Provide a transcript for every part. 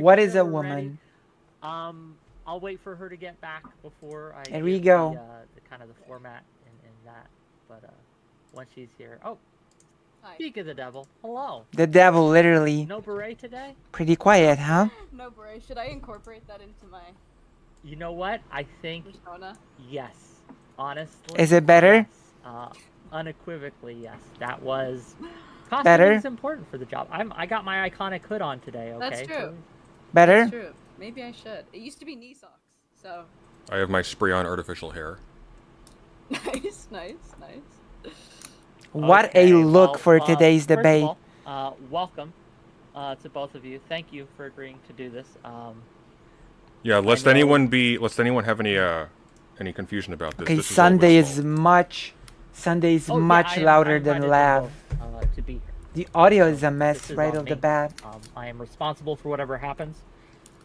What is a we're ready. woman? I'll wait for her to get back before I There we give go. the kind of the format in that. But once she's here, oh, Hi. speak of the devil. Hello. The devil, literally. No beret today? Pretty quiet, huh? No beret. Should I incorporate that into my You know what? I think persona? yes. Honestly. Is it better? Yes. Unequivocally, yes. That was. Costume Better? is important for the job. I got my iconic hood on today. Okay. That's true. Better? That's true. Maybe I should. It used to be knee socks, so. I have my spray-on artificial hair. Nice. What Okay, a look well, for today's first of debate. all, welcome to both of you. Thank you for agreeing to do this. Yeah, lest know- anyone have any confusion about this. Okay, This is Sunday Elwood's is fault. much Oh, yeah, much I louder than invited Lav. them both, to be here. The audio is a This mess is right on off the me. bat. I am responsible for whatever happens.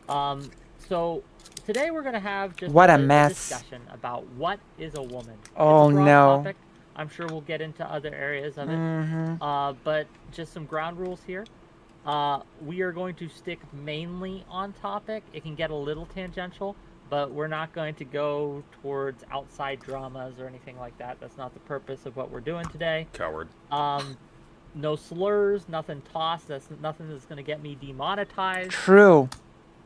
So today we're gonna have just What a a mess. discussion about what is a woman. Oh, it's a broad no. topic. I'm sure we'll get into other areas of it. Mm-hmm. But just some ground rules here. We are going to stick mainly on topic. It can get a little tangential, but we're not going to go towards outside dramas or anything like that. That's not the purpose of what we're doing today. Coward. No slurs, nothing tossed. That's nothing that's going to get me demonetized. True.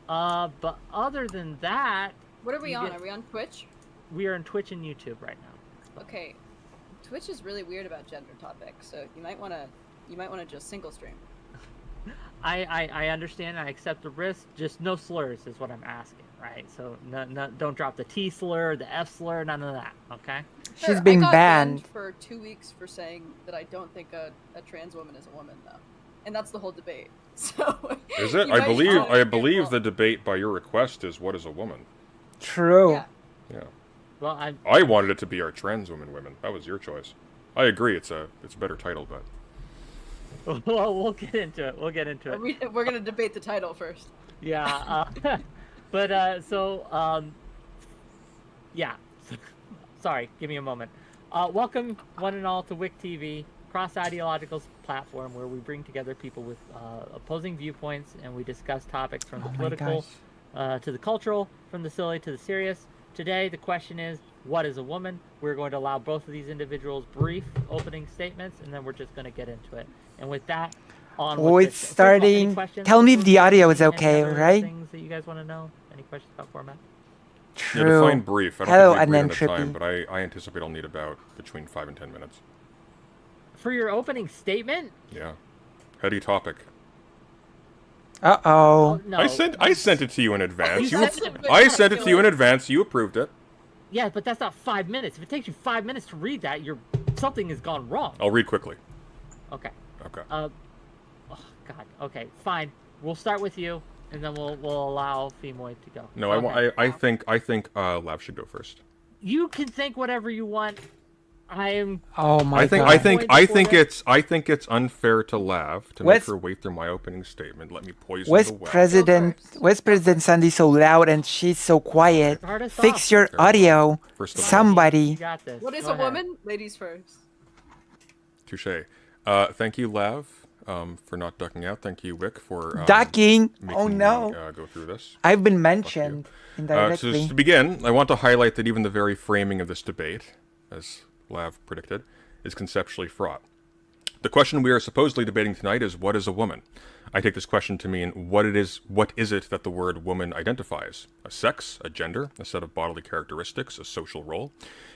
But other than that, What are we You on? get- Are we on Twitch? we are on Twitch and YouTube right now. Okay. Twitch is really weird about gender topics, so you might wanna just single stream. I understand. I accept the risk. Just no slurs is what I'm asking, right? So don't drop the T slur, the F slur, none of that. Okay. She's I being got banned. for 2 weeks for saying that I don't think a trans woman is a woman, though, and that's the whole debate. So. Is it? you I might believe not I be believe wrong. the debate by your request is what is a woman. True. Yeah. Yeah. Well, I wanted it to be our trans women. That was your choice. I agree. It's a better title, but well, we'll get into it. We'll get into it. We're gonna debate the title first. Yeah. But yeah. Sorry. Give me a moment. Welcome, one and all, to WIC TV, cross-ideological platform where we bring together people with opposing viewpoints and we discuss topics from the Oh my political gosh. to the cultural, from the silly to the serious. Today, the question is, what is a woman? We're going to allow both of these individuals brief opening statements, and then we're just going to get into it. And with that, on Oh, with it's this. First of all, any starting. questions Tell me if before the we audio get is into okay, any other right? Things that you guys want to know? Any questions about format? yeah, True. define brief. I don't Hello, think we and agreed then on the time, Trippy. but I anticipate I'll need about between 5 and 10 minutes. For your opening statement? Yeah. Heady topic. Uh-oh. No. I sent it to you in advance. You sent it, but I not sent it to you in really. advance. You approved it. Yeah, but that's not 5 minutes. If it takes you 5 minutes to read that, something has gone wrong. I'll read quickly. Okay. Okay. Oh God. Okay. Fine. We'll start with you, and then we'll allow Femoid to go. No, Okay. I think Lav should go first. You can think whatever you want. I am. Oh my I think god. I think it's unfair to Lav to make Where's- her wait through my opening statement. Let me poison Where's the well. President Sandy so loud and she's so quiet? Start us Fix off. your audio. First of all, You Somebody. got this. What is Go a ahead. woman? Ladies first. touche. Thank you, Lav, for not ducking out. Thank you, Wick, for Ducking. making Oh me, no. go through this. I've been mentioned So indirectly. to begin, I want to highlight that even the very framing of this debate, as Lav predicted, is conceptually fraught. The question we are supposedly debating tonight is, what is a woman? I take this question to mean, what is it that the word woman identifies? A sex, a gender, a set of bodily characteristics, a social role?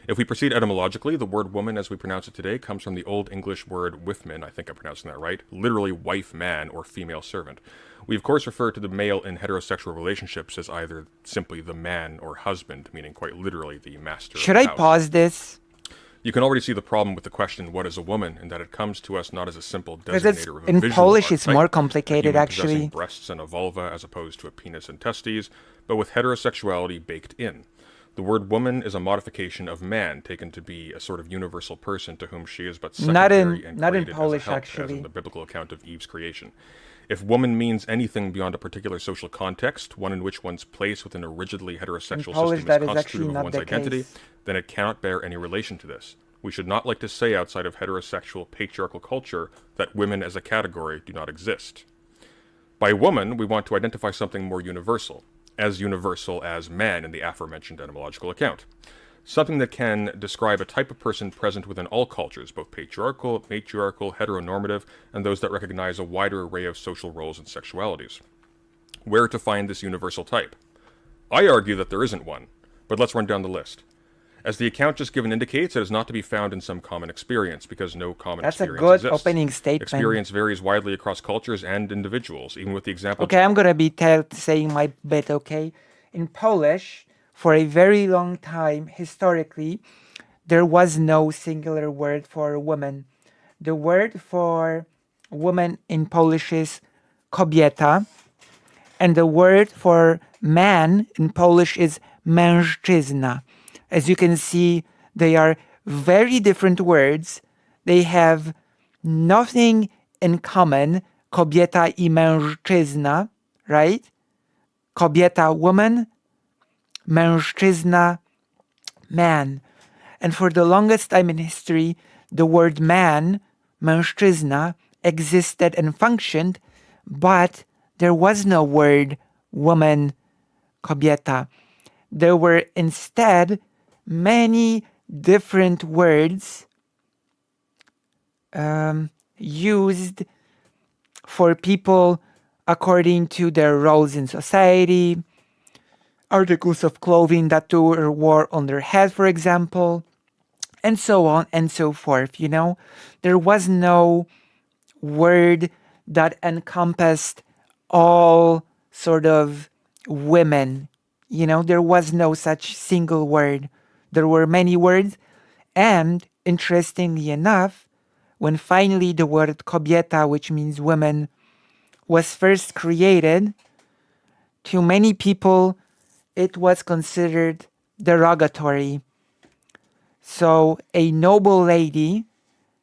If we proceed etymologically, the word woman as we pronounce it today comes from the Old English word wifman, I think I'm pronouncing that right, literally wife man or female servant. We of course refer to the male in heterosexual relationships as either simply the man or husband, meaning quite literally the master Should of I the house. pause this? You can already see the problem with the question, what is a woman, in that it comes to us not as a simple Because it's, designator of a in visual Polish it's archetype, more a complicated human possessing actually. breasts and a vulva as opposed to a penis and testes, but with heterosexuality baked in. The word woman is a modification of man, taken to be a sort of universal person to whom she is but Not in- secondary and not in created Polish, as a help, as actually. in the biblical account of Eve's creation. If woman means anything beyond a particular social context, one in which one's place within a rigidly heterosexual Polish, system that is is actually constitutive not of one's the identity, case. then it cannot bear any relation to this. We should not like to say outside of heterosexual patriarchal culture that women as a category do not exist. By woman, we want to identify something more universal as man in the aforementioned etymological account. Something that can describe a type of person present within all cultures, both patriarchal, matriarchal, heteronormative, and those that recognize a wider array of social roles and sexualities. Where to find this universal type? I argue that there isn't one, but let's run down the list. As the account just given indicates, it is not to be found in some common experience, because no common That's a experience good exists. opening statement. Experience varies widely across cultures and individuals, even with the example... Okay, I'm gonna be saying my bit, okay? In Polish, for a very long time, historically, there was no singular word for woman. The word for woman in Polish is kobieta, and the word for man in Polish is mężczyzna. As you can see, they are very different words. They have nothing in common, kobieta I mężczyzna, right? Kobieta, woman, mężczyzna, man. And for the longest time in history, the word man, mężczyzna, existed and functioned, but there was no word woman, kobieta. There were instead many different words used for people according to their roles in society, articles of clothing that were wore on their head, for example, and so on and so forth, you know? There was no word that encompassed all sort of women, you know? There was no such single word. There were many words, and interestingly enough, when finally the word kobieta, which means woman, was first created, to many people it was considered derogatory. So a noble lady,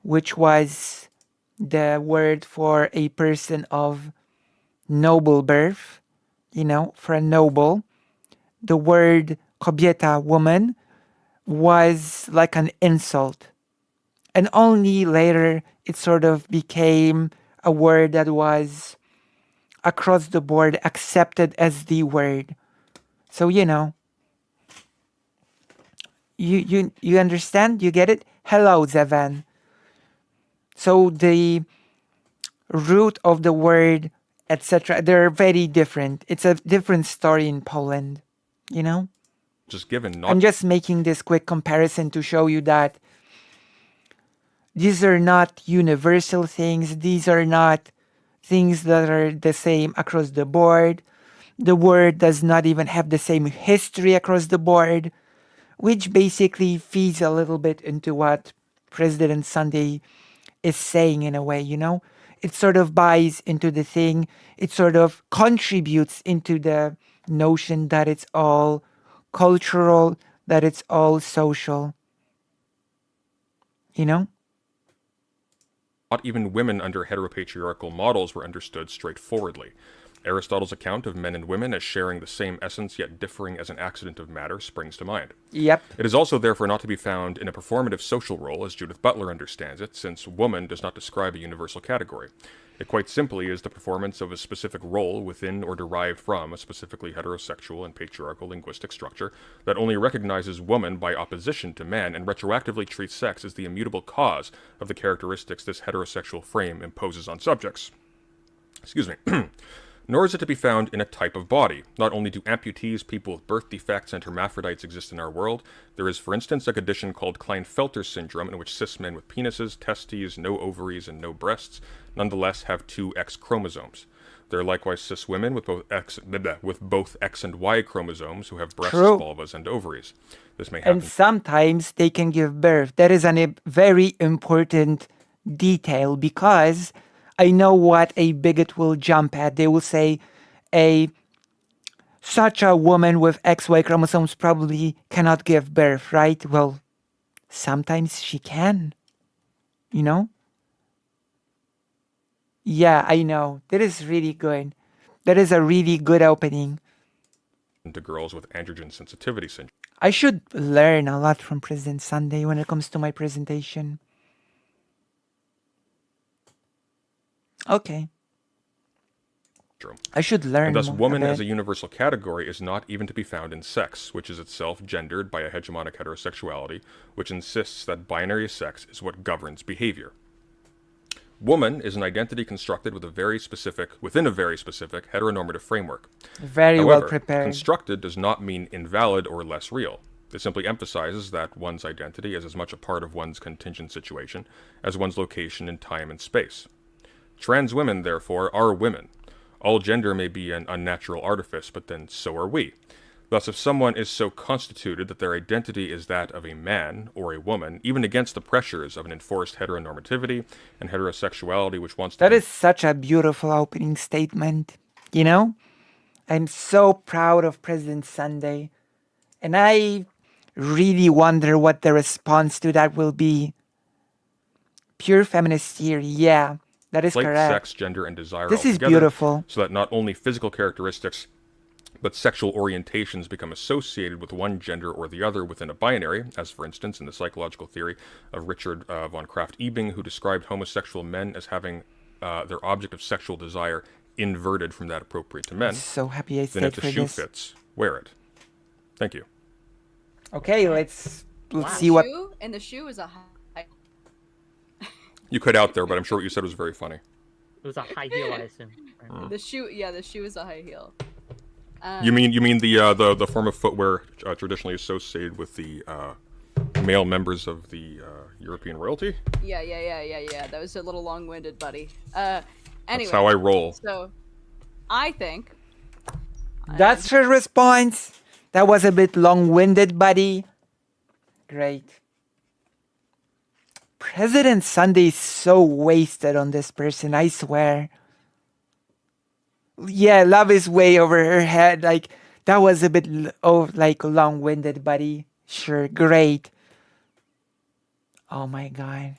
which was the word for a person of noble birth, you know, for a noble, the word kobieta, woman, was like an insult. And only later it sort of became a word that was across the board accepted as the word. So, you know, you understand? You get it? Hello, Zevan. So the root of the word, etc., they're very different. It's a different story in Poland, you know? Just given, I'm just making this quick comparison to show you that these are not universal things. These are not things that are the same across the board. The word does not even have the same history across the board, which basically feeds a little bit into what President Sunday is saying in a way, you know? It sort of buys into the thing. It sort of contributes into the notion that it's all cultural, that it's all social. You know? Not even women under heteropatriarchal models were understood straightforwardly. Aristotle's account of men and women as sharing the same essence yet differing as an accident of matter springs to mind. Yep. It is also therefore not to be found in a performative social role as Judith Butler understands it, since woman does not describe a universal category. It quite simply is the performance of a specific role within or derived from a specifically heterosexual and patriarchal linguistic structure that only recognizes woman by opposition to man and retroactively treats sex as the immutable cause of the characteristics this heterosexual frame imposes on subjects. Excuse me. Nor is it to be found in a type of body. Not only do amputees, people with birth defects, and hermaphrodites exist in our world, there is, for instance, a condition called Klinefelter syndrome in which cis men with penises, testes, no ovaries, and no breasts nonetheless have two X chromosomes. There are likewise cis women with both X and Y chromosomes who have breasts, True. vulvas, and ovaries. This may happen. And sometimes they can give birth. That is a very important detail, because I know what a bigot will jump at. They will say such a woman with XY chromosomes probably cannot give birth, right? Well, sometimes she can, you know? Yeah, I know. That is really good. That is a really good opening. To girls with androgen sensitivity syndrome. I should learn a lot from President Sunday when it comes to my presentation. Okay. spectrum. I should learn And thus, a woman as a bit. universal category is not even to be found in sex, which is itself gendered by a hegemonic heterosexuality, which insists that binary sex is what governs behavior. Woman is an identity constructed within a very specific heteronormative framework. Very well However, prepared. constructed does not mean invalid or less real. It simply emphasizes that one's identity is as much a part of one's contingent situation as one's location in time and space. Trans women, therefore, are women. All gender may be an unnatural artifice, but then so are we. Thus, if someone is so constituted that their identity is that of a man or a woman, even against the pressures of an enforced heteronormativity and heterosexuality which wants to... That is such a beautiful opening statement. You know? I'm so proud of President Sunday. And I really wonder what the response to that will be. Pure feminist theory, yeah. That is Like correct. sex, gender, and desire This is altogether, beautiful. so that not only physical characteristics but sexual orientations become associated with one gender or the other within a binary, as for instance in the psychological theory of Richard von Krafft-Ebing, who described homosexual men as having their object of sexual desire inverted from that appropriate to men. So happy I Then if stayed the for shoe this. fits, wear it. Thank you. Okay, let's Wow. see what... Shoe, and the shoe is a high. You cut out there, but I'm sure what you said was very funny. It was a high heel, I assume. Right? The shoe, yeah, the shoe is a high heel. You mean the form of footwear traditionally associated with the male members of the European royalty? Yeah. That was a little long-winded, buddy. Anyway, That's how I roll. So, I think That's her response. That was a bit long-winded, buddy. Great. President Sunday is so wasted on this person, I swear. Yeah, love is way over her head. Like, that was a bit long-winded, buddy. Sure, great. Oh my god.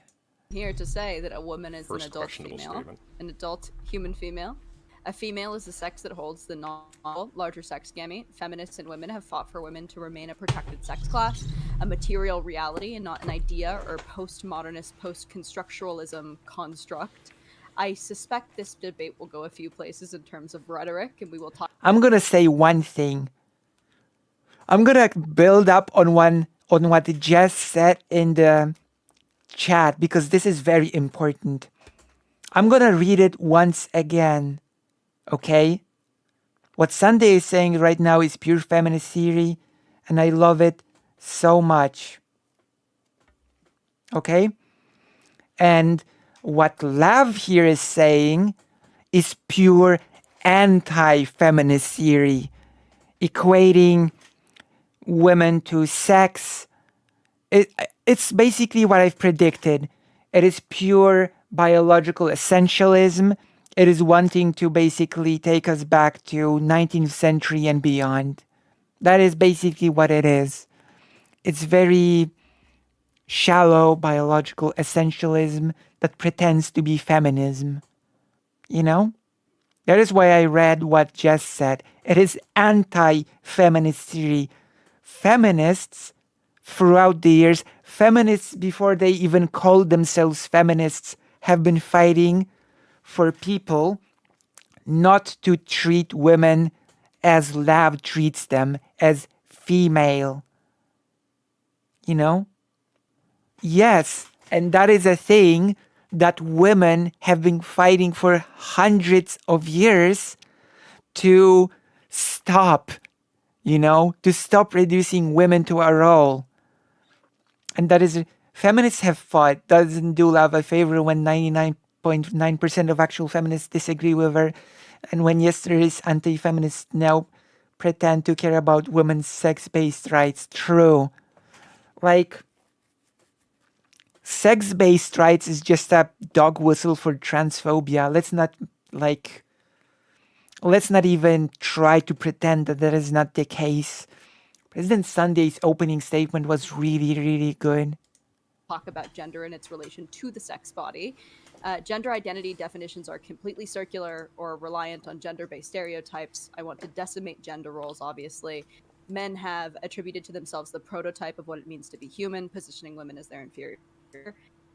here to say that a woman is First an adult questionable female, statement. an adult human female. A female is the sex that holds the novel, larger sex gamete. Feminists and women have fought for women to remain a protected sex class, a material reality and not an idea or postmodernist, post-constructuralism construct. I suspect this debate will go a few places in terms of rhetoric, and we will talk. I'm gonna say one thing. I'm gonna build up on what Jess said in the chat because this is very important. I'm gonna read it once again. Okay? What Sunday is saying right now is pure feminist theory, and I love it so much. Okay? And what Lav here is saying is pure anti-feminist theory, equating women to sex. It's basically what I've predicted. It is pure biological essentialism. It is wanting to basically take us back to 19th century and beyond. That is basically what it is. It's very shallow biological essentialism that pretends to be feminism. You know? That is why I read what Jess said. It is anti-feminist theory. Feminists, throughout the years, feminists before they even called themselves feminists, have been fighting for people not to treat women as Lav treats them, as female. You know? Yes, and that is a thing that women have been fighting for hundreds of years to stop, you know, to stop reducing women to a role. And that is, feminists have fought. Doesn't do Lav a favor when 99.9% of actual feminists disagree with her, and when yesterday's anti-feminists now pretend to care about women's sex-based rights. True. Like, sex-based rights is just a dog whistle for transphobia. Let's not even try to pretend that is not the case. President Sunday's opening statement was really, really good. Talk about gender and its relation to the sex body. Gender identity definitions are completely circular or reliant on gender-based stereotypes. I want to decimate gender roles, obviously. Men have attributed to themselves the prototype of what it means to be human, positioning women as their inferior.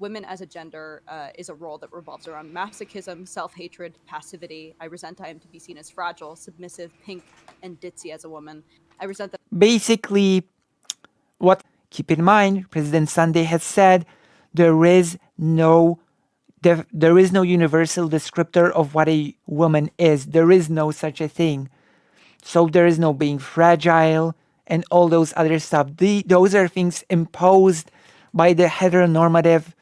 women as a gender is a role that revolves around masochism, self-hatred, passivity. I resent I am to be seen as fragile, submissive, pink, and ditzy as a woman. I resent that Basically, what keep in mind, President Sunday has said there is no there is no universal descriptor of what a woman is. There is no such a thing. So there is no being fragile and all those other stuff. Those are things imposed by the heteronormative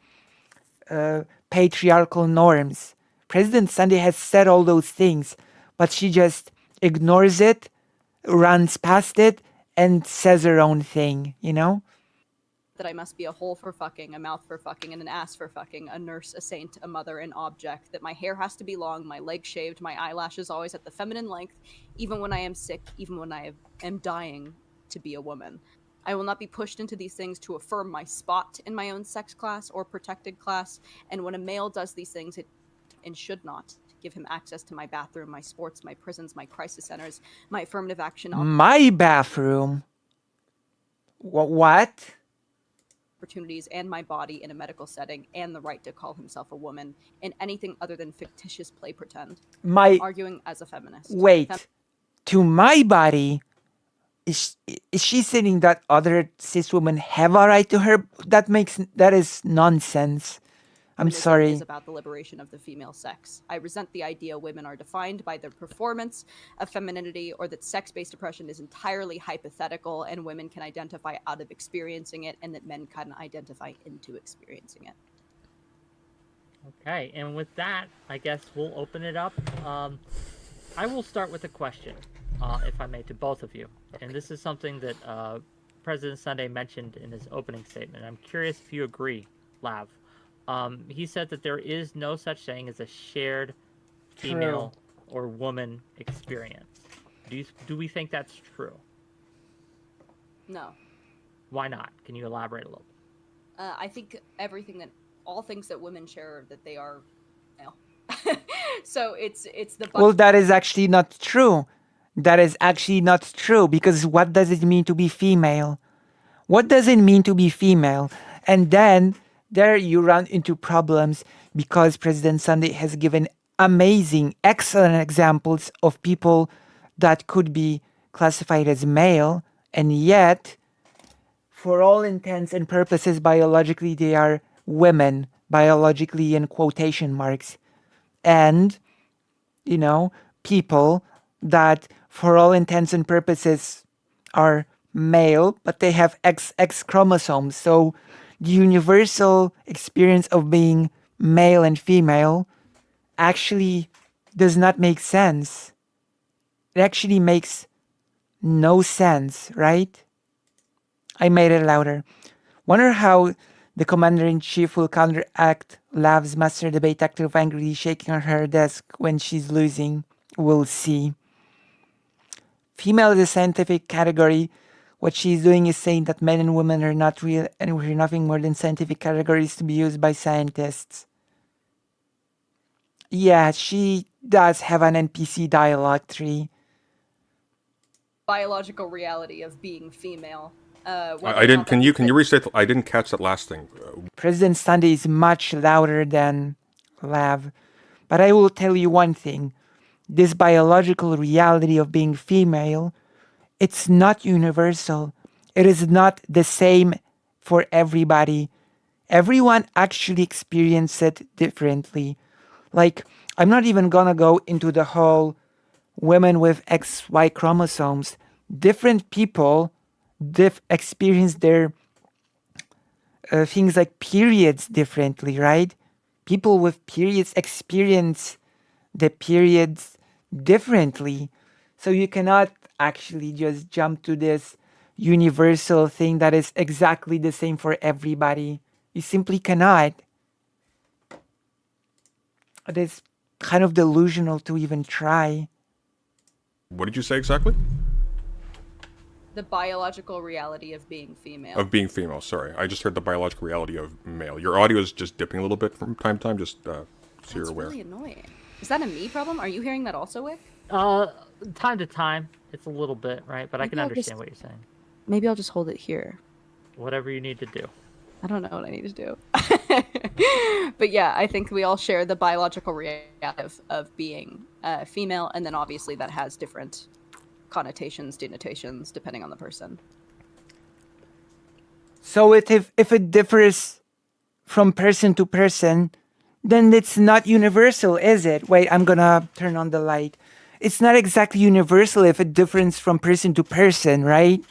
patriarchal norms. President Sunday has said all those things, but she just ignores it, runs past it, and says her own thing, you know? that I must be a hole for fucking, a mouth for fucking, and an ass for fucking, a nurse, a saint, a mother, an object, that my hair has to be long, my legs shaved, my eyelashes always at the feminine length, even when I am sick, even when I am dying to be a woman. I will not be pushed into these things to affirm my spot in my own sex class or protected class, and when a male does these things, it and should not give him access to my bathroom, my sports, my prisons, my crisis centers, my affirmative action My bathroom? What? opportunities, and my body in a medical setting, and the right to call himself a woman in anything other than fictitious play pretend. My Arguing as a feminist. wait, to my body? Is she saying that other cis women have a right to her? That is nonsense. I'm Feminism sorry. is about the liberation of the female sex. I resent the idea women are defined by their performance of femininity, or that sex-based oppression is entirely hypothetical and women can identify out of experiencing it, and that men can identify into experiencing it. Okay, and with that, I guess we'll open it up. I will start with a question, if I may, to both of you. And this is something that President Sunday mentioned in his opening statement. I'm curious if you agree, Lav. He said that there is no such thing as a shared female or woman experience. Do we think that's true? No. Why not? Can you elaborate a little? I think all things that women share, that they are male. So it's the Well, that is actually not true. That is actually not true, because what does it mean to be female? What does it mean to be female? And then there you run into problems, because President Sunday has given amazing, excellent examples of people that could be classified as male, and yet, for all intents and purposes, biologically they are women, biologically in quotation marks. And, you know, people that for all intents and purposes are male, but they have XX chromosomes. So the universal experience of being male and female actually does not make sense. It actually makes no sense, right? I made it louder. Wonder how the commander-in-chief will counteract Lav's master debate actor of angrily shaking on her desk when she's losing. We'll see. Female is a scientific category. What she's doing is saying that men and women are not real, and we're nothing more than scientific categories to be used by scientists. Yeah, she does have an NPC dialogue tree. biological reality of being female. I didn't. Can you restate? I didn't catch that last thing. President Sunday is much louder than Lav. But I will tell you one thing. This biological reality of being female, it's not universal. It is not the same for everybody. Everyone actually experiences it differently. Like, I'm not even gonna go into the whole women with XY chromosomes. Different people experience their things like periods differently, right? People with periods experience the periods differently. So you cannot actually just jump to this universal thing that is exactly the same for everybody. You simply cannot. It is kind of delusional to even try. What did you say exactly? The biological reality of being female. Of being female. Sorry, I just heard the biological reality of male. Your audio is just dipping a little bit from time to time. Just so you're aware. That's really annoying. Is that a me problem? Are you hearing that also, Wick? Time to time, it's a little bit, right? But I can Maybe I'll understand just- what you're saying. Maybe I'll just hold it here. Whatever you need to do. I don't know what I need to do. But yeah, I think we all share the biological reality of being female, and then obviously that has different connotations, denotations, depending on the person. So if it differs from person to person, then it's not universal, is it? Wait, I'm gonna turn on the light. It's not exactly universal if it differs from person to person, right?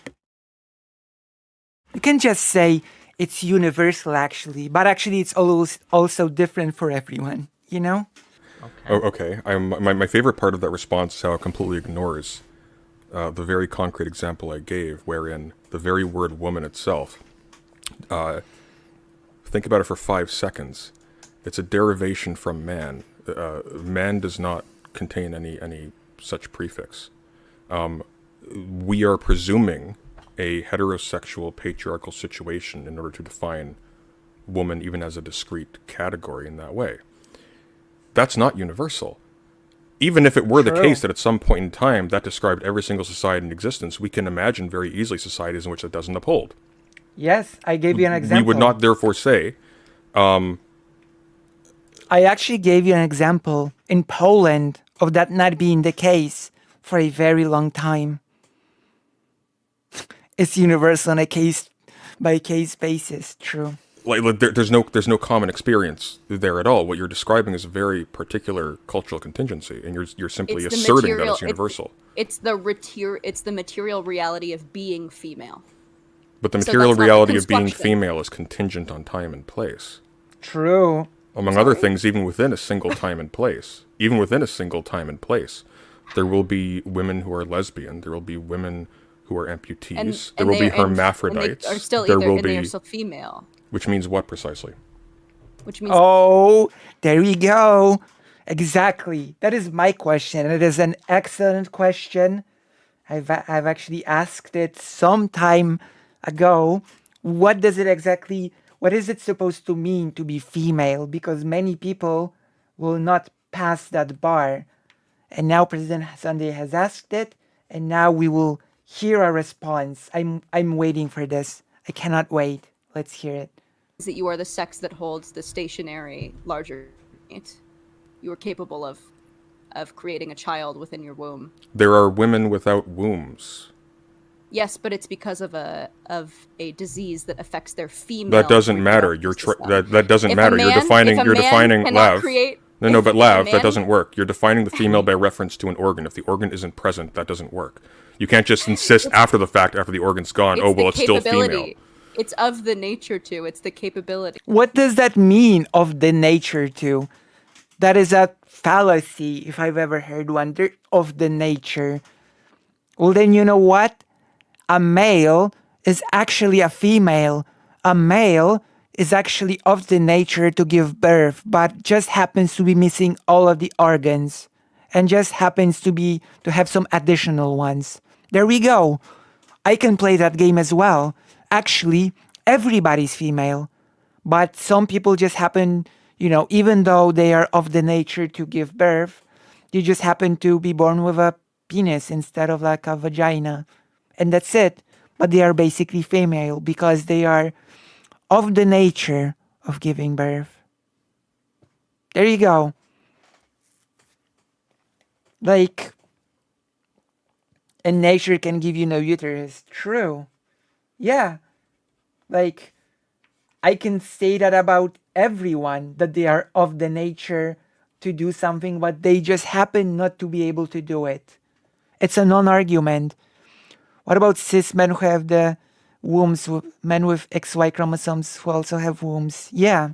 You can just say it's universal, actually, but actually it's also different for everyone, you know? Okay. Oh, okay. My favorite part of that response is how it completely ignores the very concrete example I gave, wherein the very word woman itself, think about it for 5 seconds. It's a derivation from man. Man does not contain any such prefix. We are presuming a heterosexual patriarchal situation in order to define woman even as a discrete category in that way. That's not universal. Even if it were the True. case that at some point in time that described every single society in existence, we can imagine very easily societies in which that doesn't uphold. Yes, I gave you an example. We would not therefore say, I actually gave you an example in Poland of that not being the case for a very long time. It's universal on a case by case basis. True. there's no common experience there at all. What you're describing is a very particular cultural contingency, and you're simply It's the asserting that material- it's universal. It's the material reality of being female. But the So material that's not the reality of being construction. female is contingent on time and place. True. Among other things, even within a single time and place, there will be women who are lesbian. There will be women who are amputees. There will be hermaphrodites. And they are still there either, will and they be, are still female, which means what precisely? which means Oh, there we go. Exactly. That is my question. It is an excellent question. I've actually asked it some time ago. What is it supposed to mean to be female? Because many people will not pass that bar. And now President Sunday has asked it, and now we will hear a response. I'm waiting for this. I cannot wait. Let's hear it. that you are the sex that holds the stationary larger unit. You are capable of creating a child within your womb. There are women without wombs. Yes, but it's because of a disease that affects their female. That doesn't matter. reproductive That doesn't system. matter. You're defining cannot Lav. create- No, if but a Lav, that man- doesn't work. You're defining the female by reference to an organ. If the organ isn't present, that doesn't work. You can't just insist after the fact, after the organ's gone, it's still female. It's of the nature to. It's the capability. What does that mean, of the nature to? That is a fallacy, if I've ever heard one. Of the nature. Well, then you know what? A male is actually a female. A male is actually of the nature to give birth, but just happens to be missing all of the organs, and just happens to have some additional ones. There we go. I can play that game as well. Actually, everybody's female, but some people just happen, even though they are of the nature to give birth, they just happen to be born with a penis instead of like a vagina. And that's it. But they are basically female because they are of the nature of giving birth. There you go. Like, and nature can give you no uterus. True. Yeah. Like, I can say that about everyone, that they are of the nature to do something, but they just happen not to be able to do it. It's a non-argument. What about cis men who have the wombs, men with XY chromosomes who also have wombs? Yeah.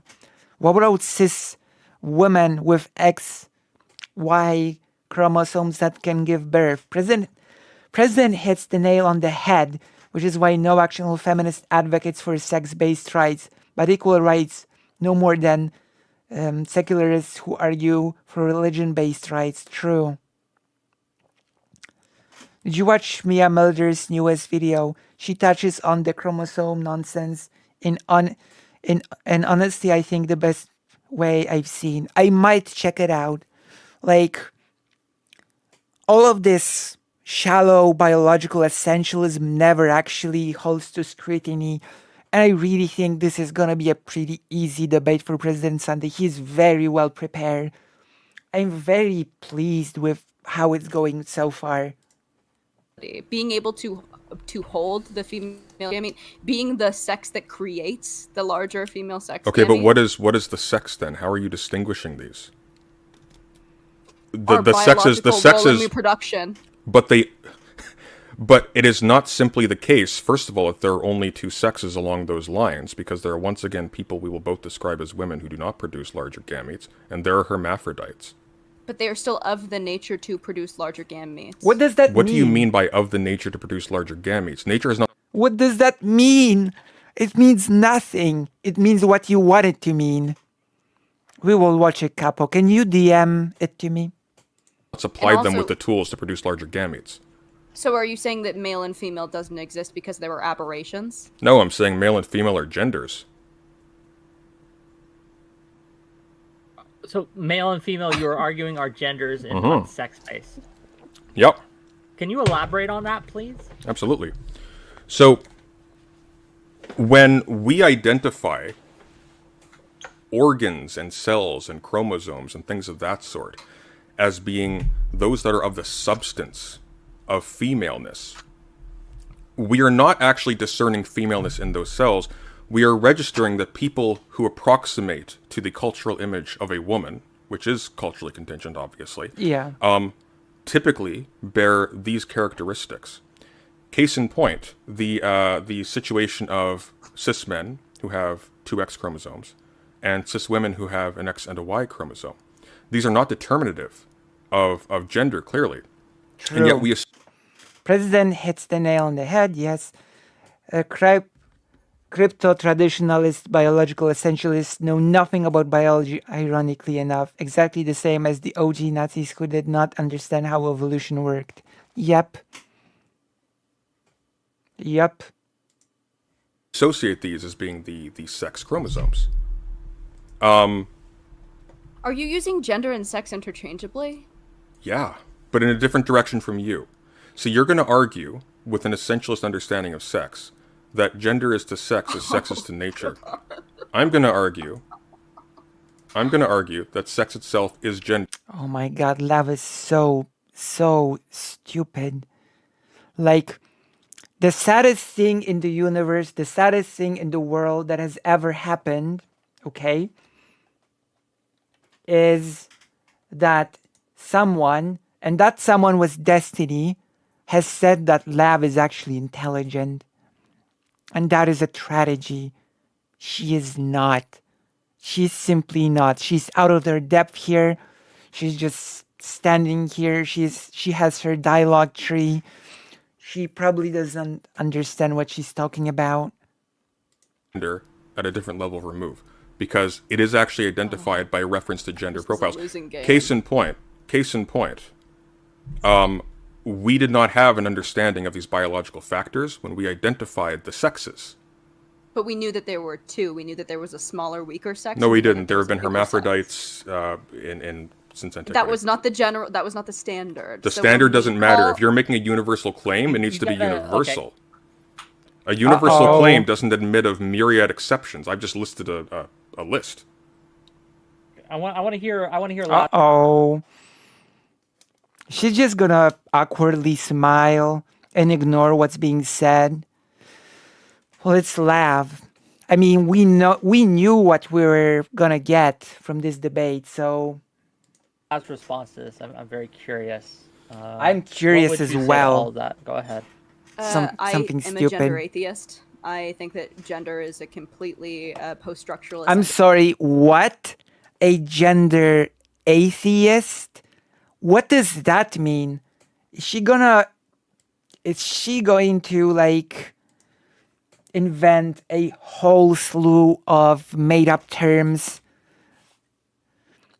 What about cis women with XY chromosomes that can give birth? President hits the nail on the head, which is why no actual feminist advocates for sex-based rights, but equal rights, no more than secularists who argue for religion-based rights. True. Did you watch Mia Mulder's newest video? She touches on the chromosome nonsense in honestly, I think the best way I've seen. I might check it out. Like, all of this shallow biological essentialism never actually holds to scrutiny. And I really think this is going to be a pretty easy debate for President Sunday. He's very well prepared. I'm very pleased with how it's going so far. Being able to hold the female gamete, being the sex that creates the larger female sex. Okay, but gamete, what is the sex then? How are you distinguishing these? our The sexes, biological role in reproduction. But it is not simply the case, first of all, that there are only two sexes along those lines, because there are once again people we will both describe as women who do not produce larger gametes, and there are hermaphrodites. But they are still of the nature to produce larger gametes. What does that mean? What do you mean by of the nature to produce larger gametes? Nature is not... What does that mean? It means nothing. It means what you want it to mean. We will watch it, Capo. Can you DM it to me? supplied them also- with the tools to produce larger gametes. So are you saying that male and female doesn't exist because there were aberrations? No, I'm saying male and female are genders. So male and female, you are arguing are genders in one sex space. Yep, Can you elaborate on that, please? absolutely. So, when we identify organs and cells and chromosomes and things of that sort as being those that are of the substance of femaleness, we are not actually discerning femaleness in those cells. We are registering that people who approximate to the cultural image of a woman, which is culturally contingent, obviously, Yeah. typically bear these characteristics. Case in point, the situation of cis men who have two X chromosomes and cis women who have an X and a Y chromosome. These are not determinative of gender, clearly. True. And yet we President hits the nail on the head, yes. Crypto-traditionalist biological essentialists know nothing about biology, ironically enough, exactly the same as the OG Nazis who did not understand how evolution worked. Yep. associate these as being the sex chromosomes. Are you using gender and sex interchangeably? Yeah, but in a different direction from you. So you're going to argue, with an essentialist understanding of sex, that gender is to sex as sex is to nature. I'm going to argue that sex itself is gender. Oh my god, Lav is so stupid. Like, the saddest thing in the universe, the saddest thing in the world that has ever happened, okay, is that someone, and that someone was Destiny, has said that Lav is actually intelligent. And that is a tragedy. She is not. She's simply not. She's out of her depth here. She's just standing here. She has her dialogue tree. She probably doesn't understand what she's talking about. Gender at a different level of remove, because it is actually identified by reference to gender This is a profiles. losing game. Case in point, we did not have an understanding of these biological factors when we identified the sexes. But we knew that there were two. We knew that there was a smaller, weaker sex. No, we and knew didn't. that There was have been a bigger sex. hermaphrodites since antiquity. That was not the general. That was not the standard. The So when standard we doesn't matter. all- If you're making a universal claim, it needs to be Yeah, okay. universal. A universal Uh-oh. claim doesn't admit of myriad exceptions. I've just listed a list. I want to hear a lot. Uh-oh. She's just gonna awkwardly smile and ignore what's being said. Well, it's Lav. I mean, we knew what we were gonna get from this debate, so Last response to this. I'm very curious. I'm What curious would as you say to well. all of that? Go ahead. Something I am a stupid. gender atheist. I think that gender is a completely post-structuralist. I'm sorry, what? A gender atheist? What does that mean? Is she going to like invent a whole slew of made up terms?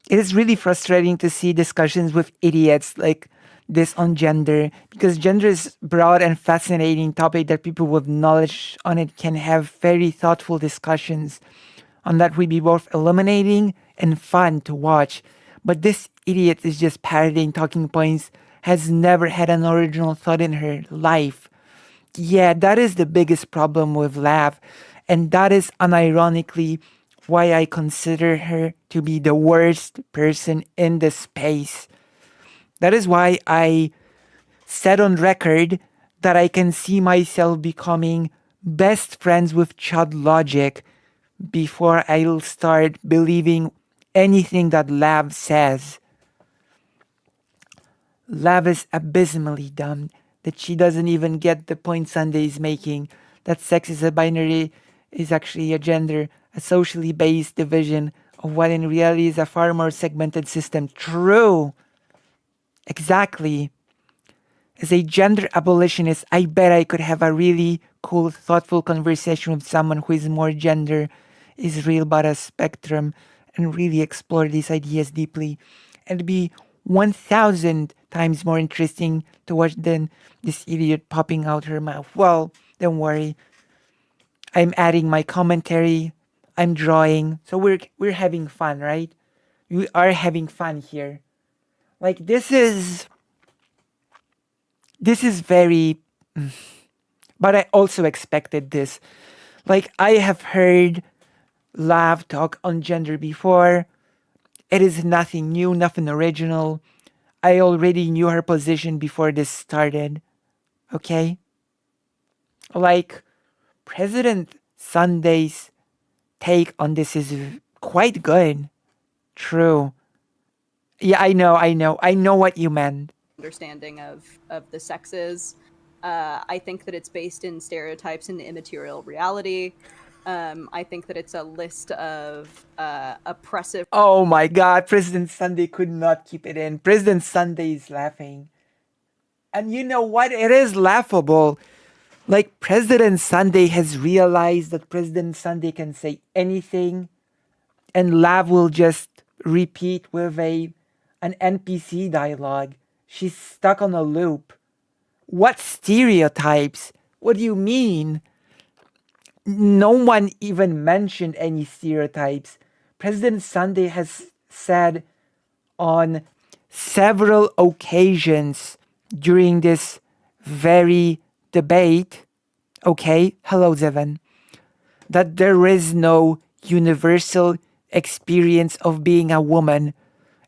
It is really frustrating to see discussions with idiots like this on gender, because gender is broad and fascinating topic that people with knowledge on it can have very thoughtful discussions on that would be both illuminating and fun to watch. But this idiot is just parroting talking points, has never had an original thought in her life. Yeah, that is the biggest problem with Lav. And that is unironically why I consider her to be the worst person in the space. That is why I said on record that I can see myself becoming best friends with Chud Logic before I'll start believing anything that Lav says. Lav is abysmally dumb, that she doesn't even get the point Sunday is making, that sex is a binary, is actually a gender, a socially based division of what in reality is a far more segmented system. True. Exactly. As a gender abolitionist, I bet I could have a really cool, thoughtful conversation with someone who is more gender, is real about a spectrum, and really explore these ideas deeply. And be 1,000 times more interesting to watch than this idiot popping out her mouth. Well, don't worry. I'm adding my commentary. I'm drawing. So we're having fun, right? We are having fun here. Like this is very, but I also expected this. Like I have heard Lav talk on gender before. It is nothing new, nothing original. I already knew her position before this started. Okay? Like President Sunday's take on this is quite good. True. Yeah, I know what you meant. Understanding of the sexes. I think that it's based in stereotypes and immaterial reality. I think that it's a list of oppressive. Oh my god, President Sunday could not keep it in. President Sunday is laughing. And you know what? It is laughable. Like, President Sunday has realized that President Sunday can say anything, and Lav will just repeat with an NPC dialogue. She's stuck on a loop. What stereotypes? What do you mean? No one even mentioned any stereotypes. President Sunday has said on several occasions during this very debate, okay, hello Zevan, that there is no universal experience of being a woman.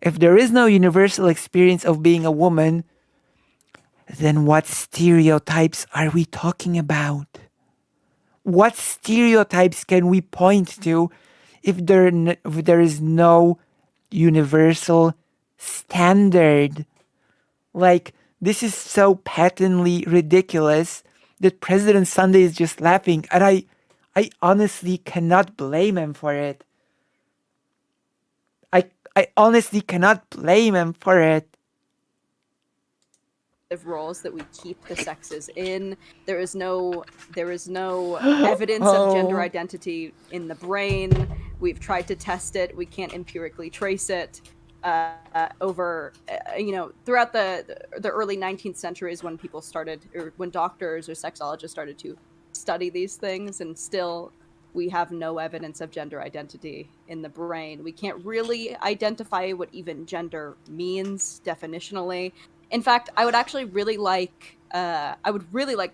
If there is no universal experience of being a woman, then what stereotypes are we talking about? What stereotypes can we point to if there is no universal standard? Like, this is so patently ridiculous that President Sunday is just laughing, and I honestly cannot blame him for it. I honestly cannot blame him for it. Roles that we keep the sexes in. There is no evidence of gender identity in the brain. We've tried to test it. We can't empirically trace it. Over throughout the early 19th centuries, when people started, or when doctors or sexologists started to study these things, and still we have no evidence of gender identity in the brain. We can't really identify what even gender means definitionally. In fact, I would actually really like.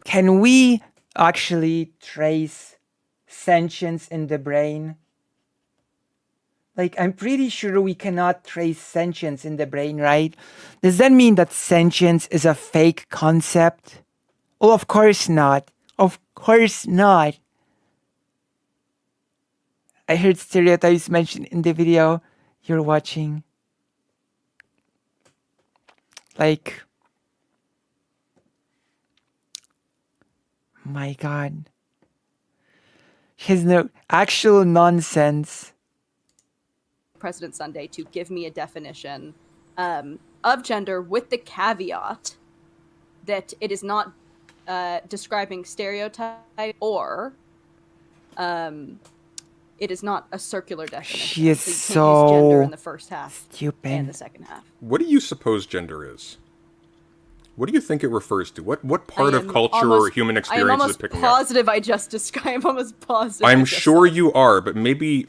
Can we actually trace sentience in the brain? Like, I'm pretty sure we cannot trace sentience in the brain, right? Does that mean that sentience is a fake concept? Oh, of course not. Of course not. I heard stereotypes mentioned in the video you're watching. Like, my god. He's no actual nonsense. President Sunday to give me a definition of gender, with the caveat that it is not describing stereotype, or it is not a circular definition. She is so you can't use gender in the first half stupid. and the second half. What do you suppose gender is? What do you think it refers to? What part of culture or human experience is it picking up? I'm almost positive. I'm sure you are, but maybe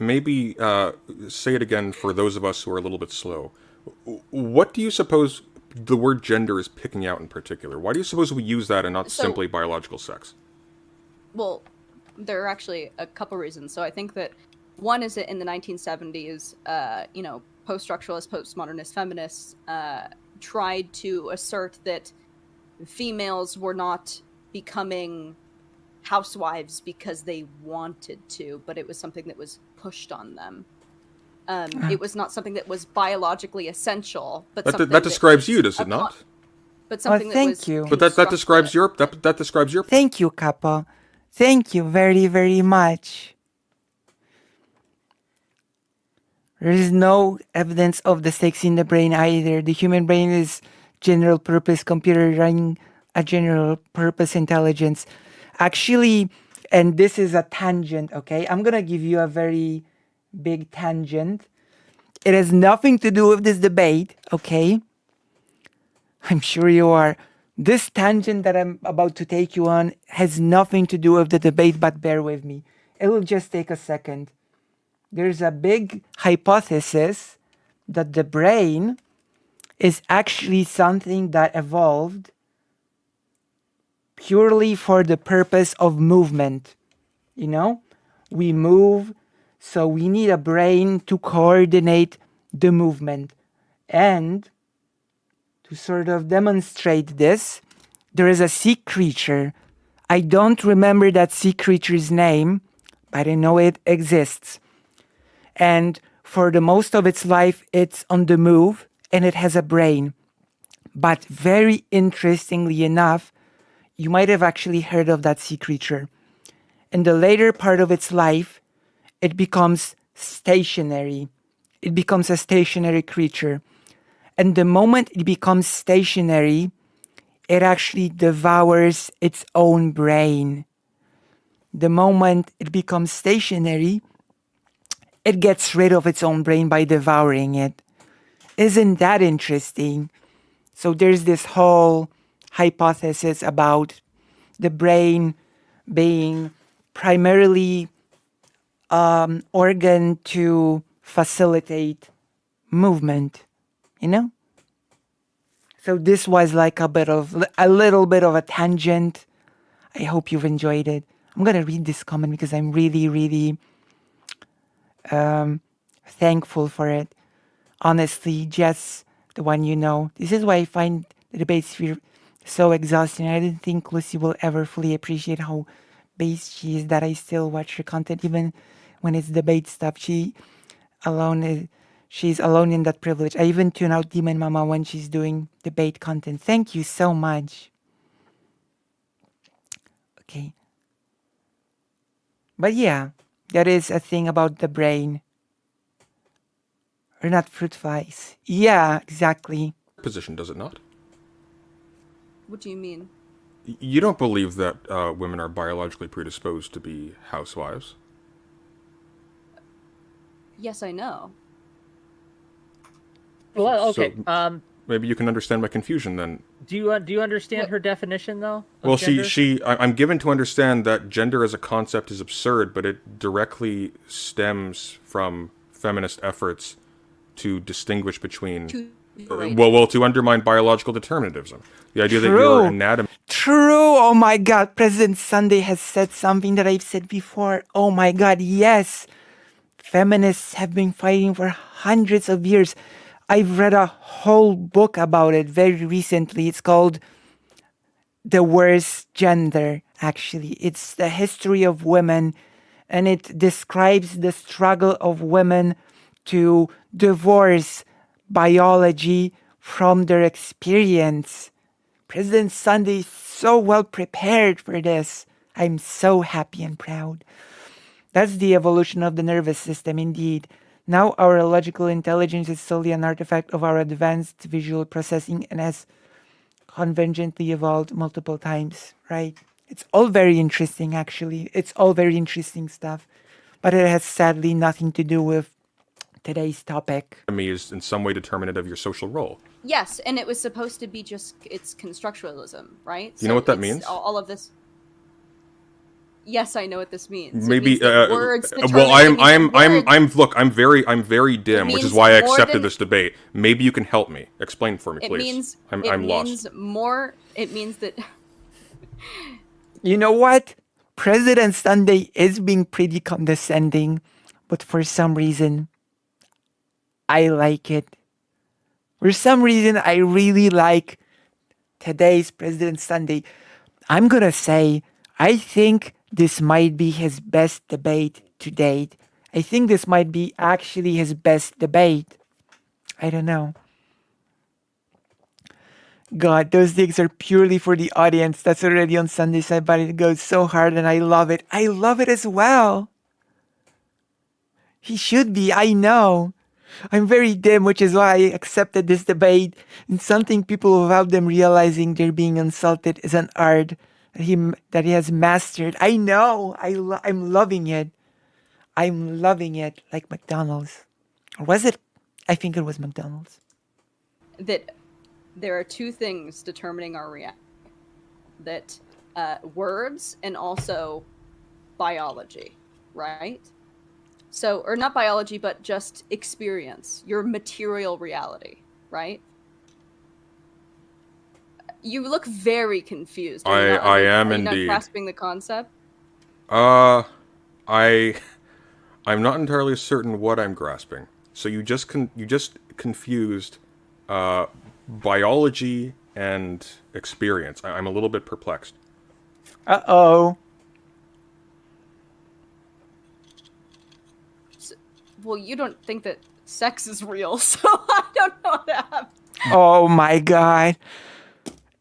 say it again for those of us who are a little bit slow. What do you suppose the word gender is picking out in particular? Why do you suppose we use that and not simply biological sex? Well, There are actually a couple reasons. So I think that one is that in the 1970s, post-structuralist, postmodernist feminists tried to assert that females were not becoming housewives because they wanted to, but it was something that was pushed on them. It was not something that was biologically essential, but something that describes you, does it not? But something that was thank you. But that describes your that describes your. Thank you, Kappa. Thank you very, very much. There is no evidence of the sex in the brain either. The human brain is general purpose computer running a general purpose intelligence. Actually, and this is a tangent, okay? I'm gonna give you a very big tangent. It has nothing to do with this debate, okay? I'm sure you are. This tangent that I'm about to take you on has nothing to do with the debate, but bear with me. It will just take a second. There's a big hypothesis that the brain is actually something that evolved purely for the purpose of movement. You know, we move, so we need a brain to coordinate the movement. And to sort of demonstrate this, there is a sea creature. I don't remember that sea creature's name, but I know it exists. And for the most of its life, it's on the move and it has a brain. But very interestingly enough, you might have actually heard of that sea creature. In the later part of its life, it becomes stationary. It becomes a stationary creature. And the moment it becomes stationary, it actually devours its own brain. The moment it becomes stationary, it gets rid of its own brain by devouring it. Isn't that interesting? So there's this whole hypothesis about the brain being primarily organ to facilitate movement, you know? So this was like a little bit of a tangent. I hope you've enjoyed it. I'm gonna read this comment because I'm really, really thankful for it. Honestly, Jess, the one you know, this is why I find the debate sphere so exhausting. I didn't think Lucy will ever fully appreciate how based she is, that I still watch her content even when it's debate stuff. She's alone in that privilege. I even tune out Demon Mama when she's doing debate content. Thank you so much. Okay. But yeah, that is a thing about the brain. Or not fruit flies. Yeah, exactly. Position, does it not? What do you mean? You don't believe that women are biologically predisposed to be housewives? Yes, I know. Well, okay. So, maybe you can understand my confusion then. Do you understand her definition though? Well, gender? I'm given to understand that gender as a concept is absurd, but it directly stems from feminist efforts to distinguish between, to undermine biological determinism. The idea that your anatomy. True. Oh my God. President Sunday has said something that I've said before. Oh my God. Yes. Feminists have been fighting for hundreds of years. I've read a whole book about it very recently. It's called The Worst Gender, actually. It's the history of women, and it describes the struggle of women to divorce biology from their experience. President Sunday is so well prepared for this. I'm so happy and proud. That's the evolution of the nervous system, indeed. Now our logical intelligence is solely an artifact of our advanced visual processing and has convergently evolved multiple times, right? It's all very interesting, actually. It's all very interesting stuff. But it has sadly nothing to do with today's topic. Anatomy is in some way determinate of your social role. Yes, and it was supposed to be it's constructualism, right? You know what that means? All of this. Yes, I know what this means. Maybe words well, I'm very dim, which is why I accepted this debate. Maybe you can help me. Explain for me, please. I'm lost. It means that You know what? President Sunday is being pretty condescending, but for some reason, I like it. For some reason, I really like today's President Sunday. I'm gonna say, I think this might be his best debate to date. I think this might be actually his best debate. I don't know. God, those digs are purely for the audience that's already on Sunday side, but it goes so hard and I love it. I love it as well. He should be, I know. I'm very dim, which is why I accepted this debate. And something people without them realizing they're being insulted is an art that he has mastered. I know. I'm loving it. I'm loving it like McDonald's. Or was it? I think it was McDonald's. That there are two things determining our reaction. That words and also biology, right? So, or not biology, but just experience, your material reality, right? You look very confused. I am are you indeed. not grasping the concept? I'm not entirely certain what I'm grasping. So you just confused biology and experience. I'm a little bit perplexed. Uh-oh. Well, you don't think that sex is real, so I don't know what happened. Oh my God.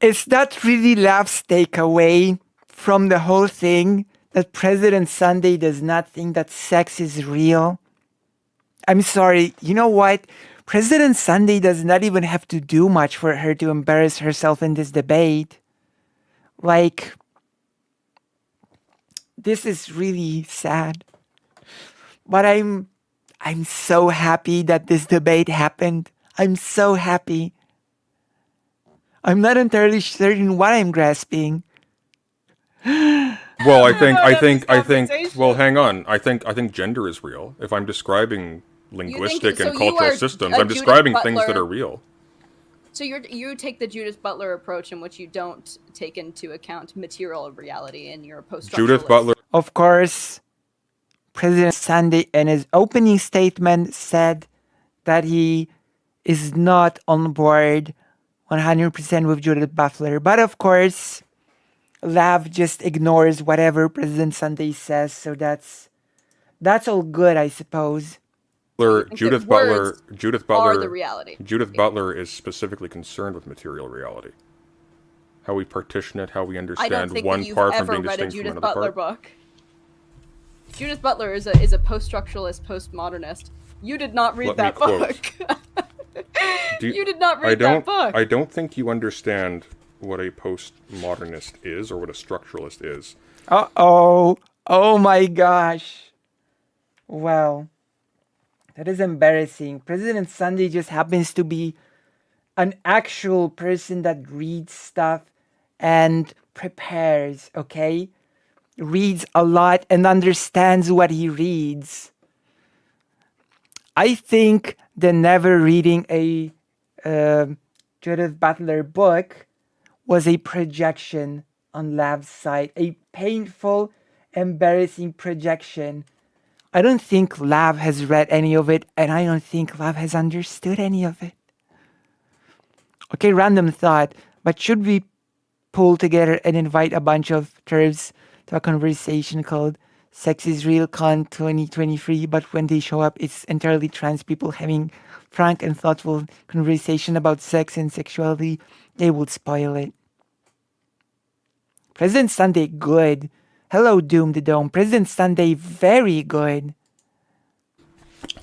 Is that really Lav's takeaway from the whole thing? That President Sunday does not think that sex is real? I'm sorry. You know what? President Sunday does not even have to do much for her to embarrass herself in this debate. Like, this is really sad. But I'm so happy that this debate happened. I'm so happy. I'm not entirely certain what I'm grasping. Well, I think. conversation. Well, hang on. I think gender is real. If I'm describing linguistic so and you cultural are systems, a I'm Judith describing things that Butler- are real. So you take the Judith Butler approach in which you don't take into account material reality in your post-structuralist. Judith Butler. Of course, President Sunday in his opening statement said that he is not on board 100% with Judith Butler. But of course, Lav just ignores whatever President Sunday says, so that's all good, I suppose. Judith words Butler are the reality. Judith Butler is specifically concerned with material reality. How we partition it, how we I don't understand think one that you've part from ever being read a distinct from Judith another Butler part. book. Judith Butler is a post-structuralist, postmodernist. You did not read Let me that quote. book. You did not read that book. I don't think you understand what a postmodernist is or what a structuralist is. Uh-oh. Oh my gosh. Well, that is embarrassing. President Sunday just happens to be an actual person that reads stuff and prepares, okay? Reads a lot and understands what he reads. I think the never reading a Judith Butler book was a projection on Lav's side, a painful, embarrassing projection. I don't think Lav has read any of it, and I don't think Lav has understood any of it. Okay, random thought, but should we pull together and invite a bunch of TERFs to a conversation called Sex is Real Con 2023, but when they show up, it's entirely trans people having frank and thoughtful conversation about sex and sexuality? They would spoil it. President Sunday, good. Hello, Doom the Dome. President Sunday, very good.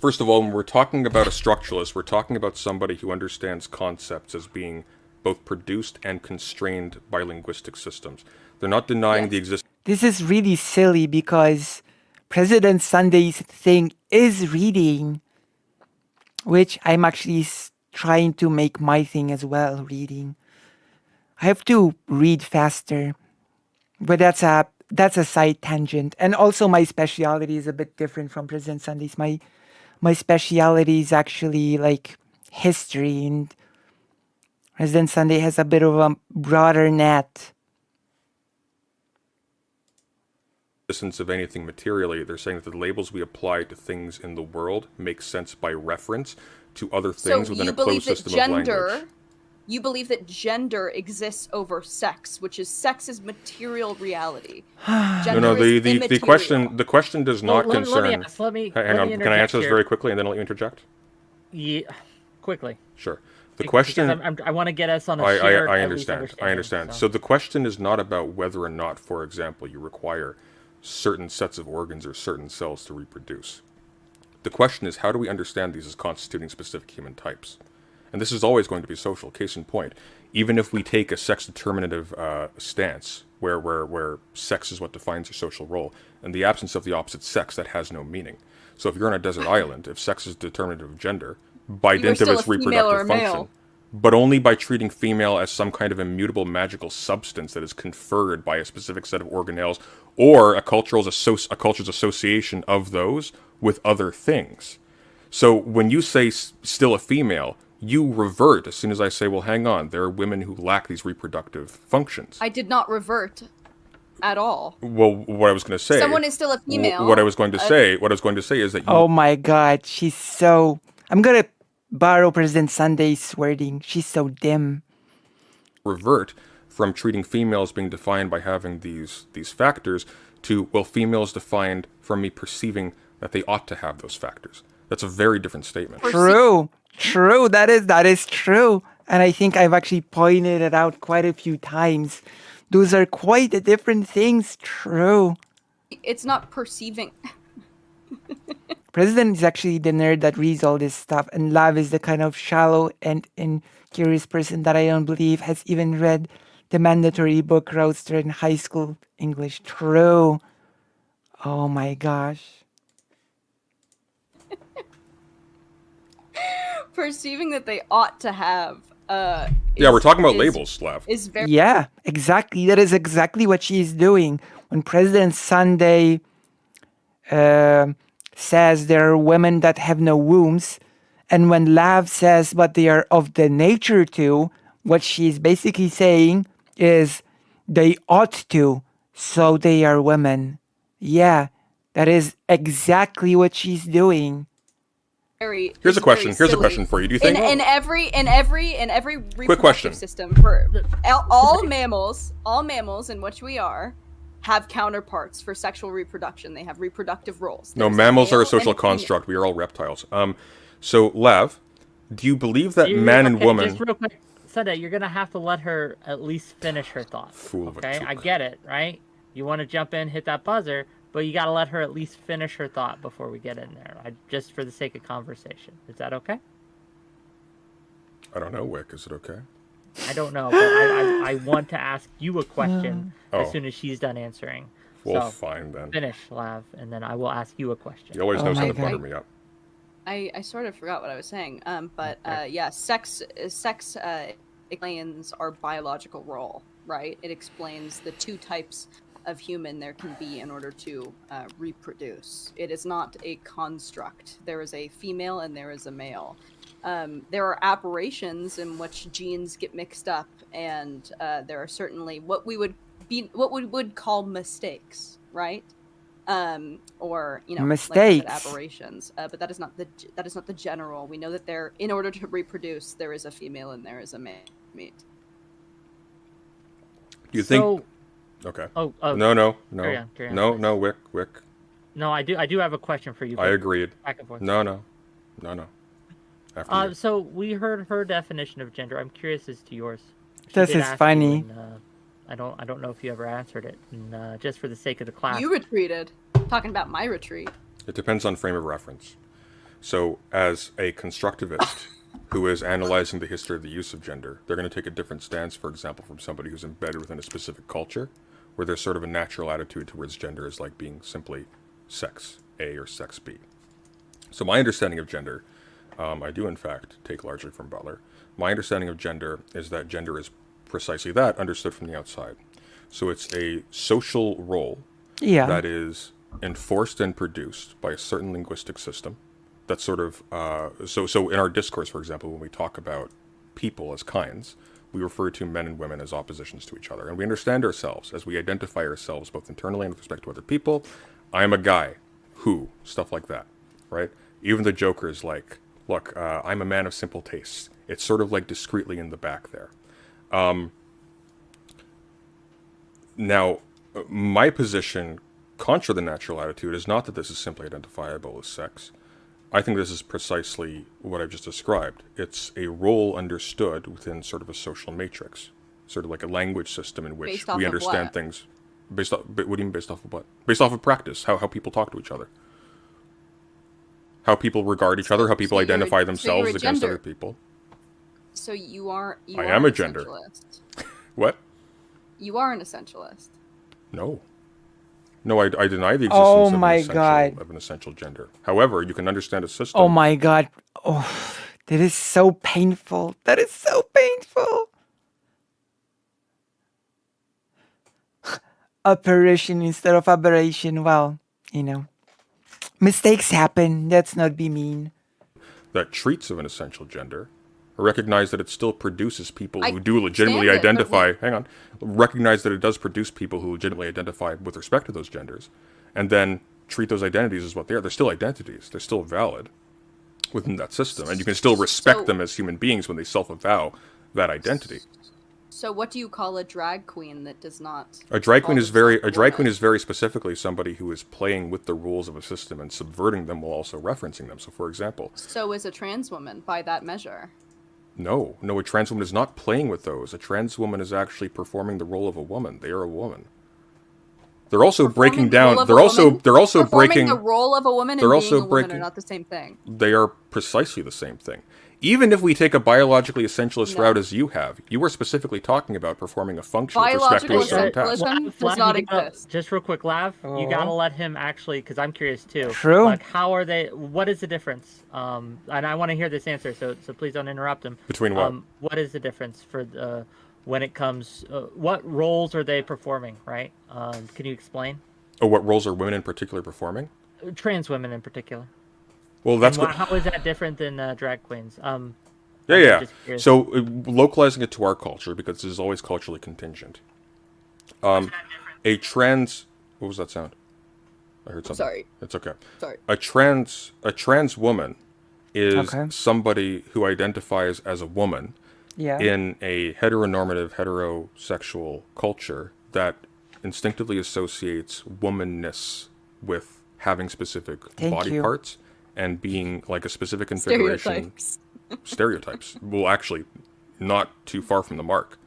First of all, when we're talking about a structuralist, we're talking about somebody who understands concepts as being both produced and constrained by linguistic systems. They're not denying the existence. This is really silly because President Sunday's thing is reading, which I'm actually trying to make my thing as well, reading. I have to read faster, but that's a side tangent. And also my speciality is a bit different from President Sunday's. My speciality is actually like history, and President Sunday has a bit of a broader net. existence of anything materially, they're saying that the labels we apply to things in the world make sense by reference to other things within a closed system of language. You believe that gender exists over sex, which is sex is material reality. No, the question does not concern. Let me Hang on, can I answer this very quickly and then let you interject? Yeah, quickly. Sure. The question. I want to get us on a shared. I understand. I understand. So the question is not about whether or not, for example, you require certain sets of organs or certain cells to reproduce. The question is, how do we understand these as constituting specific human types? And this is always going to be social. Case in point, even if we take a sex determinative stance, where sex is what defines your social role, in the absence of the opposite sex, that has no meaning. So if you're on a desert island, if sex is determinative of gender, by dint of its reproductive function, but only by treating female as some kind of immutable magical substance that is conferred by a specific set of organelles, or a culture's association of those with other things. So when you say still a female, you revert as soon as I say, well, hang on, there are women who lack these reproductive functions. I did not revert at all. Well, what I was going to say... Someone is still a female. What I was going to say is that you... Oh my god, she's so... I'm going to borrow President Sunday's wording. She's so dim. Revert from treating females being defined by having these factors to, well, females defined from me perceiving that they ought to have those factors. That's a very different statement. True. That is true. And I think I've actually pointed it out quite a few times. Those are quite different things. True. It's not perceiving. President is actually the nerd that reads all this stuff, and Lav is the kind of shallow and curious person that I don't believe has even read the mandatory book Roadster in high school English. True. Oh my gosh. Perceiving that they ought to have. We're talking about labels, Lav. Yeah, exactly. That is exactly what she's doing. When President Sunday says there are women that have no wombs, and when Lav says but they are of the nature to, what she's basically saying is they ought to, so they are women. Yeah, that is exactly what she's doing. Here's a question for you. Do you think in every reproductive question. system for all mammals in which we are have counterparts for sexual reproduction. They have reproductive roles. No, mammals are a social construct. We are all reptiles. So Lav, do you believe that man and woman? Just real quick, Sunday, you're gonna have to let her at least finish her thought. Fool of a okay, troop. I get it, right? You want to jump in, hit that buzzer. But you gotta let her at least finish her thought before we get in there. Just for the sake of conversation. Is that okay? I don't know, Wick. Is it okay? I don't know, but I want to ask you a question as soon as she's done answering. Well, so, fine then. Finish, Lav, and then I will ask you a question. You always know how to butter me up. I sort of forgot what I was saying. Sex explains our biological role, right? It explains the two types of human there can be in order to reproduce. It is not a construct. There is a female and there is a male. There are aberrations in which genes get mixed up, and there are certainly what we would call mistakes, right? Or mistakes, like I said, aberrations. But that is not the general. We know that in order to reproduce, there is a female and there is a male. Do you think? Okay. Oh. No. Carry on. No, Wick. No, I do have a question for you. I agreed. Back and forth. No. After you. So we heard her definition of gender. I'm curious as to yours. This is funny. I don't know if you ever answered it. And just for the sake of the class. You retreated. Talking about my retreat. It depends on frame of reference. So, as a constructivist who is analyzing the history of the use of gender, they're going to take a different stance, for example, from somebody who's embedded within a specific culture, where there's sort of a natural attitude towards gender as like being simply sex A or sex B. So my understanding of gender, I do in fact take largely from Butler. My understanding of gender is that gender is precisely that, understood from the outside. So it's a social role that is enforced and produced by a certain linguistic system. That's sort of, so in our discourse, for example, when we talk about people as kinds, we refer to men and women as oppositions to each other. And we understand ourselves as we identify ourselves both internally and with respect to other people. I am a guy who, stuff like that, right? Even the Joker is like, look, I'm a man of simple tastes. It's sort of like discreetly in the back there. Now, my position, contra the natural attitude, is not that this is simply identifiable as sex. I think this is precisely what I've just described. It's a role understood within sort of a social matrix, sort of like a language system in which we understand things. Based off, what do you mean based off of what? Based off of practice, how people talk to each other. How people regard each other, how people identify themselves against other people. So you are I am a gender. What? You are an essentialist. No. No, I deny the existence of an essential gender. However, you can understand a system. Oh my god. Oh, that is so painful. That is so painful. Apparition instead of aberration. Well, you know. Mistakes happen. Let's not be mean. That treats of an essential gender. Recognize that it still produces people who do legitimately identify. Hang on. Recognize that it does produce people who legitimately identify with respect to those genders, and then treat those identities as what they are. They're still identities. They're still valid within that system, and you can still respect them as human beings when they self-avow that identity. So, what do you call a drag queen that does not? A drag queen is very specifically somebody who is playing with the rules of a system and subverting them while also referencing them. So, for example, so is a trans woman by that measure. No, a trans woman is not playing with those. A trans woman is actually performing the role of a woman. They are a woman. They're also breaking down. They're also breaking the role of a woman. They're also being a woman are not the same thing. They are precisely the same thing. Even if we take a biologically essentialist route as you have, you were specifically talking about performing a function with respect to a certain task. Does not exist. Just real quick, Lav, you gotta let him actually, because I'm curious too. True. Like, how are they? What is the difference? And I want to hear this answer, so please don't interrupt him. Between what? What is the difference for when it comes? What roles are they performing? Right? Can you explain? Oh, what roles are women in particular performing? Trans women in particular. Well, that's how is that different than drag queens? Yeah. So localizing it to our culture, because this is always culturally contingent. A trans. What was that sound? I heard something. Sorry. It's okay. Sorry. A trans woman is somebody who identifies as a woman in a heteronormative, heterosexual culture that instinctively associates womanness with having specific body parts and being like a specific configuration. Stereotypes. Well, actually, not too far from the mark.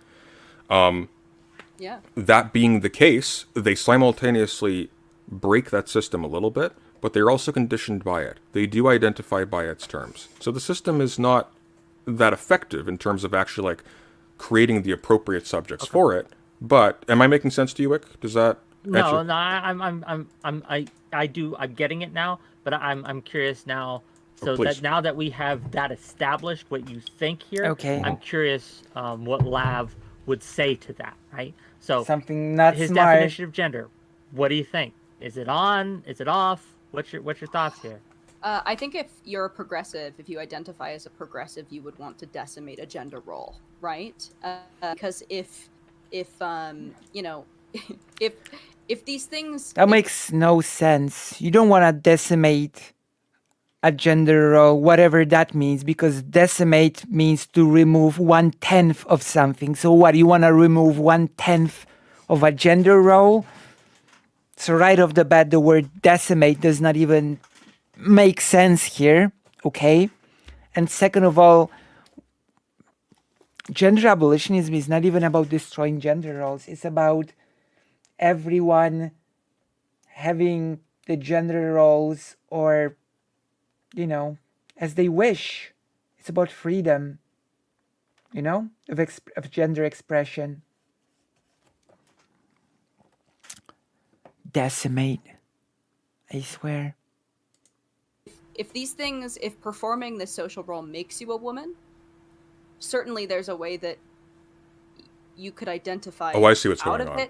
That being the case, they simultaneously break that system a little bit, but they're also conditioned by it. They do identify by its terms. So the system is not that effective in terms of actually like creating the appropriate subjects for it. But am I making sense to you, Wick? Does that No, I'm getting it now, but I'm curious now. So that now that we have that established, what you think here, I'm curious what Lav would say to that, right? So something not his smart. definition of gender. What do you think? Is it on? Is it off? What's your thoughts here? I think if you're a progressive, if you identify as a progressive, you would want to decimate a gender role, right? Because if you know, if these things that makes no sense. You don't want to decimate a gender role, whatever that means, because decimate means to remove 1/10 of something. So what, you want to remove 1/10 of a gender role? So right off the bat, the word decimate does not even make sense here, okay? And second of all, gender abolitionism is not even about destroying gender roles. It's about everyone having the gender roles or, you know, as they wish. It's about freedom, you know, of gender expression. Decimate, I swear. If these things, if performing this social role makes you a woman, certainly there's a way that you could identify. Oh, I see what's going on.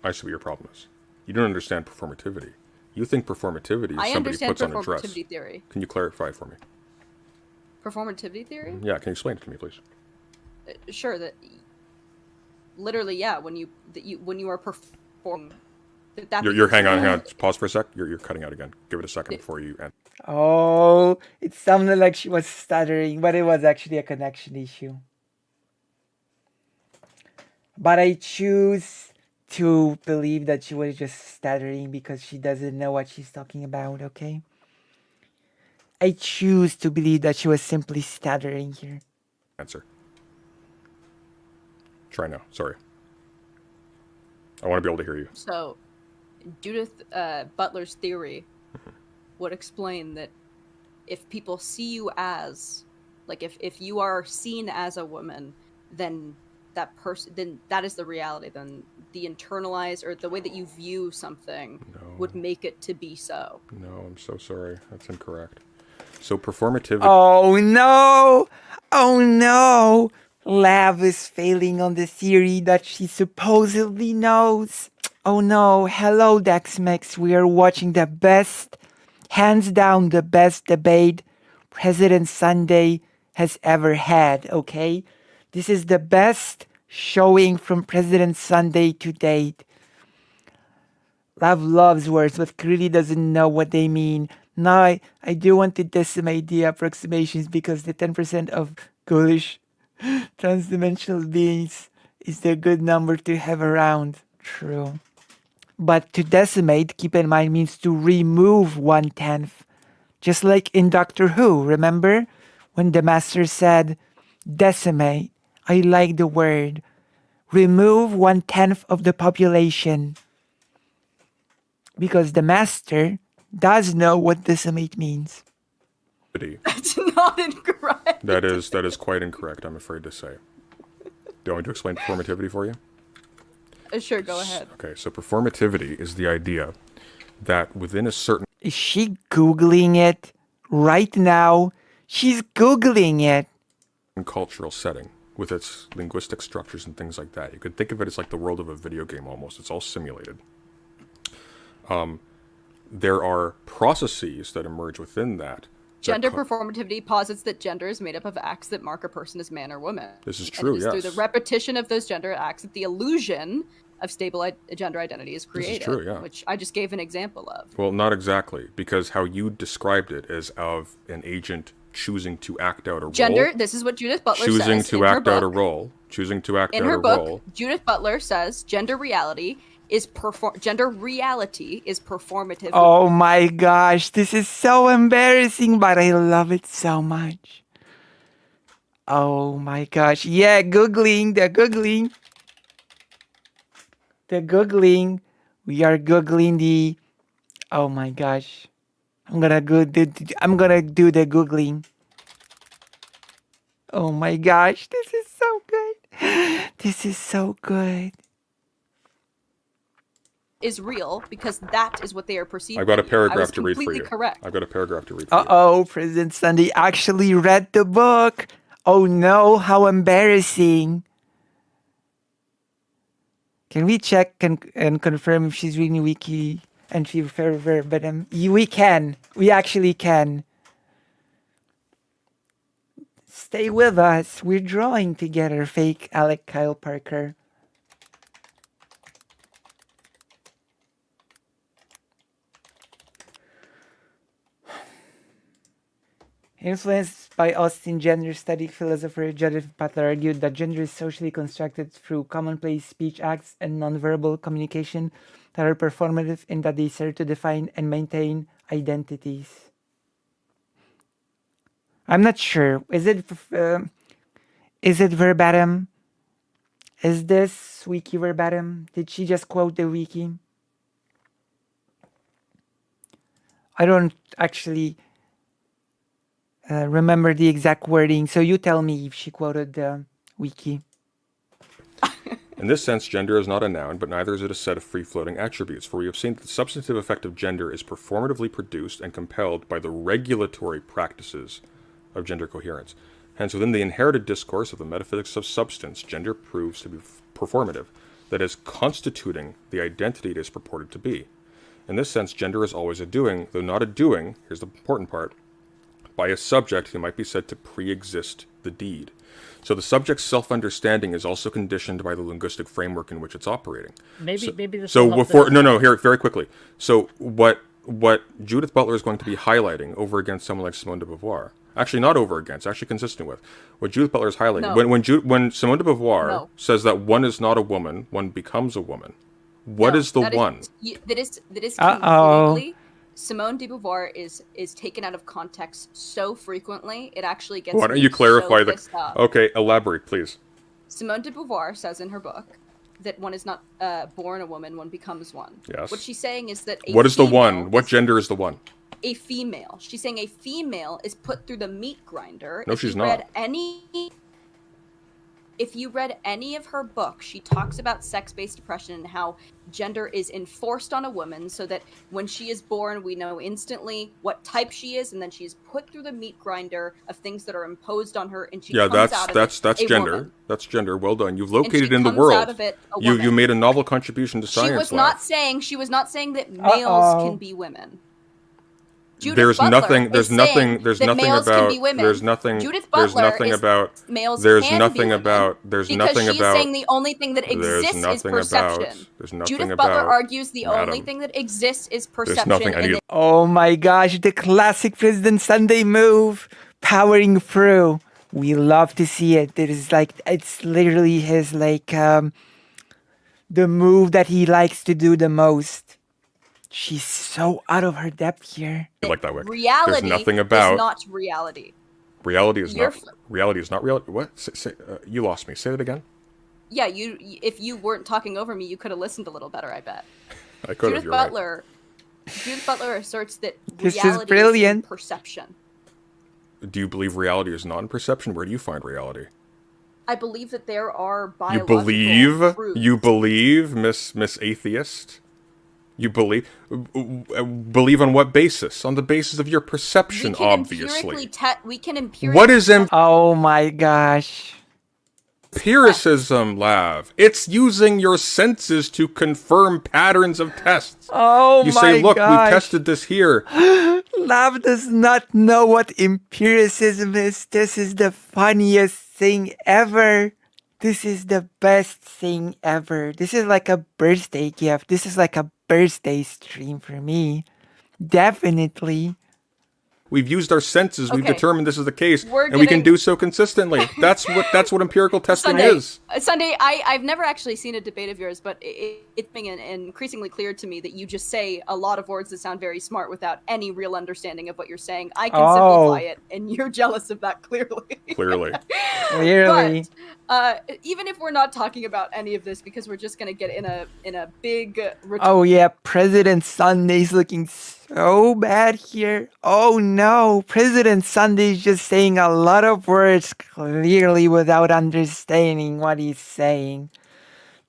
I see what your problem is. You don't understand performativity. You think performativity is somebody puts on a dress. Performativity theory. Can you clarify for me? Performativity theory? Yeah, can you explain it to me, please? Sure. That literally, yeah, when you are performing. You're hang on. Pause for a sec. You're cutting out again. Give it a second before you end. Oh, it sounded like she was stuttering, but it was actually a connection issue. But I choose to believe that she was just stuttering because she doesn't know what she's talking about, okay? I choose to believe that she was simply stuttering here. Answer. Try now. Sorry. I want to be able to hear you. So, Judith Butler's theory would explain that if people see you as, like, if you are seen as a woman, then that is the reality. Then the internalized, or the way that you view something would make it to be so. No, I'm so sorry. That's incorrect. So performativity... Oh no! Oh no! Lav is failing on the theory that she supposedly knows. Oh no, hello Dexmex, we are watching the best, hands down the best debate President Sunday has ever had, okay? This is the best showing from President Sunday to date. Lav loves words, but clearly doesn't know what they mean. Now, I do want to decimate the approximations because the 10% of ghoulish transdimensional beings is the good number to have around. True. But to decimate, keep in mind, means to remove 1/10. Just like in Doctor Who, remember? When the Master said, decimate. I like the word. Remove 1/10 of the population. Because the Master does know what decimate means. That's not incorrect. That is quite incorrect, I'm afraid to say. Do you want me to explain performativity for you? Sure, go ahead. Okay, so performativity is the idea that within a certain... Is she Googling it right now? She's Googling it. ...cultural setting with its linguistic structures and things like that. You could think of it as like the world of a video game almost. It's all simulated. There are processes that emerge within that. Gender performativity posits that gender is made up of acts that mark a person as man or woman. This is true, yes. Through the repetition of those gender acts that the illusion of stable gender identity is created. This is true, yeah. Which I just gave an example of. Well, not exactly, because how you described it is of an agent choosing to act out a role. Gender, this is what Judith Butler says choosing to act out a role. Choosing to act out a role. In her book, Judith Butler says gender reality is performative. Oh my gosh, this is so embarrassing, but I love it so much. Oh my gosh. Yeah, Googling. We are Googling the... Oh my gosh. I'm gonna do the Googling. Oh my gosh, this is so good. This is so good. Is real because that is what they are perceiving. I've got a paragraph to read for you. Completely correct. I've got a paragraph to read for you. Uh-oh, President Sunday actually read the book. Oh no, how embarrassing. Can we check and confirm if she's reading wiki entry verbatim? We can. We actually can. Stay with us. We're drawing together, fake Alec Kyle Parker. Influenced by Austin gender study philosopher Judith Butler argued that gender is socially constructed through commonplace speech acts and nonverbal communication that are performative in that they serve to define and maintain identities. I'm not sure. Is it verbatim? Is this wiki verbatim? Did she just quote the wiki? I don't actually remember the exact wording, so you tell me if she quoted the wiki. In this sense, gender is not a noun, but neither is it a set of free-floating attributes, for we have seen that the substantive effect of gender is performatively produced and compelled by the regulatory practices of gender coherence. Hence, within the inherited discourse of the metaphysics of substance, gender proves to be performative, that is, constituting the identity it is purported to be. In this sense, gender is always a doing, though not a doing, here's the important part, by a subject who might be said to pre-exist the deed. So the subject's self-understanding is also conditioned by the linguistic framework in which it's operating. Maybe this So will help before this. here very quickly. So what Judith Butler is going to be highlighting over against someone like Simone de Beauvoir, actually not over against, actually consistent with what Judith Butler is highlighting. No. When Simone de Beauvoir No. says that one is not a woman, one becomes a woman. What No, is the that one? That is Uh-oh. completely. Simone de Beauvoir is taken out of context so frequently, it actually gets. Why don't me you clarify so the? pissed off. Okay, elaborate, please. Simone de Beauvoir says in her book that one is not born a woman, one becomes one. Yes. What she's saying is that What is the female one? What gender is the one? A female. She's saying a female is put through the meat grinder. No, If she's you not. If you read any of her books, she talks about sex-based oppression and how gender is enforced on a woman so that when she is born, we know instantly what type she is, and then she's put through the meat grinder of things that are imposed on her, and she Yeah, comes out of that's it a gender. woman. That's gender. Well done. You've And located she in the comes world. out of it a You woman. made a novel contribution to science. She was Lab. not saying that males Uh-oh. can be women. Judith There's Butler nothing. is There's saying nothing. There's that nothing males about. Can be women. There's nothing. Judith There's Butler nothing is about. males There's can nothing be about. women There's because nothing she's about. saying the only thing that There's exists is nothing perception. about. There's nothing Judith about. Butler argues the only Madam. thing that exists is There's perception. nothing. I and need. that Oh my gosh, the classic President Sunday move, powering through. We love to see it. It's literally his the move that he likes to do the most. She's so out of her depth here. I like that way. reality There's nothing about. is not reality. Reality is You're not. Reality is not reality. What? You lost me. Say that again. Yeah, if you weren't talking over me, you could have listened a little better, I bet. I could have. Judith You're right. Butler asserts that This is reality brilliant. in perception. Do you believe reality is not in perception? Where do you find reality? I believe that there are You biological believe? truths. You believe, Miss Atheist? You believe on what basis? On the basis of your perception, obviously. We can empirically. What is Oh my gosh. empiricism, Lav? It's using your senses to confirm patterns of tests. Oh You my say, look, gosh. we tested this here. Lav does not know what empiricism is. This is the funniest thing ever. This is the best thing ever. This is like a birthday gift. This is like a birthday stream for me. Definitely. We've used our senses. We've Okay. determined this is the case, We're and we can getting- do so consistently. That's what empirical testing is. Sunday, I've never actually seen a debate of yours, but it's becoming increasingly clear to me that you just say a lot of words that sound very smart without any real understanding of what you're saying. I can simplify it, and you're jealous of that clearly. Clearly. Clearly. But even if we're not talking about any of this, because we're just gonna get in a big. Oh yeah, President Sunday's looking so bad here. Oh no, President Sunday's just saying a lot of words clearly without understanding what he's saying.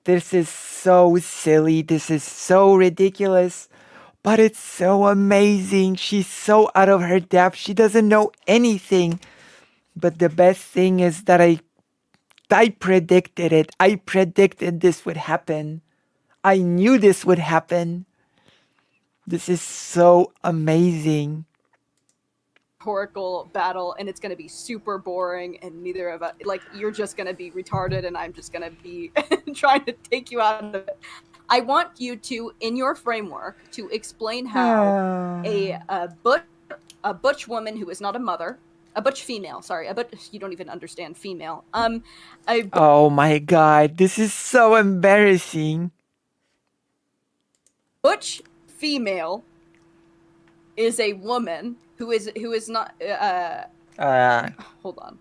This is so silly. This is so ridiculous. But it's so amazing. She's so out of her depth. She doesn't know anything. But the best thing is that I predicted it. I predicted this would happen. I knew this would happen. This is so amazing. Rhetorical battle, and it's going to be super boring, and neither of us, you're just going to be retarded, and I'm just going to be trying to take you out of it. I want you to, in your framework, to explain how a butch woman who is not a mother, a butch female, sorry, you don't even understand female. Oh my god, this is so embarrassing. Butch female is a woman who is not hold on.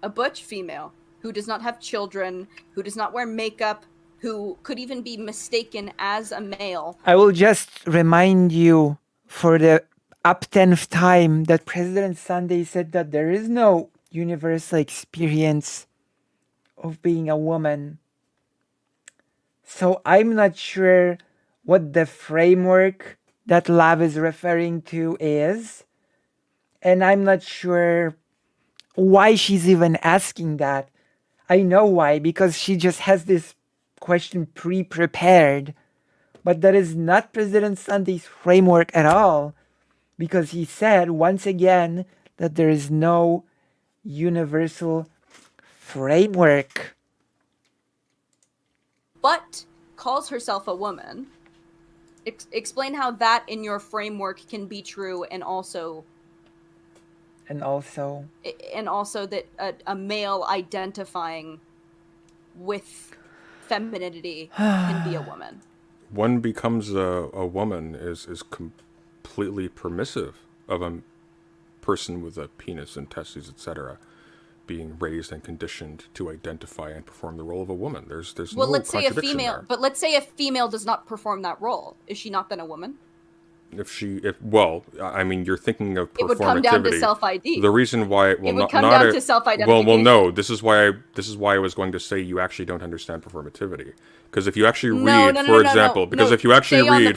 A butch female who does not have children, who does not wear makeup, who could even be mistaken as a male. I will just remind you for the up 10th time that President Sunday said that there is no universal experience of being a woman. So I'm not sure what the framework that Lav is referring to is. And I'm not sure why she's even asking that. I know why, because she just has this question pre-prepared. But that is not President Sunday's framework at all. Because he said, once again, that there is no universal framework. But calls herself a woman. Explain how that in your framework can be true, and also that a male identifying with femininity can be a woman. One becomes a woman is completely permissive of a person with a penis and testes, etc., being raised and conditioned to identify and perform the role of a woman. There's Well, no let's say a contradiction female, there. but let's say a female does not perform that role. Is she not then a woman? I mean, you're thinking of performativity. It would come down to self-ID. The reason why It would come down to self-identification. Well, no. This is why I was going to say you actually don't understand performativity. Because if you actually read,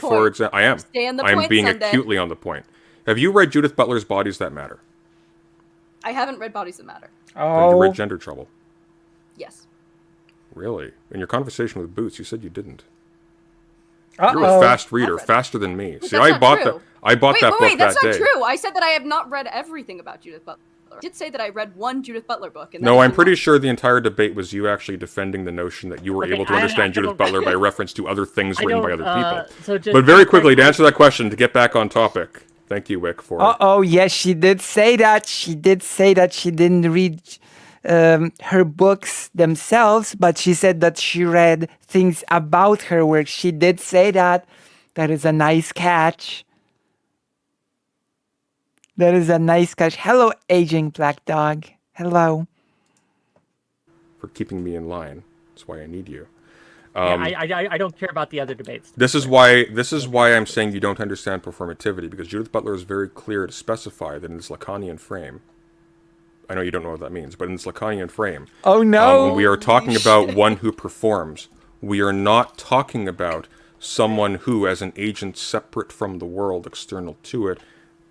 for example, I am. Stay on the I'm point, being Sunday. acutely on the point. Have you read Judith Butler's Bodies That Matter? I haven't read Bodies That Matter. Have you Oh, read Gender Trouble? Yes. Really? In your conversation with Boots, you said you didn't. You're a uh-oh. fast reader, I've read faster than me. Wait, See, that's I not bought true. that. I bought that book Wait, that's that not day. true. I said that I have not read everything about Judith Butler. I did say that I read one Judith Butler book. And No, that I'm was pretty one. sure the entire debate was you actually defending the notion that you were Okay, able to I understand Judith don't- Butler by reference to other things written by other people. So just But very quickly, to answer that question, to get back on topic, thank you, Wick, for Uh-oh, yes, she did say that. She did say that she didn't read her books themselves, but she said that she read things about her work. She did say that. That is a nice catch. That is a nice catch. Hello, aging black dog. Hello. keeping me in line. That's why I need you. I don't care about the other debates. This is why I'm saying you don't understand performativity, because Judith Butler is very clear to specify that in this Lacanian frame, I know you don't know what that means, but in this Lacanian frame, Oh no! when we are talking about one who performs, we are not talking about someone who, as an agent separate from the world, external to it,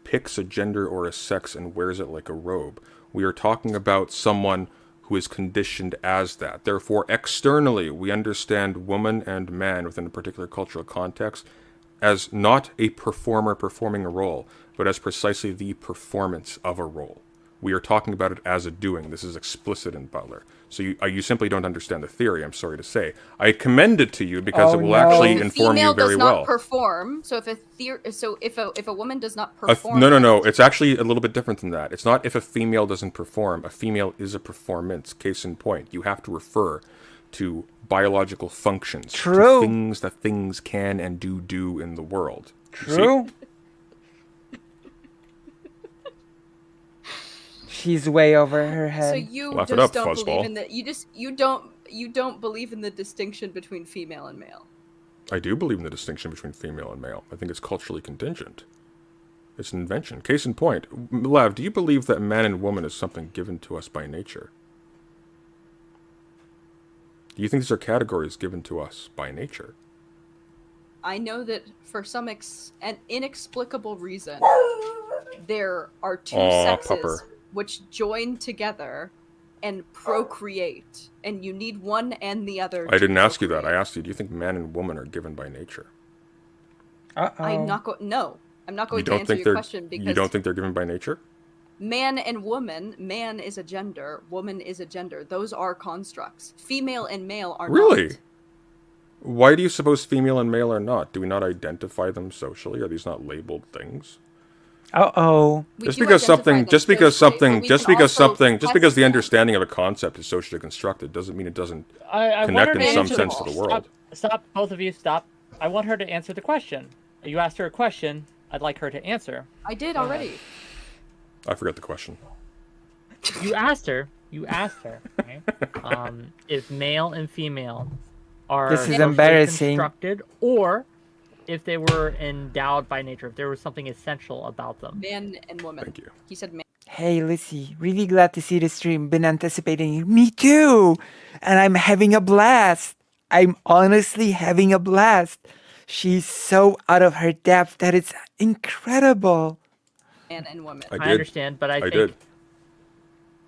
picks a gender or a sex and wears it like a robe. We are talking about someone who is conditioned as that. Therefore, externally, we understand woman and man within a particular cultural context as not a performer performing a role, but as precisely the performance of a role. We are talking about it as a doing. This is explicit in Butler. So you simply don't understand the theory, I'm sorry to say. I commend it to you because Oh, it will no. actually If a inform you female very does not well. perform, so if a woman does not perform, No. It's actually a little bit different than that. It's not if a female doesn't perform. A female is a performance. Case in point, you have to refer to biological functions, True. to things that things can and do in the world. You see? True. She's way over her so head. you Laugh it just up, don't fuzzball. believe in that. You don't believe in the distinction between female and male. I do believe in the distinction between female and male. I think it's culturally contingent. It's an invention. Case in point, Lav, do you believe that man and woman is something given to us by nature? Do you think these are categories given to us by nature? I know that for some an inexplicable reason, there are two sexes pupper. which join together and procreate, and you need one and the other. I didn't to ask you that. I procreate. asked you, do you think man and woman are given by nature? Uh-oh. I'm not going. No, I'm not You going to don't answer think your they're question because you don't think they're given by nature? man and woman, man is a gender, woman is a gender. Those are constructs. Female and male are Really? not. Why do you suppose female and male are not? Do we not identify them socially? Are these not labeled things? Uh-oh. We Just do because identify something, them just because socially, but something, we just can because also something, just because the test them. understanding of a concept is socially constructed doesn't mean it doesn't I connect want her in to some answer sense the- to the world. Stop, both of you, stop. I want her to answer the question. You asked her a question. I'd like her to answer. I did already. I forgot the question. You asked her. Okay? If male and female are This is socially embarrassing. constructed, or if they were endowed by nature, if there was something essential about them. Man and woman. Thank you. He said man. Hey, Lissy, really glad to see the stream. Been anticipating it. Me too. And I'm having a blast. I'm honestly having a blast. She's so out of her depth that it's incredible. Man and woman. I I did. understand, but I think did.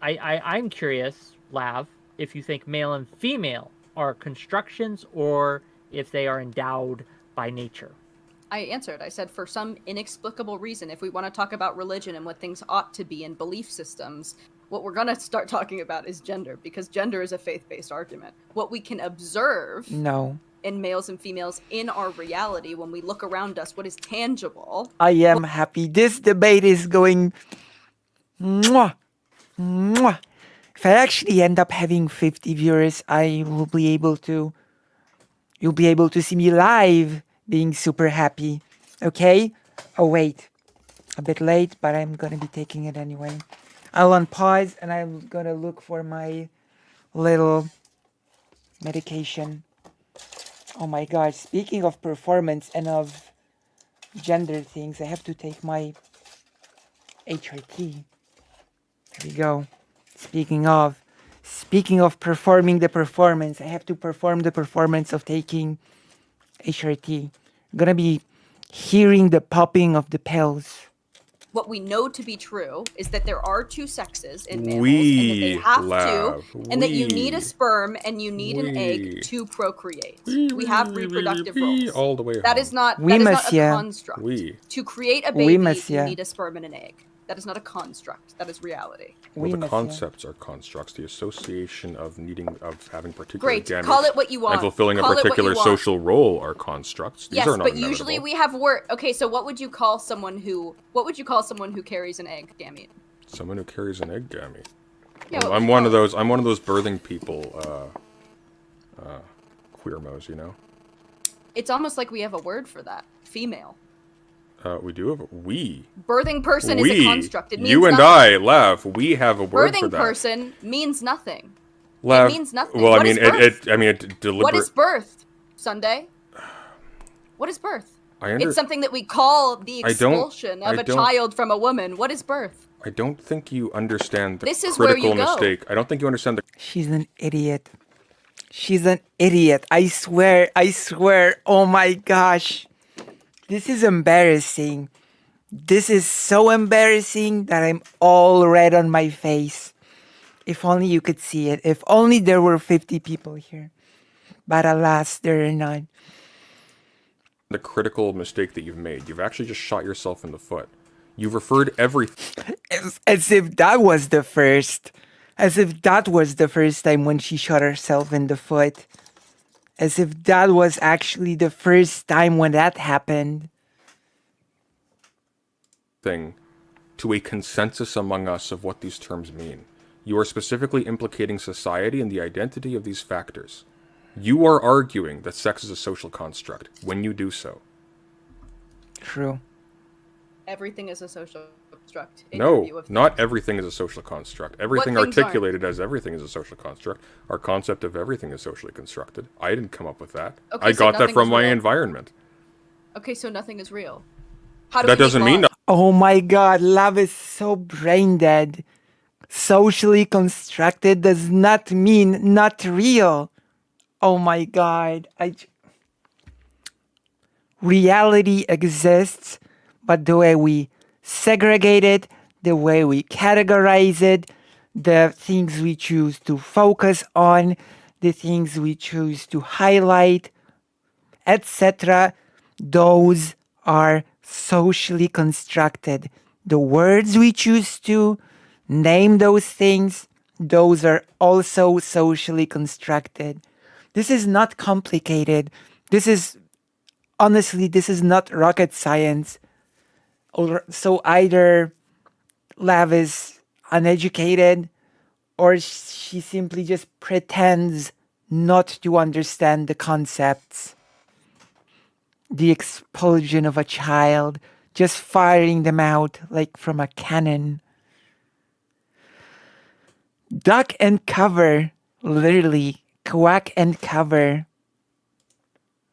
I'm curious, Lav, if you think male and female are constructions or if they are endowed by nature. I answered. I said, for some inexplicable reason, if we want to talk about religion and what things ought to be and belief systems, what we're going to start talking about is gender, because gender is a faith-based argument. What we can observe No. in males and females in our reality, when we look around us, what is tangible. I am happy. This debate is going... Mwah! Mwah! If I actually end up having 50 viewers, I will be able to... You'll be able to see me live being super happy. Okay? Oh, wait. A bit late, but I'm gonna be taking it anyway. I'll unpause and I'm gonna look for my little medication. Oh my gosh, speaking of performance and of gender things, I have to take my HRT. There we go. Speaking of performing the performance, I have to perform the performance of taking HRT. I'm gonna be hearing the popping of the pills. What we know to be true is that there are two sexes in mammals, We and that they have laugh. to, and that you need a We. sperm and you need an We. egg to procreate. We have reproductive roles. All the way That home. is not Oui, that is not a monsieur. construct. Oui. To create a Oui, baby, monsieur. you need a sperm and an egg. That is not a construct. That is reality. Well, Oui, the monsieur. concepts are constructs. The association of having particular Great. gametes Call it what you want. and fulfilling Call a it what particular you want. social role are constructs. These Yes, are not but inevitable. usually we have word. Okay, so what would you call someone who carries an egg gamete? Someone who carries an egg gamete. Yeah, Well, what I'm would you one call of it? those. I'm one of those birthing people. Queermos, you know. It's almost like we have a word for that. Female. We do have we. Birthing person is a construct. It means you and nothing. I, Lav, we have a word for Birthing that. person means nothing. Lav, means nothing. Well, What I mean, is birth? it deliberate. What is birth, Sunday? What is birth? I It's something that we call the I don't- expulsion of I a don't- child from a woman. What is birth? I don't think you understand the This is where critical you go. mistake. I don't think you understand the She's an idiot. She's an idiot. I swear. Oh my gosh. This is embarrassing. This is so embarrassing that I'm all red on my face. If only you could see it. If only there were 50 people here. But alas, there are none. the critical mistake that you've made. You've actually just shot yourself in the foot. You've referred everything. As if that was the first. As if that was the first time when she shot herself in the foot. As if that was actually the first time when that happened. To a consensus among us of what these terms mean. You are specifically implicating society and the identity of these factors. You are arguing that sex is a social construct when you do so. True. Everything is a social construct. In your view No, of not things. everything is a social construct. Everything things articulated as everything is a social construct. Our concept of everything is socially constructed. I didn't come up with that. Okay, I so got that nothing from is my real. environment. Okay, so nothing is real. How do That we make doesn't mean laws? Oh my god, love is so brain dead. Socially constructed does not mean not real. Oh my god. Reality exists, but the way we segregate it, the way we categorize it, the things we choose to focus on, the things we choose to highlight, etc., those are socially constructed. The words we choose to name those things, those are also socially constructed. This is not complicated. This is not rocket science. So either Lav is uneducated or she simply just pretends not to understand the concepts. The expulsion of a child, just firing them out like from a cannon. Duck and cover, literally, quack and cover.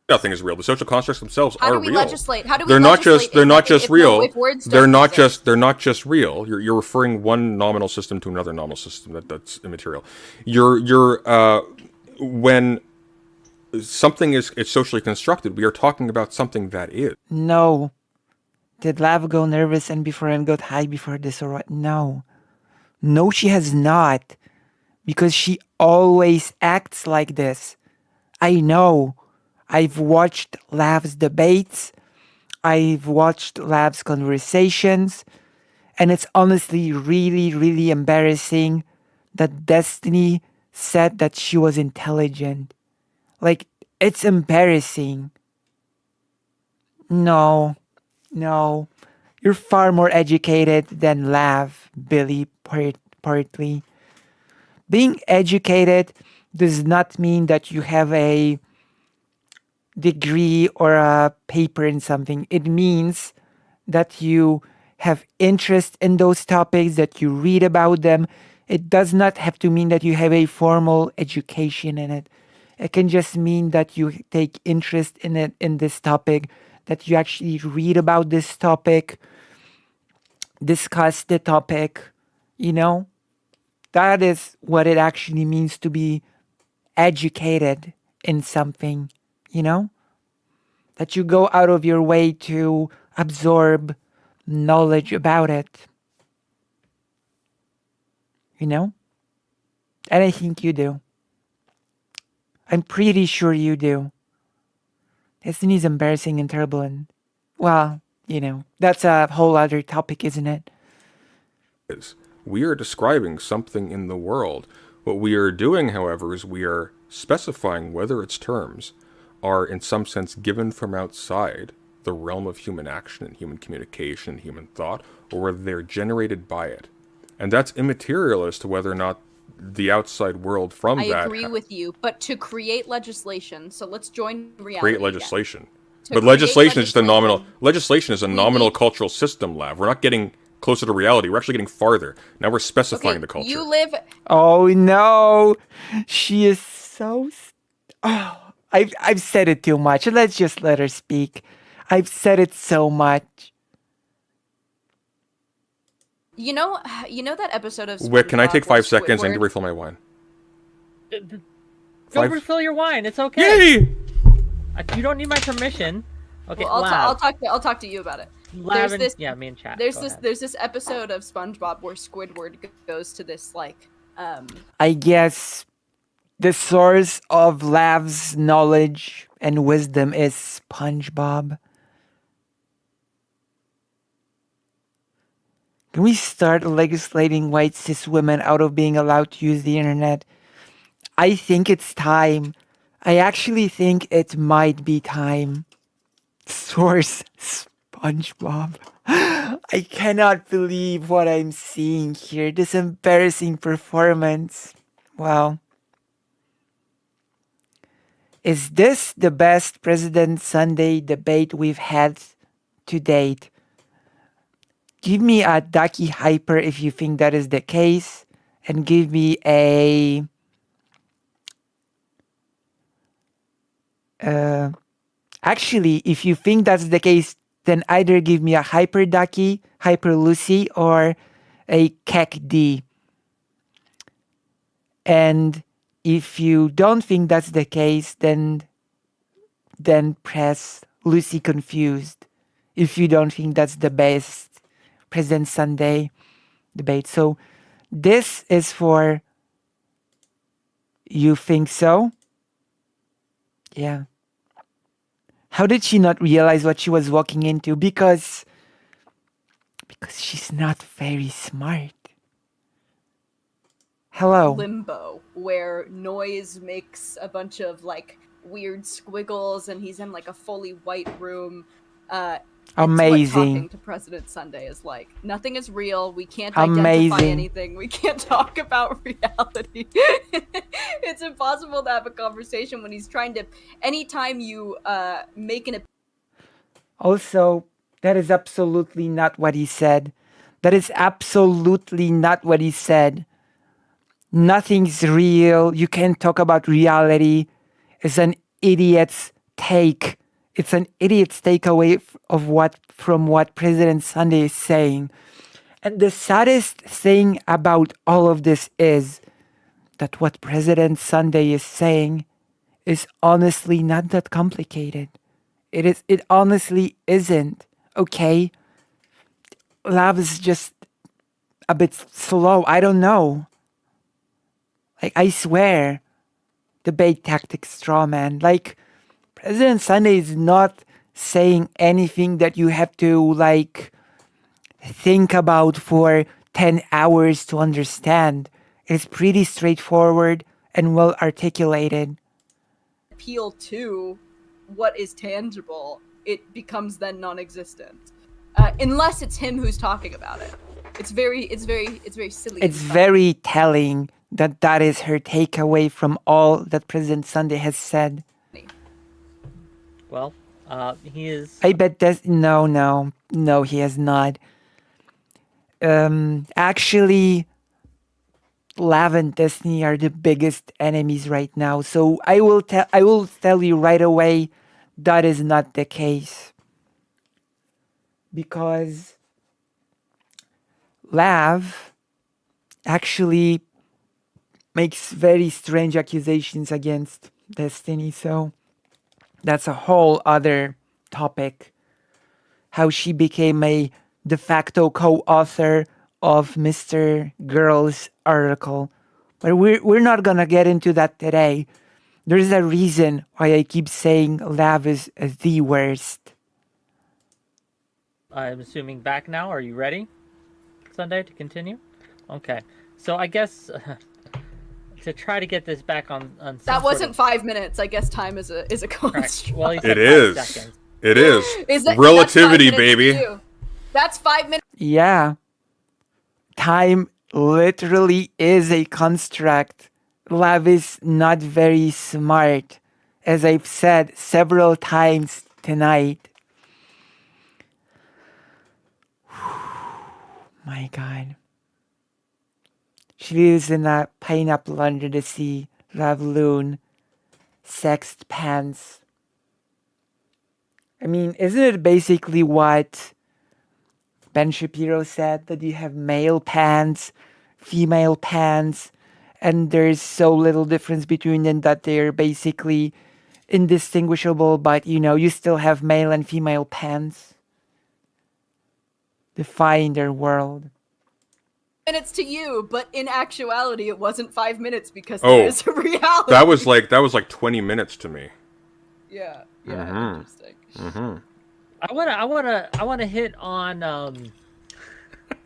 Nothing is real. The social constructs themselves How are do we real. legislate? How do we They're not legislate just they're if not nothing- just if real. if words They're don't not exist? just real. You're referring one nominal system to another nominal system. That's immaterial. When something is socially constructed, we are talking about something that is. No. Did Lav go nervous and before and got high before this or what? No. No, she has not. Because she always acts like this. I know. I've watched Lav's debates. I've watched Lav's conversations, and it's honestly really, really embarrassing that Destiny said that she was intelligent. Like, it's embarrassing. No. You're far more educated than Lav, Billy, partly. Being educated does not mean that you have a degree or a paper in something. It means that you have interest in those topics, that you read about them. It does not have to mean that you have a formal education in it. It can just mean that you take interest in it, in this topic, that you actually read about this topic, discuss the topic, you know? That is what it actually means to be educated in something, you know? That you go out of your way to absorb knowledge about it. You know? And I think you do. I'm pretty sure you do. Destiny's embarrassing and terrible, and, well, you know, that's a whole other topic, isn't it? We are describing something in the world. What we are doing, however, is we are specifying whether its terms are in some sense given from outside the realm of human action and human communication and human thought, or whether they're generated by it. And that's immaterial as to whether or not the outside world from I that... agree with you, but to create legislation, so let's join reality. Create legislation. To But create legislation is just a nominal... legislation, Legislation is a nominal need- cultural system, Lav. We're not getting closer to reality. We're actually getting farther. Now we're specifying Okay, the culture. you live. Oh no, she is so. I've said it too much. Let's just let her speak. I've said it so much. You know that episode of Wick, can I take SpongeBob where 5 seconds? I need to Squidward- refill my wine. Go 5 refill your wine. It's okay. Yay! You don't need my permission. Okay, Well, Lav. I'll talk to you about it. Lav there's and- this- yeah, me and chat. There's Go this ahead. there's this episode of SpongeBob where Squidward goes to this I guess the source of Lav's knowledge and wisdom is SpongeBob. Can we start legislating white cis women out of being allowed to use the internet? I think it's time. I actually think it might be time. Source SpongeBob. I cannot believe what I'm seeing here. This embarrassing performance. Well, is this the best President Sunday debate we've had to date? Give me a Ducky Hyper if you think that is the case, and give me a actually, if you think that's the case, then either give me a Hyper Ducky, Hyper Lucy, or a Keck D. And if you don't think that's the case, then press Lucy Confused. If you don't think that's the best President Sunday debate. So this is for you think so? Yeah. How did she not realize what she was walking into? Because she's not very smart. Hello. limbo where noise makes a bunch of like weird squiggles and he's in like a fully white room. It's what Amazing. talking to President Sunday is like. Nothing is real. We can't Amazing. identify anything. We can't talk about reality. It's impossible to have a conversation when he's trying to. Anytime you make an. Also, that is absolutely not what he said. That is absolutely not what he said. Nothing's real. You can't talk about reality. It's an idiot's take. It's an idiot's takeaway from what President Sunday is saying. And the saddest thing about all of this is that what President Sunday is saying is honestly not that complicated. It honestly isn't. Okay? Love is just a bit slow. I don't know. Like, I swear. Debate tactics straw man. Like, President Sunday is not saying anything that you have to like think about for 10 hours to understand. It's pretty straightforward and well articulated. Appeal to what is tangible, it becomes then non-existent. Unless it's him who's talking about it. It's very silly. It's very telling that that is her takeaway from all that President Sunday has said. Well, he is. I bet that's no, he has not. Actually, Lav and Destiny are the biggest enemies right now. So I will tell you right away that is not the case. Because Lav actually makes very strange accusations against Destiny. So that's a whole other topic. How she became a de facto co-author of Mr. Girl's article. But we're not gonna get into that today. There's a reason why I keep saying Lav is the worst. I'm assuming back now. Are you ready, Sunday, to continue? Okay. So I guess to try to get this back on that wasn't 5 minutes. I guess time is a construct. Well, he said It 5 is. seconds. It is. Relativity, baby. That's 5 minutes. Yeah. Time literally is a construct. Lav is not very smart, as I've said several times tonight. My God. She lives in a pineapple under the sea, LavLune, sexed pants. I mean, isn't it basically what Ben Shapiro said, that you have male pants, female pants, and there's so little difference between them that they're basically indistinguishable, but you still have male and female pants define their world. Minutes to you, but in actuality, it wasn't 5 minutes because there is a reality. That was like 20 minutes to me. Yeah, interesting. I wanna hit on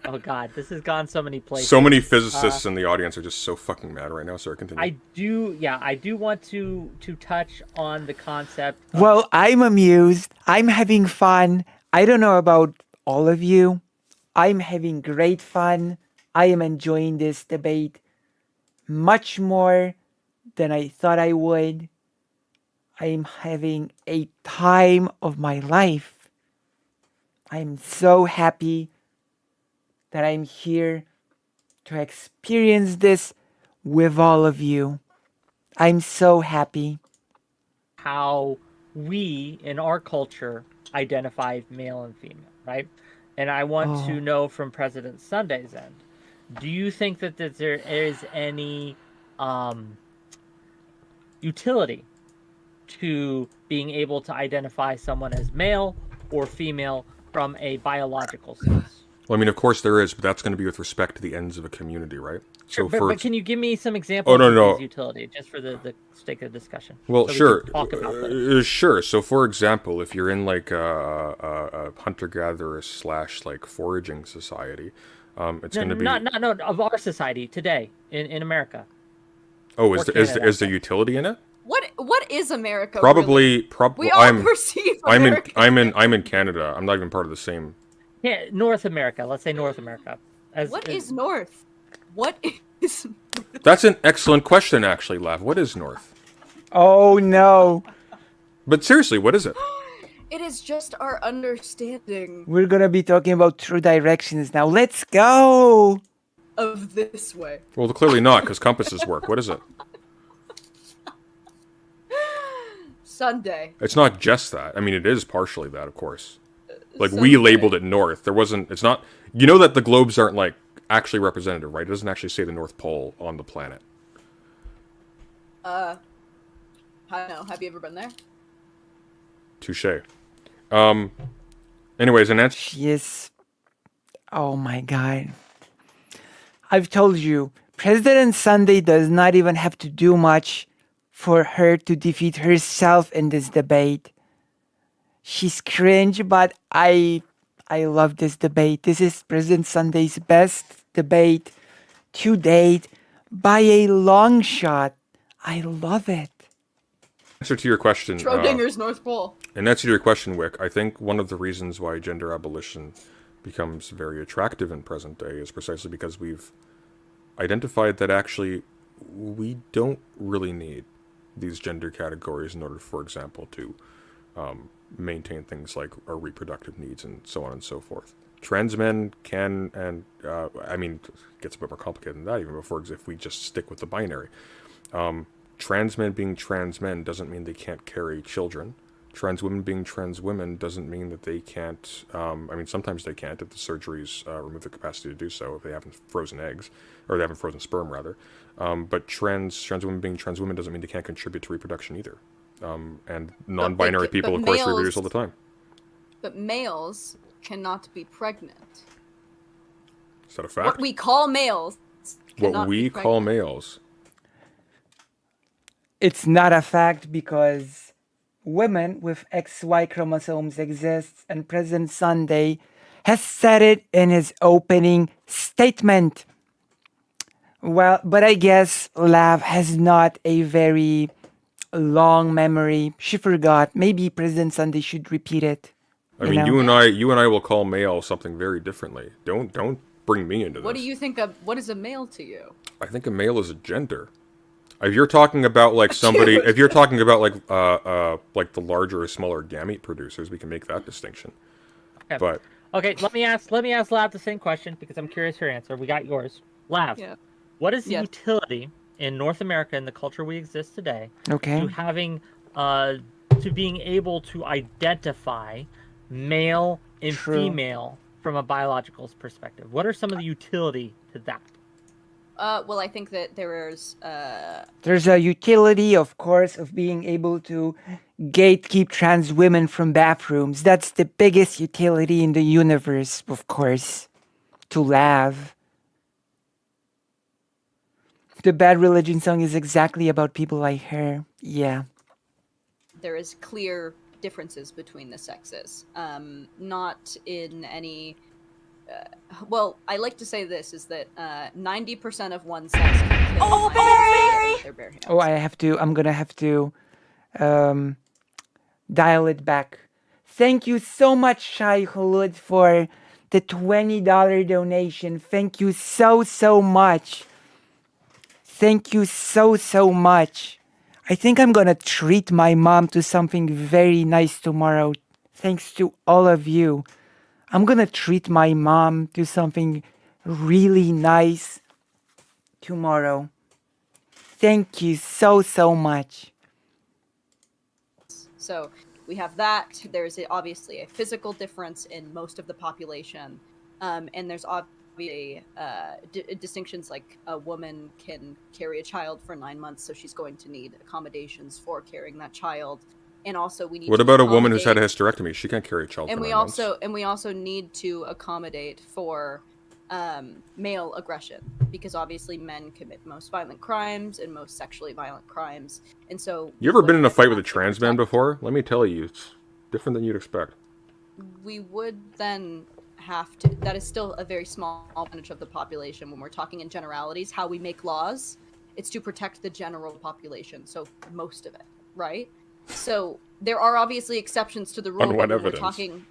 oh God, this has gone so many places. So many physicists in the audience are just so fucking mad right now. Sorry, continue. I do want to touch on the concept. Well, I'm amused. I'm having fun. I don't know about all of you. I'm having great fun. I am enjoying this debate much more than I thought I would. I am having a time of my life. I'm so happy that I'm here to experience this with all of you. I'm so happy. How we in our culture identify male and female, right? And I want to know from President Sunday's end, do you think that there is any utility to being able to identify someone as male or female from a biological sense? Well, I mean, of course there is, but that's going to be with respect to the ends of a community, right? Sure, but can you give me some examples of these utility, just for the sake of discussion? Well, so sure. Talk about this. Sure. So, for example, if you're in like a hunter-gatherer / like foraging society, it's going to be no of our society today in America. Oh, is there utility in it? What is America? Probably. We all perceive America. I'm in Canada. I'm not even part of the same. Yeah, North America. Let's say North America. What is North? What is? That's an excellent question, actually, Lav. What is North? Oh no! But seriously, what is it? It is just our understanding. We're gonna be talking about true directions now. Let's go! Of this way. Well, clearly not, because compasses work. What is it? Sunday. It's not just that. I mean, it is partially that, of course. Like, Sunday. we labeled it North. There wasn't... It's not... You know that the globes aren't, like, actually representative, right? It doesn't actually say the North Pole on the planet. I don't know. Have you ever been there? Touché. Anyways, and that's... She is... Oh my God. I've told you, President Sunday does not even have to do much for her to defeat herself in this debate. she's cringe, but I love this debate. This is President Sunday's best debate to date by a long shot. I love it. Answer to your question. Schrodinger's North Pole. In answer to your question, Wick, I think one of the reasons why gender abolition becomes very attractive in present day is precisely because we've identified that actually we don't really need these gender categories in order, for example, to maintain things like our reproductive needs and so on and so forth. Trans men can, and I mean, it gets a bit more complicated than that even before, if we just stick with the binary. Trans men being trans men doesn't mean they can't carry children. Trans women being trans women doesn't mean that they can't, I mean, sometimes they can't if the surgeries remove the capacity to do so, if they haven't frozen eggs, or they haven't frozen sperm, rather. But trans women being trans women doesn't mean they can't contribute to reproduction either. And non-binary people, of course, reproduce all the time. But males cannot be pregnant. Is that a fact? What we call males. What we call males. It's not a fact because women with XY chromosomes exist, and President Sunday has said it in his opening statement. Well, but I guess Lav has not a very long memory. She forgot. Maybe President Sunday should repeat it. I mean, you and I will call male something very differently. Don't bring me into this. What do you think what is a male to you? I think a male is a gender. If you're talking about like somebody, if you're talking about like the larger or smaller gamete producers, we can make that distinction. Okay. But okay, let me ask Lav the same question because I'm curious your answer. We got yours, Lav. Yeah. What is the utility in North America and the culture we exist today to having to being able to identify male and female from a biological perspective? What are some of the utility to that? Well, I think that there's a utility, of course, of being able to gatekeep trans women from bathrooms. That's the biggest utility in the universe, of course, to Lav. The Bad Religion song is exactly about people like her. Yeah. There is clear differences between the sexes. Not in any... well, I like to say this, is that 90% of one sex can kill their bare hands. Oh, I'm gonna have to dial it back. Thank you so much, Shai Hulud, for the $20 donation. Thank you so much. Thank you so much. I think I'm gonna treat my mom to something very nice tomorrow. Thanks to all of you. I'm gonna treat my mom to something really nice tomorrow. Thank you so much. So we have that. There's obviously a physical difference in most of the population. And there's obviously distinctions like a woman can carry a child for 9 months, so she's going to need accommodations for carrying that child. And also we need what about a woman who's had a hysterectomy? She can't carry a child for 9 months. And we also need to accommodate for male aggression, because obviously men commit most violent crimes and most sexually violent crimes. And so you ever been in a fight with a trans man before? Let me tell you, it's different than you'd expect. We would then have to, that is still a very small percentage of the population. When we're talking in generalities, how we make laws, it's to protect the general population, so most of it, right? So there are obviously exceptions to the rule. On what when evidence?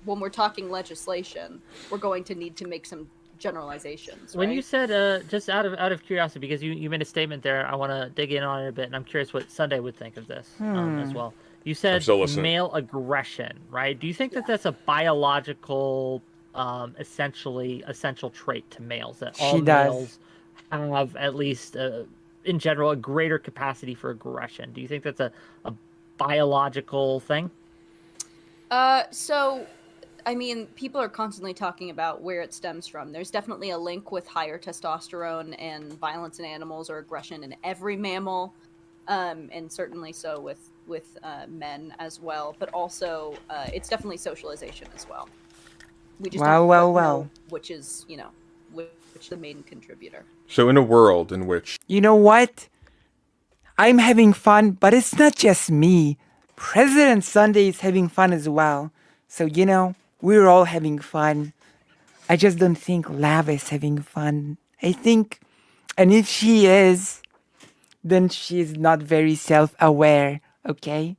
When we're talking legislation, we're going to need to make some generalizations. When right? you said, just out of curiosity, because you made a statement there, I want to dig in on it a bit, and I'm curious what Sunday would think of this as well. You said male aggression, right? Do you think that that's a biological, essential trait to males, that all males have at least, in general, a greater capacity for aggression? Do you think that's a biological thing? So, I mean, people are constantly talking about where it stems from. There's definitely a link with higher testosterone and violence in animals or aggression in every mammal, and certainly so with men as well. But also, it's definitely socialization as well. We just don't know which is, which the main contributor. So in a world in which... You know what? I'm having fun, but it's not just me. President Sunday is having fun as well. So, you know, we're all having fun. I just don't think Lav is having fun. I think, and if she is, then she's not very self-aware, okay?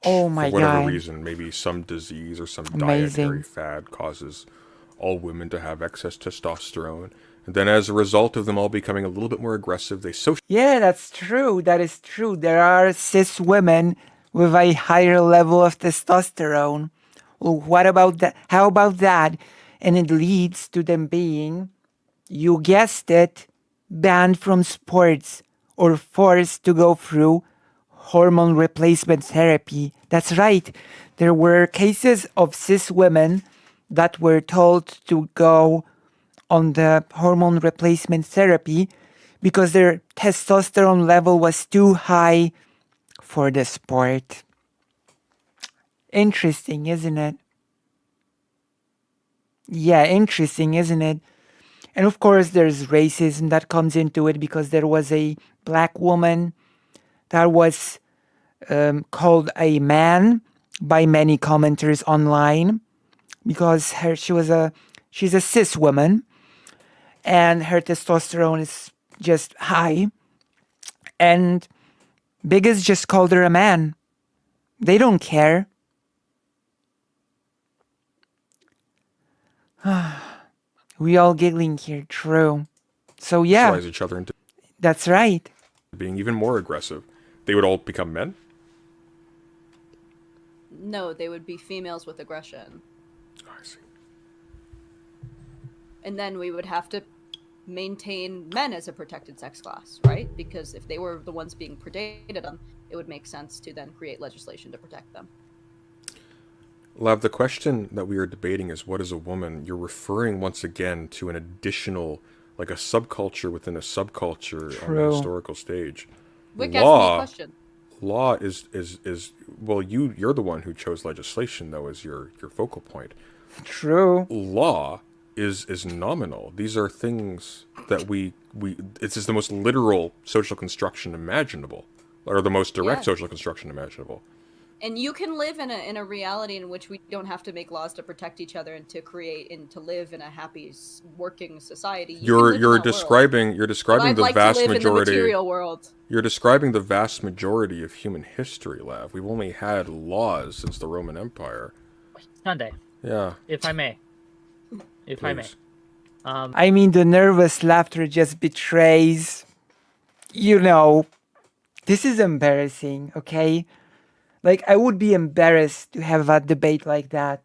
Oh my For whatever god. reason, maybe some disease or some Amazing. dietary fad causes all women to have excess testosterone. And then as a result of them all becoming a little bit more aggressive, they socialize Yeah, that's true. That is true. There are cis women with a higher level of testosterone. Well, what about that? How about that? And it leads to them being, you guessed it, banned from sports or forced to go through hormone replacement therapy. That's right. There were cases of cis women that were told to go on the hormone replacement therapy because their testosterone level was too high for the sport. Interesting, isn't it? Yeah, interesting, isn't it? And of course, there's racism that comes into it because there was a black woman that was called a man by many commenters online because she's a cis woman and her testosterone is just high, and bigots just called her a man. They don't care. We all giggling here, true. So yeah, each other into that's right. being even more aggressive. They would all become men? No, they would be females with aggression. Oh, I see. And then we would have to maintain men as a protected sex class, right? Because if they were the ones being predated on, it would make sense to then create legislation to protect them. Lav, the question that we are debating is what is a woman? You're referring once again to an additional, like a subculture within a subculture on the True. historical stage. Wick asked me a question. Law is well, you're the one who chose legislation though as your focal point. True. Law is nominal. These are things that we it's just the most literal social construction imaginable, or the most direct Yeah. social construction imaginable. And you can live in a reality in which we don't have to make laws to protect each other and to create and to live in a happy working society. You can live in You're that world. describing But I'd the like vast to live in the majority. material world. You're describing the vast majority of human history, Lav. We've only had laws since the Roman Empire. Sunday, Yeah. if I may. If I may. Please. I mean, the nervous laughter just betrays, you know, this is embarrassing, okay? Like, I would be embarrassed to have a debate like that.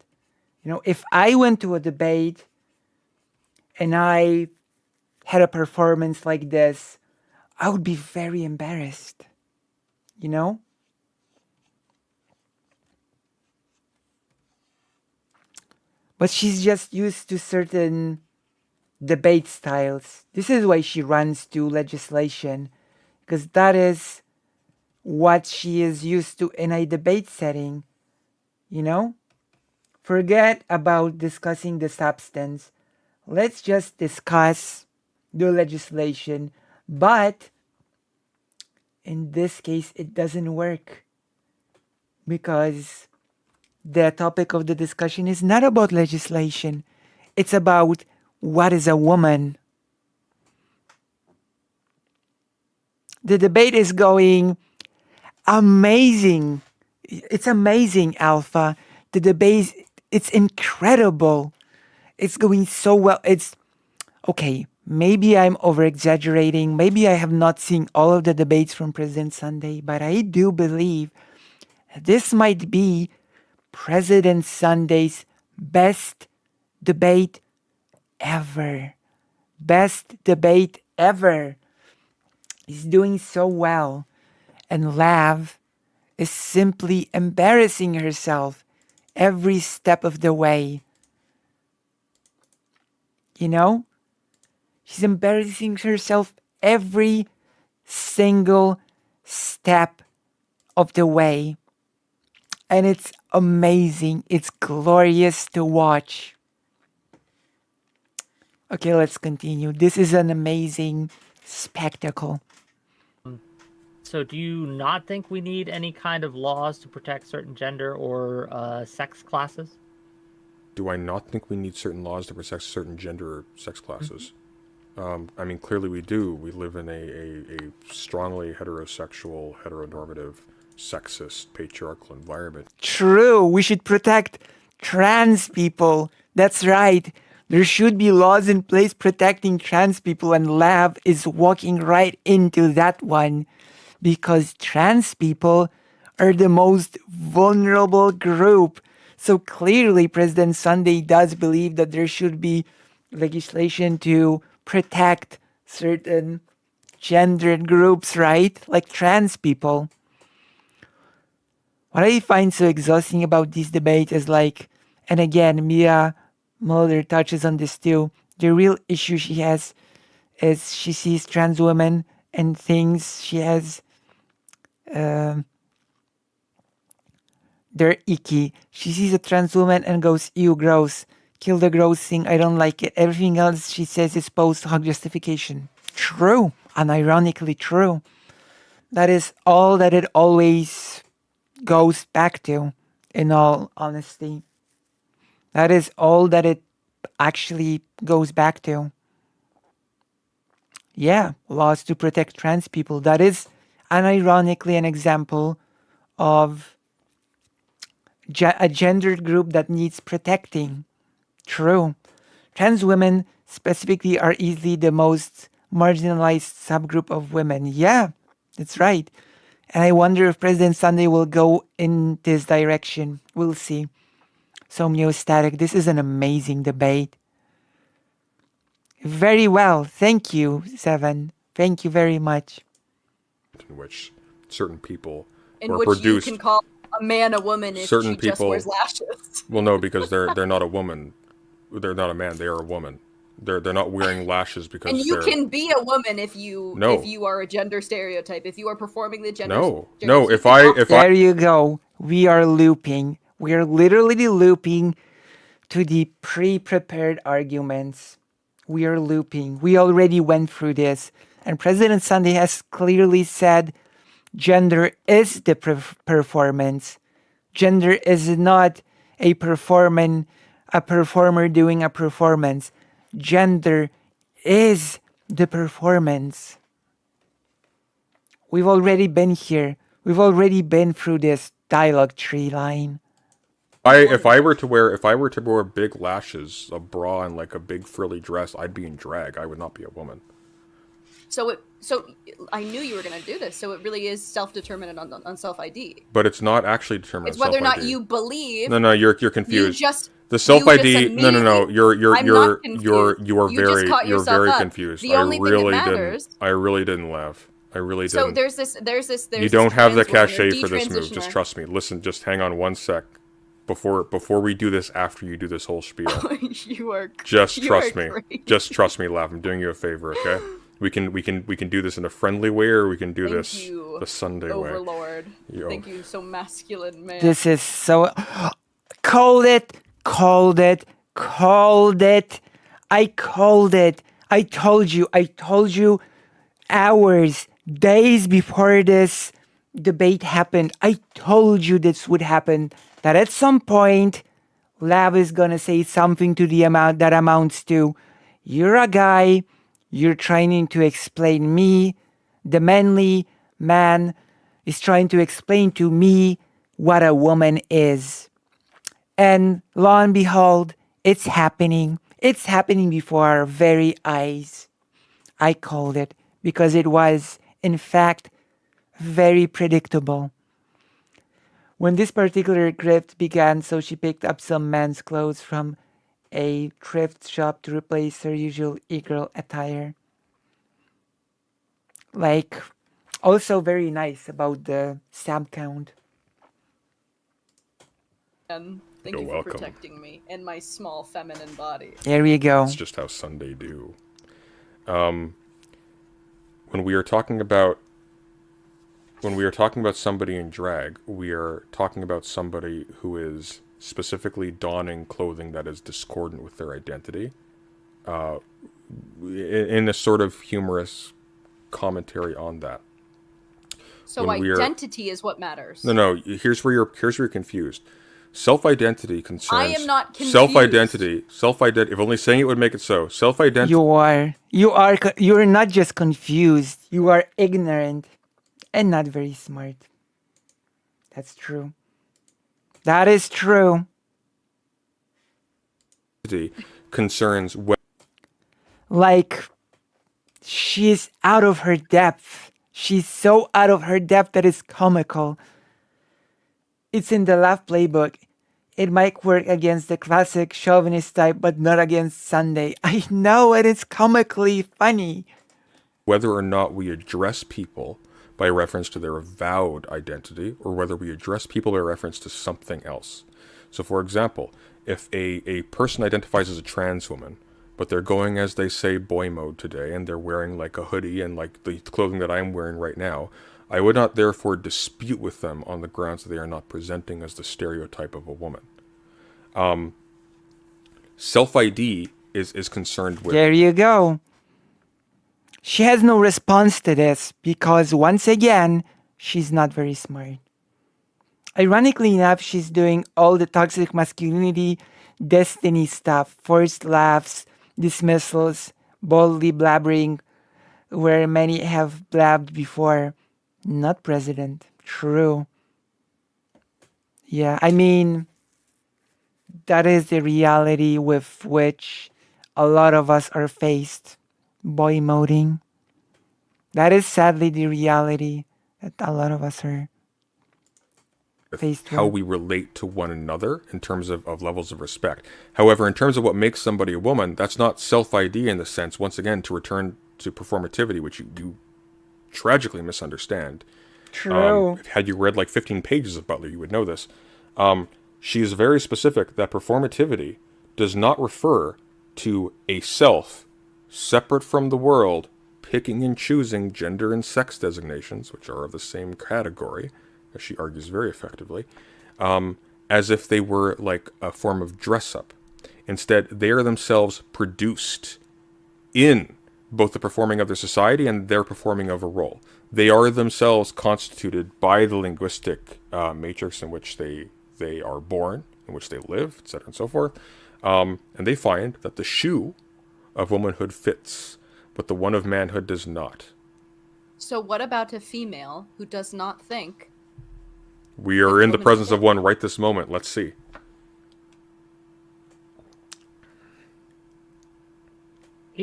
You know, if I went to a debate and I had a performance like this, I would be very embarrassed, you know? But she's just used to certain debate styles. This is why she runs to legislation, because that is what she is used to in a debate setting, you know? Forget about discussing the substance. Let's just discuss the legislation. But in this case, it doesn't work because the topic of the discussion is not about legislation. It's about what is a woman. The debate is going amazing. It's amazing, Alpha. The debate, it's incredible. It's going so well. It's okay. Maybe I'm over exaggerating. Maybe I have not seen all of the debates from President Sunday, but I do believe this might be President Sunday's best debate ever. Best debate ever. He's doing so well. And Lav is simply embarrassing herself every step of the way. You know? She's embarrassing herself every single step of the way. And it's amazing. It's glorious to watch. Okay, let's continue. This is an amazing spectacle. So do you not think we need any kind of laws to protect certain gender or sex classes? Do I not think we need certain laws to protect certain gender or sex classes? I mean, clearly we do. We live in a strongly heterosexual, heteronormative, sexist, patriarchal environment. True, we should protect trans people. That's right. There should be laws in place protecting trans people, and Lav is walking right into that one because trans people are the most vulnerable group. So clearly, President Sunday does believe that there should be legislation to protect certain gendered groups, right? Like trans people. What I find so exhausting about this debate is like, and again, Mia Mulder touches on this too. The real issue she has is she sees trans women and thinks she has, they're icky. She sees a trans woman and goes, ew, gross. Kill the gross thing, I don't like it. Everything else she says is post-hoc justification. True, unironically true. That is all that it always goes back to, in all honesty. That is all that it actually goes back to. Yeah, laws to protect trans people. That is unironically an example of a gendered group that needs protecting. True. Trans women specifically are easily the most marginalized subgroup of women. Yeah, that's right. And I wonder if President Sunday will go in this direction. We'll see. So Static, this is an amazing debate. Very well. Thank you, Seven. Thank you very much. In which certain people In were which produced. you can call a man a woman if Certain she just people- wears lashes. Well, no, because they're not a woman. They're not a man. They are a woman. They're not wearing lashes because And you they're... can be a woman if you No. if you are a gender stereotype. If you are performing the gender No, stereotype, There you go. We are looping. We are literally looping to the pre-prepared arguments. We are looping. We already went through this. And President Sunday has clearly said gender is the performance. Gender is not a performer doing a performance. Gender is the performance. We've already been here. We've already been through this dialogue tree line. If I were to wear big lashes, a bra, and like a big frilly dress, I'd be in drag. I would not be a woman. So I knew you were going to do this. So it really is self-determinant on self-ID. But it's not actually determined. It's whether or not self-ID. you believe. No, you're confused. You just The self-ID. just No. You're I'm not confused. you're You just caught you're yourself very up. confused. The only thing that matters. I really didn't laugh. I really So didn't. there's this. You don't have the trans woman or cachet for this move. Just detransitioner. trust me. Listen, just hang on one sec. Before we do this, after you do this whole spiel, You are. just you trust are me. crazy. Just trust me, Lav. I'm doing you a favor, okay? We can do this in a friendly way, or we can do Thank this you, the Sunday way. Overlord. Yo. Thank you, so masculine man. This is so... Called it. Called it. Called it. I called it. I told you hours, days before this debate happened. I told you this would happen. That at some point, Lav is gonna say something to the amount that amounts to, you're a guy, you're trying to explain me, the manly man is trying to explain to me what a woman is. And lo and behold, it's happening. It's happening before our very eyes. I called it because it was, in fact, very predictable. When this particular grift began, so she picked up some men's clothes from a thrift shop to replace her usual e-girl attire. Like, also very nice about the stab count. Thank You're you for welcome. protecting me and my small feminine body. There we go. That's just how Sunday do. When we are talking about somebody in drag, we are talking about somebody who is specifically donning clothing that is discordant with their identity, in a sort of humorous commentary on that. So when we are identity is what matters. no. Here's where you're confused. Self-identity concerns. I am not confused. Self-identity. If only saying it would make it so. Self-identity. You're not just confused. You are ignorant and not very smart. That's true. That is true. Concerns. Like, she's out of her depth. She's so out of her depth that it's comical. It's in the Lav playbook. It might work against the classic chauvinist type, but not against Sunday. I know, and it's comically funny. Whether or not we address people by reference to their avowed identity, or whether we address people by reference to something else. So, for example, if a person identifies as a trans woman, but they're going, as they say, boy mode today, and they're wearing like a hoodie and like the clothing that I'm wearing right now, I would not therefore dispute with them on the grounds that they are not presenting as the stereotype of a woman. Self-ID is concerned with... There you go. She has no response to this because, once again, she's not very smart. Ironically enough, she's doing all the toxic masculinity, destiny stuff, forced laughs, dismissals, boldly blabbering, where many have blabbed before. Not president. True. Yeah, I mean, that is the reality with which a lot of us are faced. Boy moding. That is sadly the reality that a lot of us are faced with. How we relate to one another in terms of levels of respect. However, in terms of what makes somebody a woman, that's not self-ID in the sense, once again, to return to performativity, which you tragically misunderstand. True. Had you read like 15 pages of Butler, you would know this. She is very specific that performativity does not refer to a self separate from the world, picking and choosing gender and sex designations, which are of the same category, as she argues very effectively, as if they were like a form of dress-up. Instead, they are themselves produced in both the performing of their society and their performing of a role. They are themselves constituted by the linguistic matrix in which they are born, in which they live, etc. and so forth. And they find that the shoe of womanhood fits, but the one of manhood does not. So what about a female who does not think? We are in the presence of one right this moment. Let's see.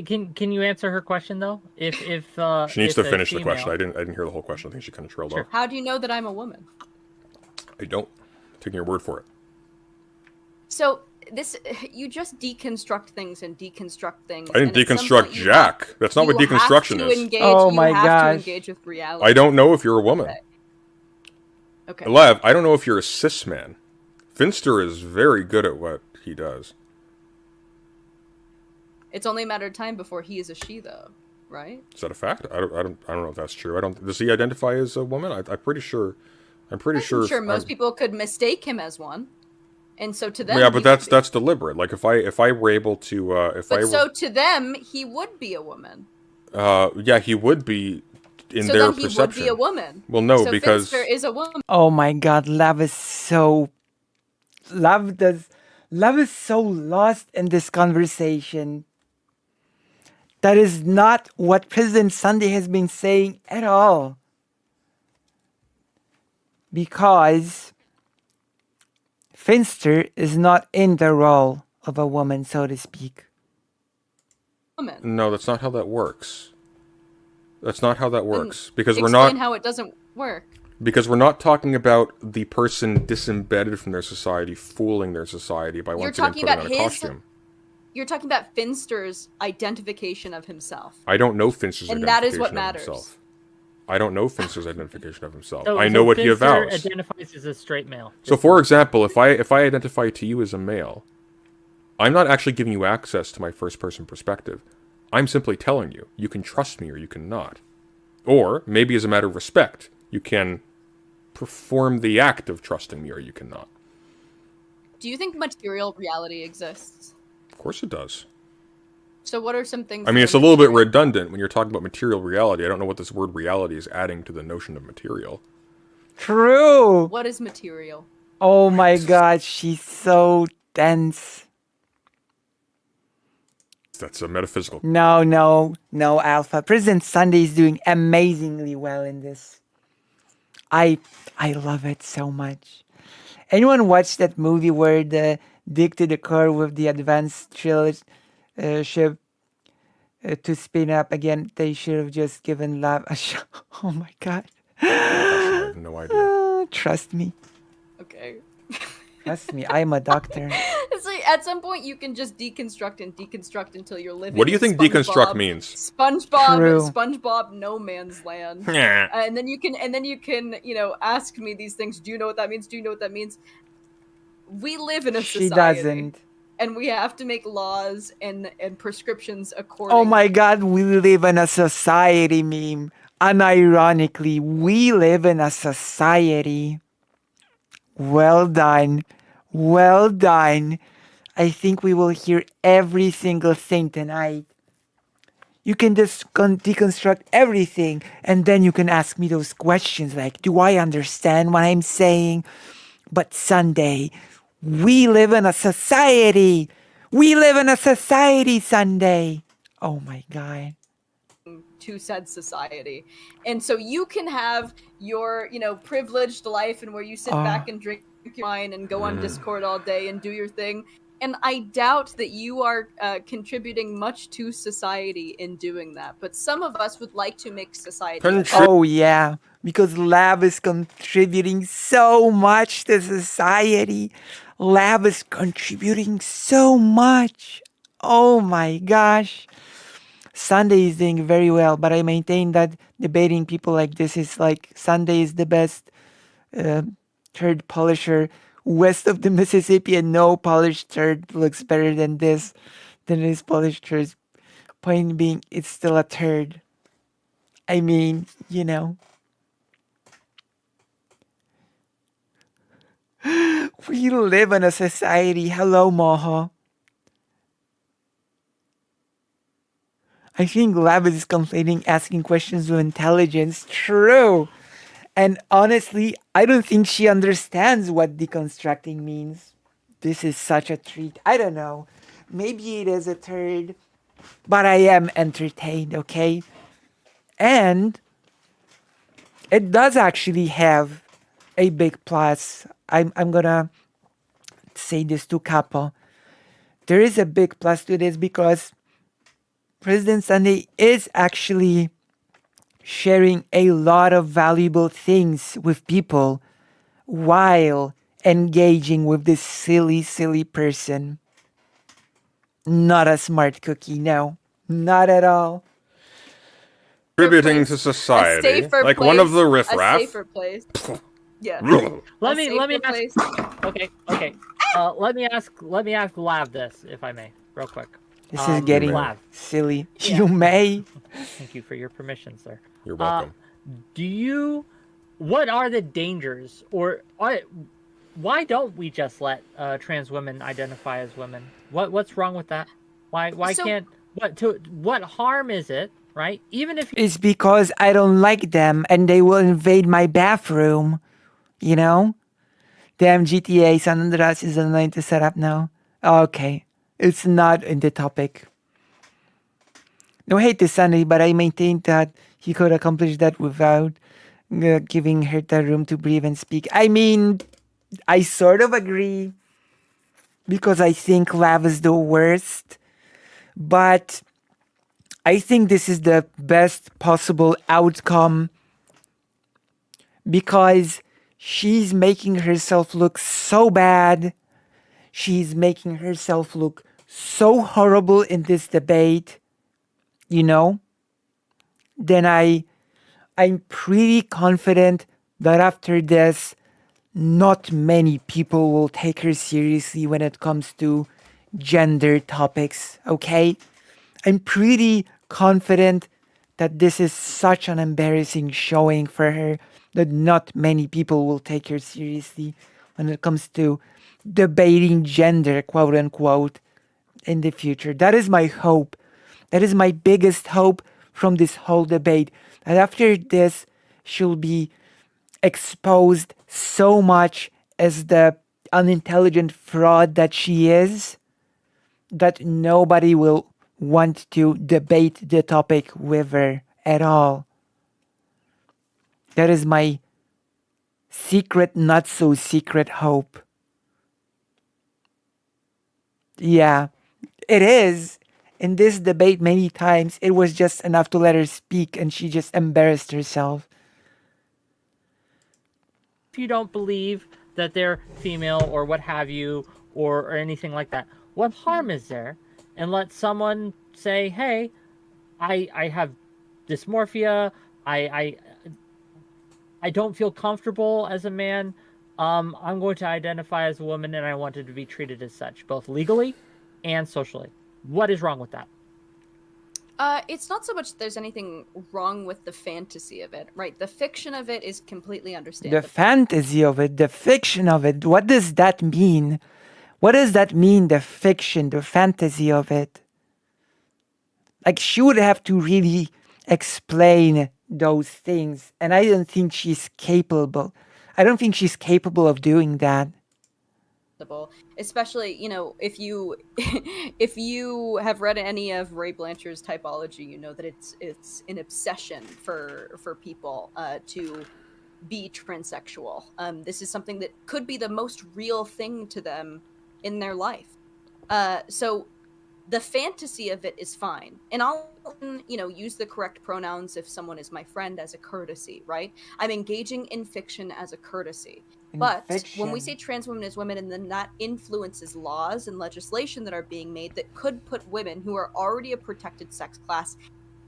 Can you answer her question though? If She needs if to a finish the female- question. I didn't hear the whole question. I think she kind of trailed off. How do you know that I'm a woman? I don't. Taking your word for it. So you just deconstruct things and deconstruct things. I didn't and at some deconstruct point you Jack. have- That's not what you have deconstruction to is. engage- Oh you my have gosh. to engage with reality. I don't know if you're a woman. Okay. Lav, I don't know if you're a cis man. Finster is very good at what he does. It's only a matter of time before he is a she, though, right? Is that a fact? I don't know if that's true. Does he identify as a woman? I'm pretty sure. I'm sure. Most people could mistake him as one, and so to them. Yeah, but he would be. that's deliberate. Like if I were able to, To them, he would be a woman. yeah, he would be in So their then he perception. would be a woman. Well, no, so because Finster is a woman. Oh my god, Love is so lost in this conversation. That is not what President Sunday has been saying at all. Because Finster is not in the role of a woman, so to speak. Woman. no, that's not how that works. That's not how that works because Explain how it doesn't work. Because we're not talking about the person disembedded from their society, fooling their society by once again talking putting on about a his- costume. You're talking about Finster's identification of himself. I don't know Finster's And identification that is what of matters. himself. I don't know Finster's identification of himself. So- I so know what he Finster avows. identifies as a straight male. So, for example, if I identify to you as a male, I'm not actually giving you access to my first-person perspective. I'm simply telling you, you can trust me or you can not. Or, maybe as a matter of respect, you can perform the act of trusting me or you cannot. Do you think material reality exists? Of course it does. So what are some things? I mean, that it's are a little bit material? redundant when you're talking about material reality. I don't know what this word reality is adding to the notion of material. True. What is material? Oh my god, she's so dense. That's a metaphysical. No, Alpha. President Sunday is doing amazingly well in this. I love it so much. Anyone watch that movie where the dig to the core with the advanced ship to spin up again? They should have just given love a shot. Oh my god. I have no idea. Trust me. Okay. Trust me. I'm a doctor. It's like at some point you can just deconstruct and deconstruct until you're living. What do you in think deconstruct means? True. SpongeBob, no man's land. Yeah. And then you can, ask me these things. Do you know what that means? Do you know what that means? We live in a She society, doesn't. and we have to make laws and prescriptions according. Oh my god, we live in a society meme. Unironically, we live in a society. Well done. Well done. I think we will hear every single thing tonight. You can just deconstruct everything, and then you can ask me those questions like, do I understand what I'm saying? But Sunday, we live in a society. We live in a society, Sunday. Oh my God. To said society. And so you can have your, privileged life and where you sit back and drink your wine and go on Discord all day and do your thing. And I doubt that you are contributing much to society in doing that. But some of us would like to make society. Oh yeah, because Lab is contributing so much to society. Lab is contributing so much. Oh my gosh. Sunday is doing very well, but I maintain that debating people like this is like Sunday is the best third polisher west of the Mississippi, and no polished third looks better than this polished third. Point being, it's still a third. I mean, we live in a society. Hello, Moho. I think Lab is conflating asking questions with intelligence. True. And honestly, I don't think she understands what deconstructing means. This is such a treat. I don't know. Maybe it is a third, but I am entertained, okay? And it does actually have a big plus. I'm gonna say this to Capo. There is a big plus to this because President Sunday is actually sharing a lot of valuable things with people while engaging with this silly person. Not a smart cookie, no. Not at all. Contributing to society. safer Like place, one of the a riffraff. safer place. Yeah. Let A me safer ask. place. Okay. Let me ask Lav this, if I may, real quick. This is getting Lav, silly. Yeah. You may. thank you for your permission, sir. You're welcome. What are the dangers, or why don't we just let trans women identify as women? What's wrong with that? Why So- can't what harm is it, right? Even if It's because I don't like them and they will invade my bathroom. Damn, GTA San Andreas is online to set up now. Okay. It's not in the topic. No hate to Sunday, but I maintain that he could accomplish that without giving her the room to breathe and speak. I mean, I sort of agree because I think Lav is the worst, but I think this is the best possible outcome because she's making herself look so bad. She's making herself look so horrible in this debate, then I'm pretty confident that after this, not many people will take her seriously when it comes to gender topics, okay? I'm pretty confident that this is such an embarrassing showing for her that not many people will take her seriously when it comes to debating gender, quote unquote, in the future. That is my hope. That is my biggest hope from this whole debate. That after this, she'll be exposed so much as the unintelligent fraud that she is, that nobody will want to debate the topic with her at all. That is my secret, not so secret hope. Yeah, it is. In this debate, many times, it was just enough to let her speak and she just embarrassed herself. If you don't believe that they're female or what have you, or anything like that, what harm is there? And let someone say, hey, I have dysmorphia, I don't feel comfortable as a man, I'm going to identify as a woman and I wanted to be treated as such, both legally and socially. What is wrong with that? It's not so much there's anything wrong with the fantasy of it, right? The fiction of it is completely understandable. The fantasy of it, the fiction of it, what does that mean? What does that mean, the fiction, the fantasy of it? Like, she would have to really explain those things, and I don't think she's capable. I don't think she's capable of doing that. Especially, if you if you have read any of Ray Blanchard's typology, you know that it's an obsession for people to be transsexual. This is something that could be the most real thing to them in their life. So the fantasy of it is fine, and I'll use the correct pronouns if someone is my friend as a courtesy, right? I'm engaging in fiction as a courtesy. But when we say trans women as women, and then that influences laws and legislation that are being made that could put women who are already a protected sex class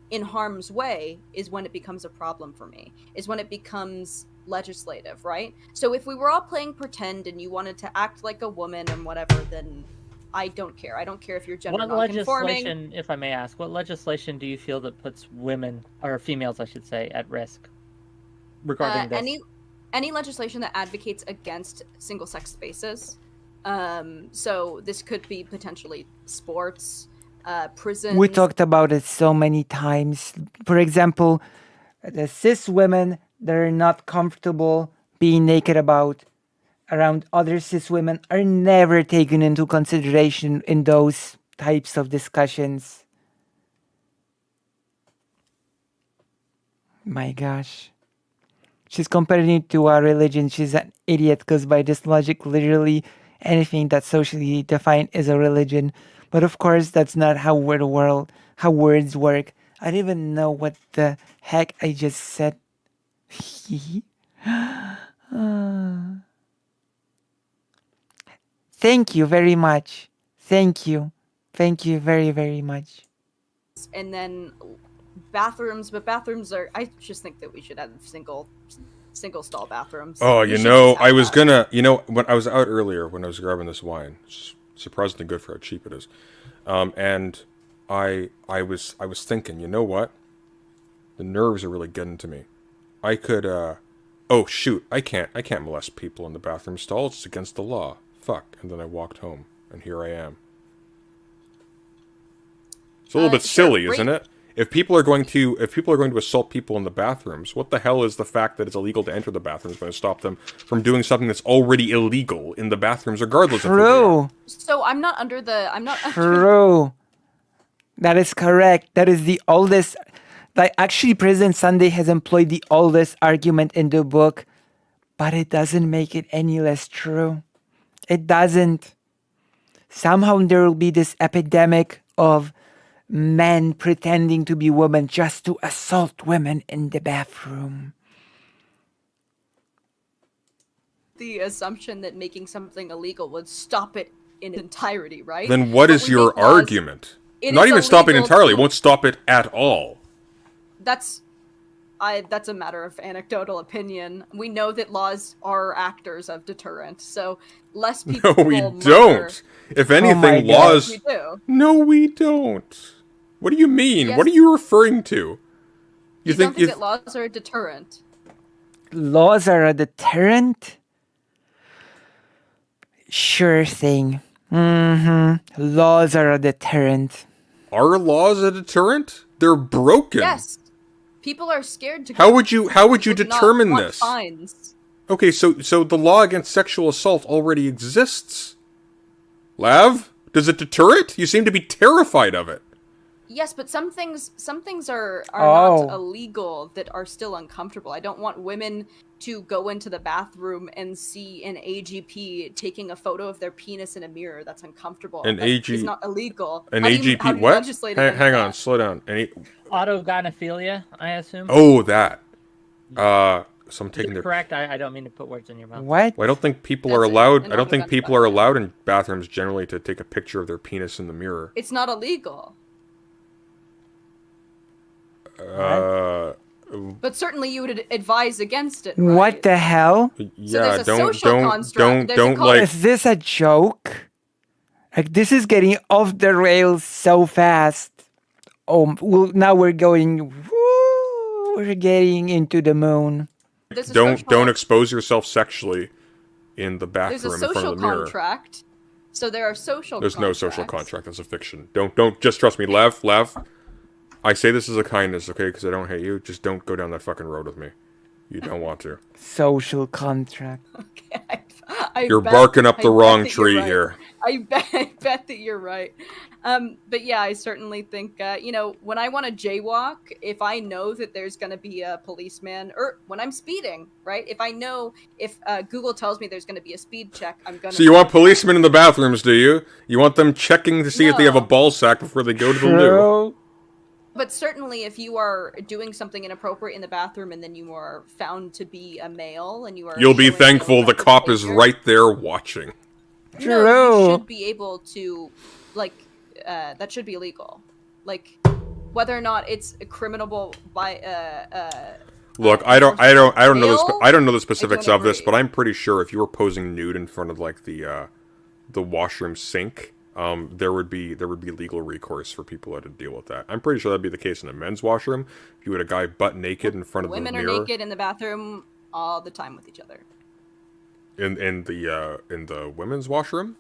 in harm's way, is when it becomes a problem for me, is when it becomes legislative, right? So if we were all playing pretend and you wanted to act like a woman and whatever, then I don't care. I don't care if you're gender non-conforming. Legislation, if I may ask, what legislation do you feel that puts women, or females, I should say, at risk regarding this? Any legislation that advocates against single-sex spaces. So this could be potentially sports, prisons. We talked about it so many times. For example, the cis women, they're not comfortable being naked around other cis women, are never taken into consideration in those types of discussions. My gosh. She's comparing it to a religion. She's an idiot, because by this logic, literally anything that's socially defined is a religion. But of course, that's not how words work. I don't even know what the heck I just said. Thank you very much. Thank you. Thank you very, very much. And then bathrooms, but bathrooms are, I just think that we should have single stall bathrooms. Oh, I was gonna, when I was out earlier when I was grabbing this wine, it's surprisingly good for how cheap it is, and I was thinking, you know what? The nerves are really getting to me. I could, oh shoot, I can't molest people in the bathroom stall. It's against the law. Fuck. And then I walked home, and here I am. It's a little bit silly, isn't it? If people are going to assault people in the bathrooms, what the hell is the fact that it's illegal to enter the bathrooms going to stop them from doing something that's already illegal in the bathrooms, regardless of who they are? So I'm not under. True. That is correct. That is the oldest. Like, actually, President Sunday has employed the oldest argument in the book, but it doesn't make it any less true. It doesn't. Somehow there will be this epidemic of men pretending to be women just to assault women in the bathroom. The assumption that making something illegal would stop it in entirety, right? Then what is your argument? Not even stopping entirely, it won't stop it at all. That's a matter of anecdotal opinion. We know that laws are actors of deterrent, so less people. No, we don't. If anything, laws. We do. No, we don't. What do you mean? Yes. What are you referring to? You don't think that laws are a deterrent? Laws are a deterrent? Sure thing. Laws are a deterrent. Are laws a deterrent? They're broken. Yes. People are scared to. How would you would not determine want this? Fines. Okay, so the law against sexual assault already exists. Lav, does it deter it? You seem to be terrified of it. Yes, but some things are Oh. not illegal that are still uncomfortable. I don't want women to go into the bathroom and see an AGP taking a photo of their penis in a mirror. That's uncomfortable. An That AG is not illegal. An How do you AGP what? legislate against Hang on, that? slow down. Autogynephilia, I assume. Oh, that. So I'm taking their. Correct. I don't mean to put words in your mouth. What? Well, I don't think people That's are it. allowed. An I don't think autogun people are bathroom. allowed in bathrooms generally to take a picture of their penis in the mirror. It's not illegal. But certainly you would advise against it. Right? What the hell? Yeah, there's a social construct. There's a don't cul- like. Is this a joke? Like, this is getting off the rails so fast. Oh, well, now we're going. Woo, we're getting into the moon. There's a Don't social- expose yourself sexually in the There's a bathroom in front social of the mirror. contract. So there are social. There's no social contracts. contract. That's a fiction. Don't just trust me, Lev. I say this as a kindness, okay? Because I don't hate you. Just don't go down that fucking road with me. You don't want to. Social contract. Okay, I You're bet- barking up the I bet wrong that you're tree right. here. I bet that you're right. But yeah, I certainly think, when I want to jaywalk, if I know that there's going to be a policeman, or when I'm speeding, right? If I know, if Google tells me there's going to be a speed check, I'm going to... So you want policemen in the bathrooms, do you? You want them checking to see if they have a No. ball sack before they go to the loo? True. But certainly if you are doing something inappropriate in the bathroom and then you are found to be a male and you are... You'll be showing thankful the aggressive cop is behavior, right there watching. No, you True. should be able to, that should be illegal. Like, whether or not it's criminable by, Look, I don't know Bail? I don't know the specifics don't of this, agree. but I'm pretty sure if you were posing nude in front of like the washroom sink, there would be legal recourse for people to deal with that. I'm pretty sure that'd be the case in a men's washroom. If you had a guy butt naked in front of the women are mirror naked in the bathroom all the time with each other. in the women's washroom,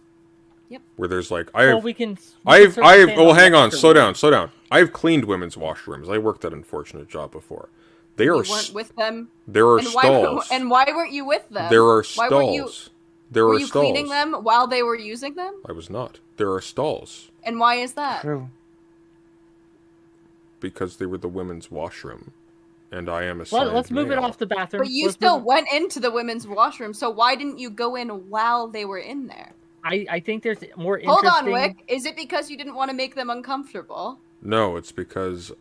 Yep. where there's like We can certainly stand hang on, afterwards. slow down. I've cleaned women's washrooms. I worked that unfortunate job before. They You are weren't with them. there are And stalls. why weren't you with them? There are Why weren't you? stalls. There Were are you stalls. cleaning them while they were using them? I was not. There are stalls And why is that? True. because they were the women's washroom, and I am assigned Let's move it male. off the bathroom. But you Let's still move- went into the women's washroom, so why didn't you go in while they were in there? I think there's more Hold interesting. on, Wick. Is it because you didn't want to make them uncomfortable? No, it's because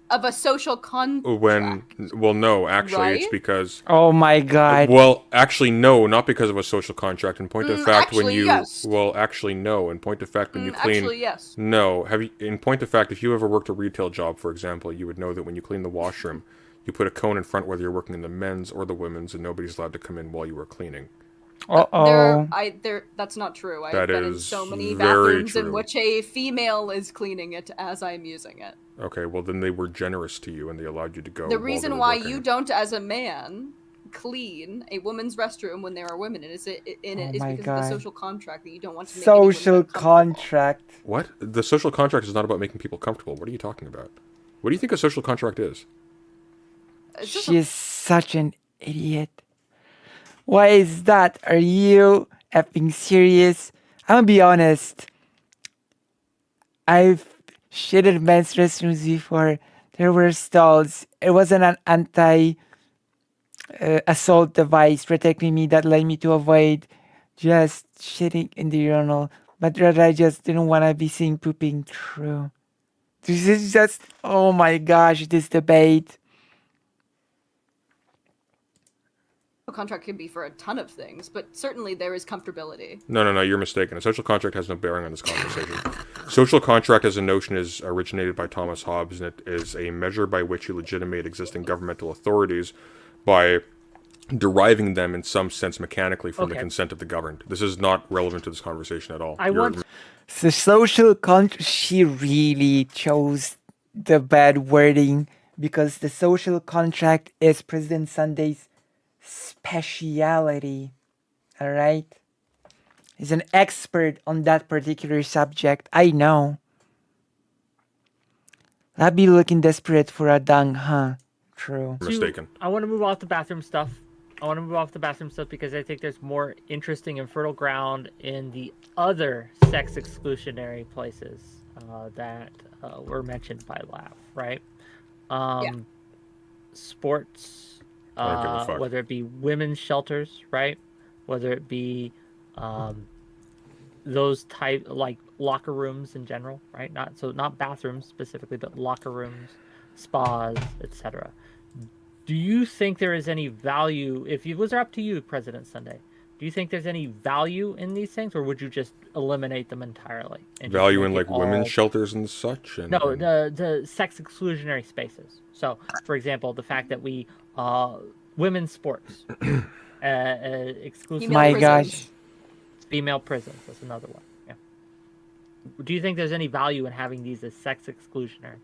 Of a social contract? no, actually, it's Right? because Oh my god. well, actually, no, not because of a social contract. In point of fact, when actually, you yes. well, actually, no. In point of fact, when you clean, Actually, yes. no. Have you? In point of fact, if you ever worked a retail job, for example, you would know that when you clean the washroom, you put a cone in front, whether you're working in the men's or the women's, and nobody's allowed to come in while you were cleaning. Uh-oh. That's not true. I've That been in is so many very bathrooms in true. which a female is cleaning it as I'm using it. Okay, well then they were generous to you and they allowed you to go. The while they reason were why working. you don't, as a man, clean a woman's restroom when there are women in it is Oh because my of the God. social contract that you don't want to make any women Social uncomfortable. contract. What? The social contract is not about making people comfortable. What are you talking about? What do you think a social contract is? It's just She is such an idiot. Why is that? Are you effing serious? I'm gonna be honest. I've shitted men's restrooms before. There were stalls. It wasn't an anti-assault device protecting me that led me to avoid just shitting in the urinal. But rather, I just didn't want to be seen pooping through. This is just, oh my gosh, this debate. a contract can be for a ton of things, but certainly there is comfortability. No, you're mistaken. A social contract has no bearing on this conversation. Social contract as a notion is originated by Thomas Hobbes, and it is a measure by which you legitimate existing governmental authorities by deriving them in some sense mechanically from the Okay. consent of the governed. This is not relevant to this conversation at all. I You're- want- So social contract, she really chose the bad wording because the social contract is President Sunday's speciality. All right? He's an expert on that particular subject. I know. I'd be looking desperate for a dung, huh? True. Mistaken. I want to move off the bathroom stuff. Because I think there's more interesting and fertile ground in the other sex exclusionary places that were mentioned by Lav, right? Sports, I don't give a fuck. whether it be women's shelters, right? Whether it be those type like locker rooms in general, right? Not bathrooms specifically, but locker rooms, spas, etc. Do you think there is any value, if it was up to you, President Sunday, do you think there's any value in these things, or would you just eliminate them entirely? And just Value make in it like all- women's shelters and such? And, No, the sex exclusionary spaces. So, for example, the fact that we, women's sports, exclusive Female My prisons. gosh. female prisons, that's another one. Yeah. Do you think there's any value in having these as sex exclusionary?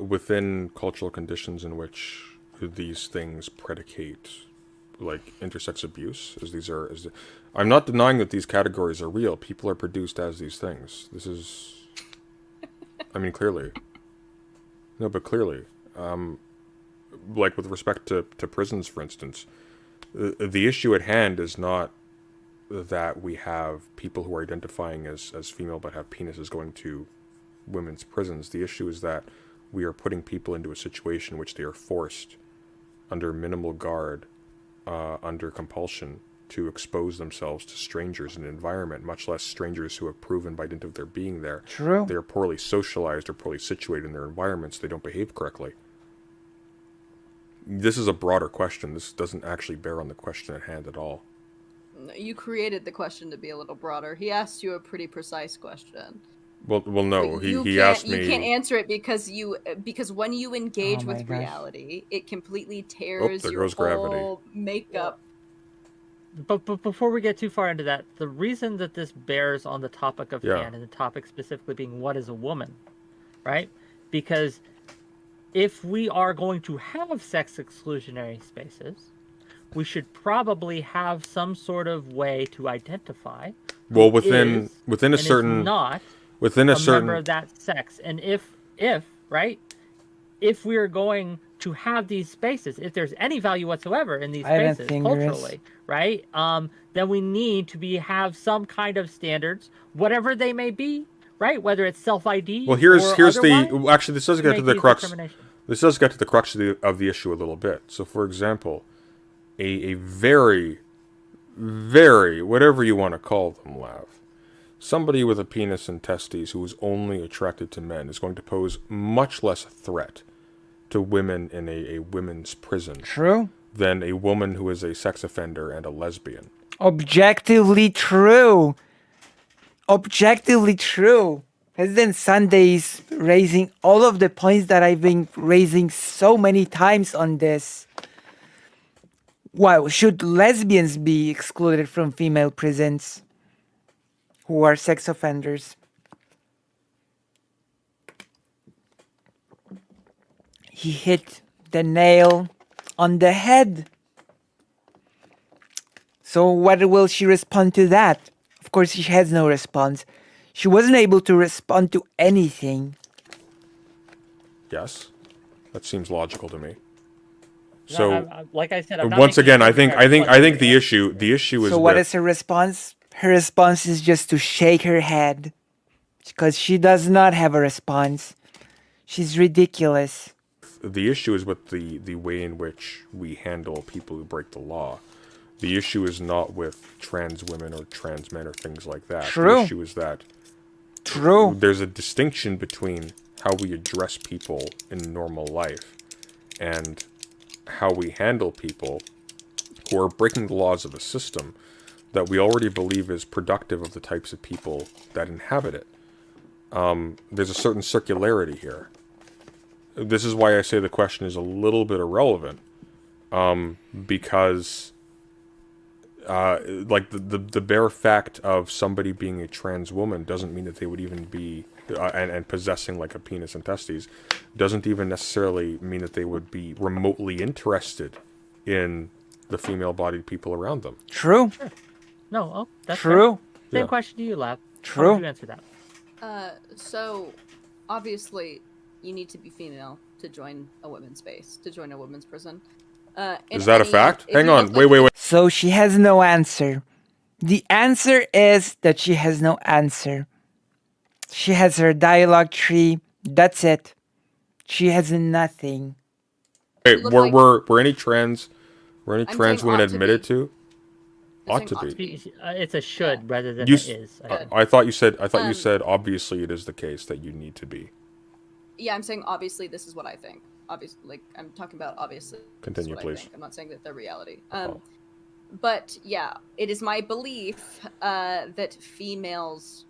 within cultural conditions in which these things predicate like intersex abuse, I'm not denying that these categories are real. People are produced as these things. This is, I mean, clearly. No, but clearly. Like with respect to prisons, for instance, the issue at hand is not that we have people who are identifying as female but have penises going to women's prisons. The issue is that we are putting people into a situation which they are forced, under minimal guard, under compulsion, to expose themselves to strangers in an environment, much less strangers who have proven by dint of their being there True. they are poorly socialized or poorly situated in their environments, they don't behave correctly. This is a broader question. This doesn't actually bear on the question at hand at all. You created the question to be a little broader. He asked you a pretty precise question. Well, no. But He asked me. You can't answer it because when you engage Oh my with gosh. reality, it completely tears there your goes gravity. whole makeup. But before we get too far into that, the reason that this bears on the topic of Yeah. hand, and the topic specifically being what is a woman, right? Because if we are going to have sex exclusionary spaces, we should probably have some sort of way to identify Well, who within is within a and is certain not within a a certain member of that sex. And if we are going to have these spaces, if there's any value whatsoever in these I don't spaces think there is. culturally, right? Then we need to have some kind of standards, whatever they may be, right? Whether it's self ID. Well, here's otherwise, actually this does get to make the these crux. determinations. This does get to the crux of the issue a little bit. So, for example, a very, very, whatever you want to call them, Lav, somebody with a penis and testes who is only attracted to men is going to pose much less a threat to women in a women's prison True. than a woman who is a sex offender and a lesbian. Objectively true. Objectively true. President Sunday is raising all of the points that I've been raising so many times on this. Wow, should lesbians be excluded from female prisons who are sex offenders? He hit the nail on the head. So what will she respond to that? Of course, she has no response. She wasn't able to respond to anything. Yes, that seems logical to me. No, So, like I said, I'm not once making again, a I think argument. the issue is So what with, is her response? Her response is just to shake her head. Because she does not have a response. She's ridiculous. the issue is with the way in which we handle people who break the law. The issue is not with trans women or trans men or things like that. True. The issue is that True. there's a distinction between how we address people in normal life and how we handle people who are breaking the laws of a system that we already believe is productive of the types of people that inhabit it. There's a certain circularity here. This is why I say the question is a little bit irrelevant, because like the bare fact of somebody being a trans woman doesn't mean that they would even be and possessing like a penis and testes doesn't even necessarily mean that they would be remotely interested in the female-bodied people around them. True. No, that's True. fair. Same Yeah. question to you, Lab. How True. would you answer that? So, obviously, you need to be female to join a women's space, to join a women's prison. Is that a fact? Hang on. Wait. So she has no answer. The answer is that she has no answer. She has her dialogue tree. That's it. She has nothing. Wait, were any trans saying women ought to admitted be. to? I'm Ought saying to be. It's a should rather than You it s- is. I thought you said obviously it is the case that you need to be. Yeah, I'm saying obviously this is what I think. Obviously, like I'm talking about obviously. this is Continue, what I please. think. I'm not saying that they're reality. Oh. But yeah, it is my belief that females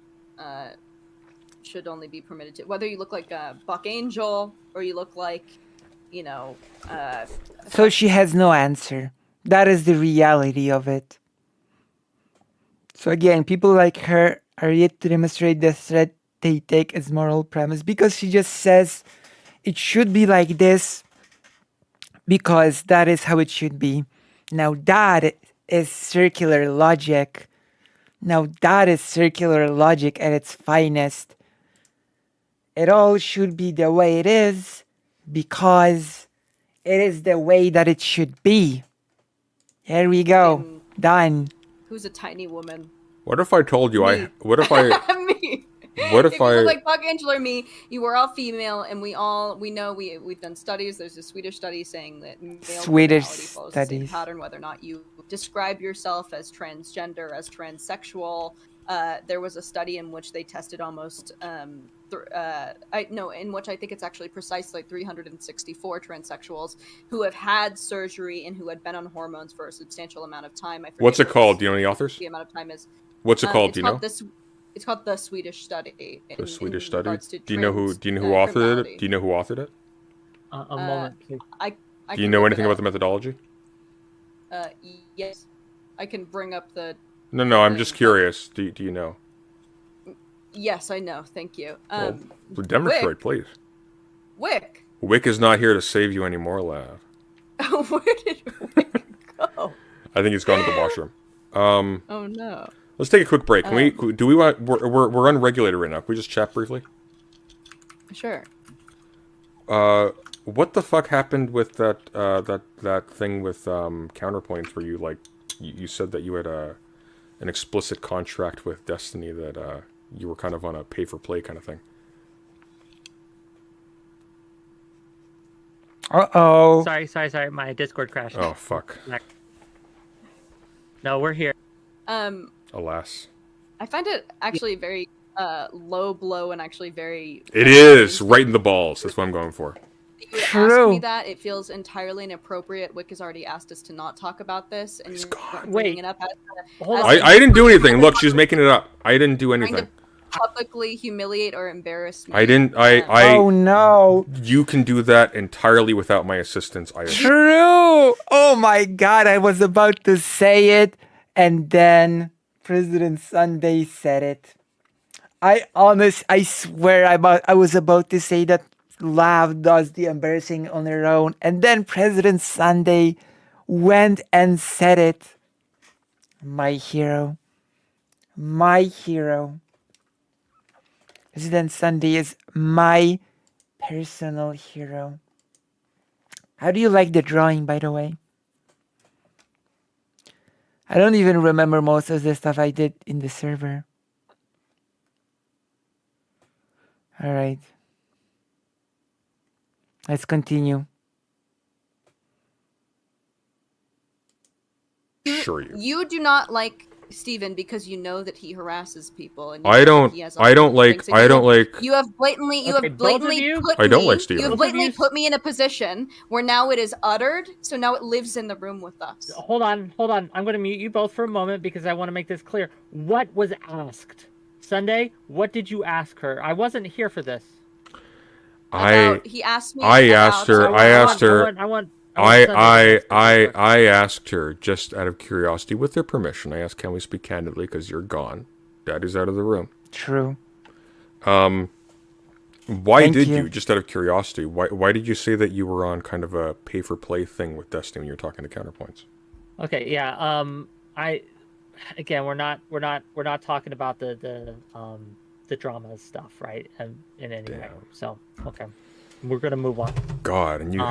should only be permitted to, whether you look like a Buck Angel or you look like, you know. So she has no answer. That is the reality of it. So again, people like her are yet to demonstrate the threat they take as moral premise because she just says it should be like this because that is how it should be. Now that is circular logic. Now that is circular logic at its finest. It all should be the way it is because it is the way that it should be. Here we go. Done. Who's a tiny woman? What if I told you Me. what if I Me. what if If you I look like Buck Angel or me, you were all female, and we know we've done studies. There's a Swedish study saying that male Swedish personality follows the same studies. pattern, whether or not you describe yourself as transgender, as transsexual. There was a study in which they tested almost in which I think it's actually precisely 364 transsexuals who have had surgery and who had been on hormones for a substantial amount of time. I forget What's it what called? Do you know any authors? the amount of time is. What's it called? It's Do you know? called it's called the Swedish study. The Swedish in study. regards to Do you know who authored criminality. it? Do you know who authored it? A moment, please. I Do can you know look anything it about up. the methodology? Yes, I can bring up the. No, I'm just curious. Do you know? Yes, I know. Thank you. Well, demonstrate, please. Wick. Wick is not here to save you anymore, Lav. Where did Wick go? I think he's gone to the washroom. Oh no. Let's take a quick break. Can we? Do we want? We're unregulated right now. Can we just chat briefly? Sure. What the fuck happened with that thing with counterpoints where you said that you had an explicit contract with Destiny that you were kind of on a pay for play kind of thing. Uh-oh. Sorry. My Discord crashed. Oh fuck. No, we're here. Alas. I find it actually very low blow and actually very. It is right in the balls. That's what I'm going for. You would ask True. me that. It feels entirely inappropriate. Wick has already asked us to not talk about this, and He's you're gone. bringing Wait. it up as Hold as on. a- I didn't do anything. Look, she's making it up. I didn't do trying anything. to publicly humiliate or embarrass me. I didn't. Oh no. You can do that entirely without my assistance. I assure. True. Oh my god, I was about to say it and then President Sunday said it. I swear I was about to say that Lav does the embarrassing on her own and then President Sunday went and said it. My hero. My hero. President Sunday is my personal hero. How do you like the drawing, by the way? I don't even remember most of the stuff I did in the server. All right. Let's continue. Sure you. You do not like Steven because you know that he harasses people. And you I know don't. that he has I don't all like. things I don't like. You have blatantly, Okay, both of you? put I don't me, like Steven. You have Both of blatantly you? put me in a position where now it is uttered, so now it lives in the room with us. Hold on. I'm going to mute you both for a moment because I want to make this clear. What was asked? Sunday, what did you ask her? I wasn't here for this. He asked me. I asked her. I asked her. I asked her just out of curiosity, with their permission. I asked, "Can we speak candidly? Because you're gone. Daddy's out of the room." True. Why Thank did you. you? Just out of curiosity, why did you say that you were on kind of a pay for play thing with Destiny when you were talking to Counterpoints? Okay, yeah. Again, we're not talking about the drama stuff, right? In any way. Damn. So, okay. We're gonna move on. God, and you.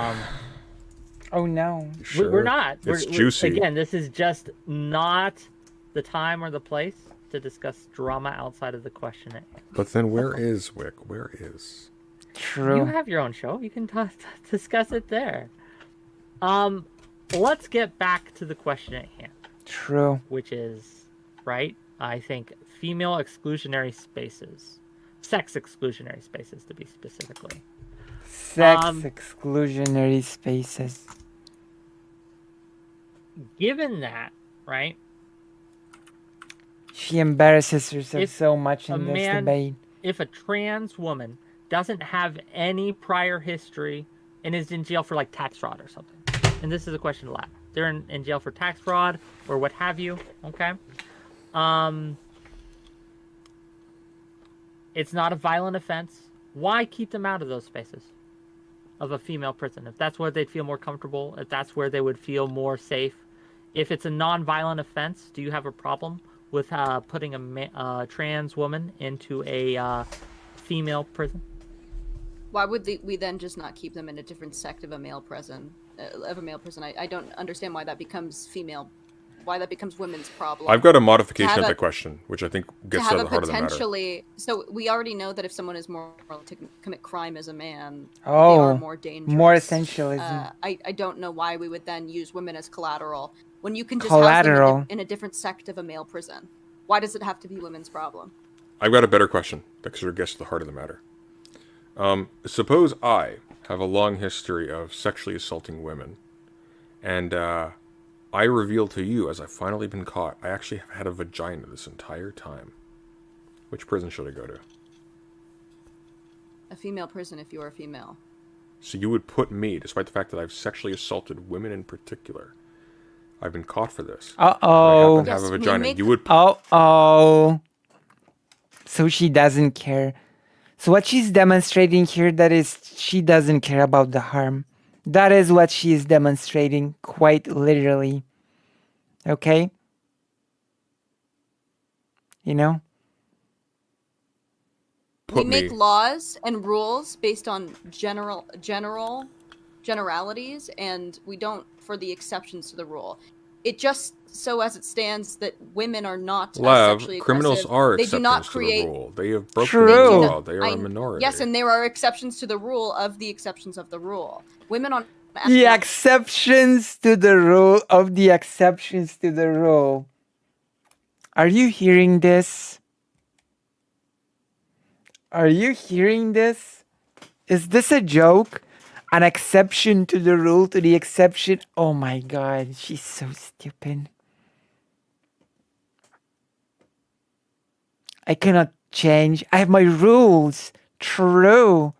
Oh no. Sure? We're not. It's We're, juicy. Again, this is just not the time or the place to discuss drama outside of the question at hand. But then where is Wick? Where is? True. You have your own show. You can discuss it there. Let's get back to the question at hand, True. which is, right? I think female exclusionary spaces, sex exclusionary spaces to be specifically. Sex exclusionary spaces. Given that, right? She embarrasses herself If so much a in this man- debate. If a trans woman doesn't have any prior history and is in jail for like tax fraud or something, and this is a question to laugh, they're in jail for tax fraud or what have you, okay? It's not a violent offense. Why keep them out of those spaces of a female prison? If that's where they'd feel more comfortable, if that's where they would feel more safe. If it's a non-violent offense, do you have a problem with putting a trans woman into a female prison? Why would we then just not keep them in a different sect of a male prison? I don't understand why that becomes women's problem. I've got a modification of the question, which I think gets to to have the a heart of the matter. potentially, so we already know that if someone is more to commit crime as a man, they Oh, are more dangerous. more essentialism. I don't know why we would then use women as collateral when you can just Collateral. house them in a different sect of a male prison. Why does it have to be women's problem? I've got a better question that sort of gets to the heart of the matter. Suppose I have a long history of sexually assaulting women, and I reveal to you, as I've finally been caught, I actually have had a vagina this entire time. Which prison should I go to? A female prison if you are a female. So you would put me, despite the fact that I've sexually assaulted women in particular, I've been caught for this. I Uh-oh. happen to have a Yes, we vagina. make- You would Uh-oh. So she doesn't care. So what she's demonstrating here, that is, she doesn't care about the harm. That is what she is demonstrating, quite literally. Okay? You know? We put make me. laws and rules based on generalities, and we don't for the exceptions to the rule. It just so as it stands that women are not as Lav, sexually criminals aggressive. are They do not exceptions to create. the rule. They have broken True. the They do law. They are a minority. Yes, and there are exceptions to the rule of the exceptions of the rule. Women on The exceptions to the rule of the exceptions to the rule. Are you hearing this? Are you hearing this? Is this a joke? An exception to the rule, to the exception? Oh my god, she's so stupid. I cannot change. I have my rules. True.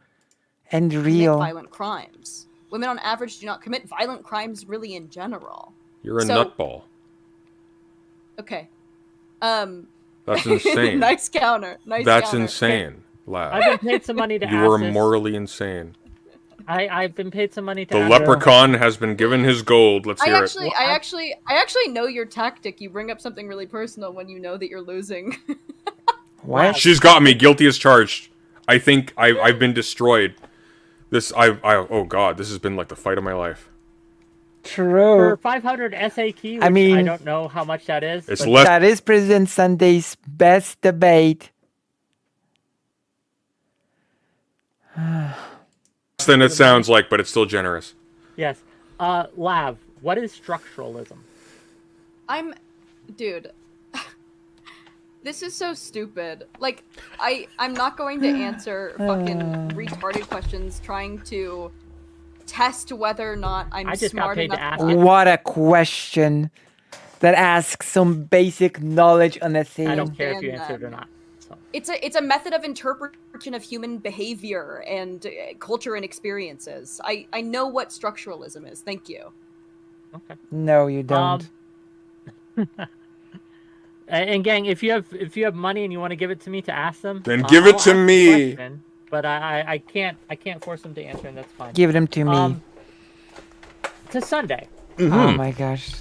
And commit real. violent crimes. Women on average do not commit violent crimes really in general. You're a So- nutball. Okay. That's insane. Nice counter. Nice That's counter. insane, Lav. I've been paid some money to You ask are this. morally insane. I've been paid some money to The ask leprechaun has been given his gold. Let's hear it. I actually know your tactic. You bring up something really personal when you know that you're losing. What? She's got me guilty as charged. I think I've been destroyed. Oh god, this has been like the fight of my life. For True. 500 SAQ, which I mean- I don't know how much that is. It's but less. That is President Sunday's best debate. Than it sounds like, but it's still generous. Yes. Lav, what is structuralism? Dude. This is so stupid. Like, I'm not going to answer fucking retarded questions trying to test whether or not I'm I just got smart paid to enough. ask it. What a question that asks some basic knowledge on the thing. I don't care if you understand answered or that. not. So. It's a method of interpretation of human behavior and culture and experiences. I know what structuralism is. Thank you. Okay. No, you don't. And gang, if you have money and you want to give it to me to ask them, Then give it I'll to ask the me. question, but I can't force them to answer, and that's fine. Give them to me. To Sunday. Oh my gosh.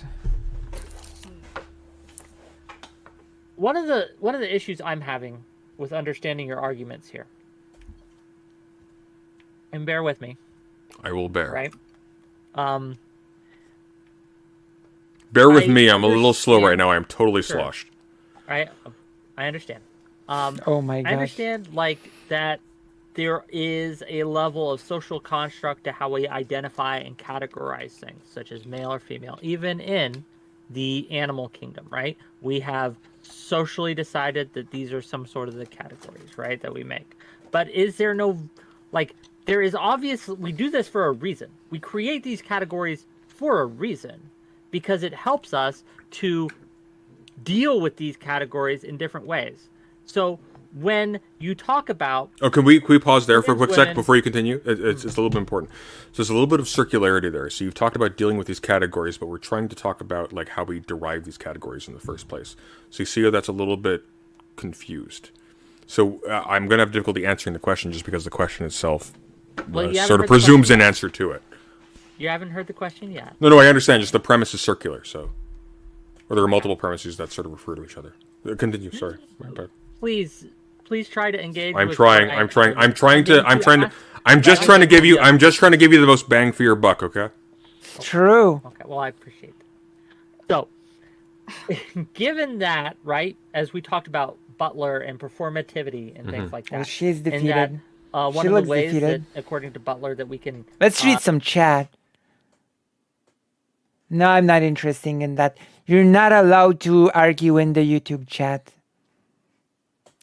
One of the issues I'm having with understanding your arguments here and bear with me, I will bear. right? Bear with I me. I'm a little slow right understand- now. I am totally Sure. sloshed. I understand. Oh my I gosh. understand like that there is a level of social construct to how we identify and categorize things, such as male or female, even in the animal kingdom, right? We have socially decided that these are some sort of the categories, right, that we make. But is there no, like, there is obviously, we do this for a reason. We create these categories for a reason because it helps us to deal with these categories in different ways. So when you talk about Oh, can we pause there for a quick sec women- before you continue? It's a little bit important. So there's a little bit of circularity there. So you've talked about dealing with these categories, but we're trying to talk about like how we derive these categories in the first place. So you see how that's a little bit confused. So I'm going to have difficulty answering the question just because the question itself Well, you haven't sort of heard the presumes question an answer to it. you haven't heard the question yet. No, I understand. Just the premise is circular. So, or there are multiple premises that sort of refer to each other. Continue. Sorry. My bad. Please try to engage. I'm with trying. what I'm trying to. I'm I'm just trying to give you. I'm just trying to give you the most bang for your buck. Okay. True. Okay, well, I appreciate that. So, given that, right, as we talked about Butler and performativity and things like that, Well, she's and that defeated. one She of the looks ways defeated. that, according to Butler, that we can Let's read some chat. No, I'm not interested in that. You're not allowed to argue in the YouTube chat.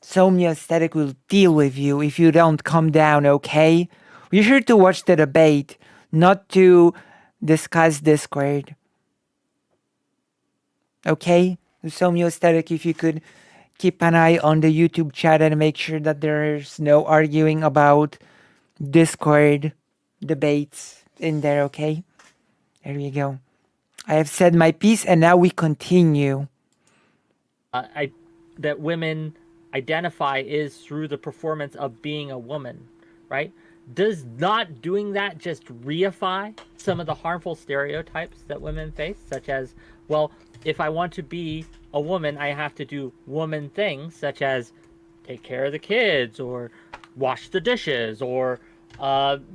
Somnia Aesthetic will deal with you if you don't calm down, okay? We're here to watch the debate, not to discuss Discord. Okay? Somnia Aesthetic, if you could keep an eye on the YouTube chat and make sure that there's no arguing about Discord debates in there, okay? There you go. I have said my piece and now we continue. that women identify is through the performance of being a woman, right? Does not doing that just reify some of the harmful stereotypes that women face, such as, well, if I want to be a woman, I have to do woman things, such as take care of the kids, or wash the dishes, or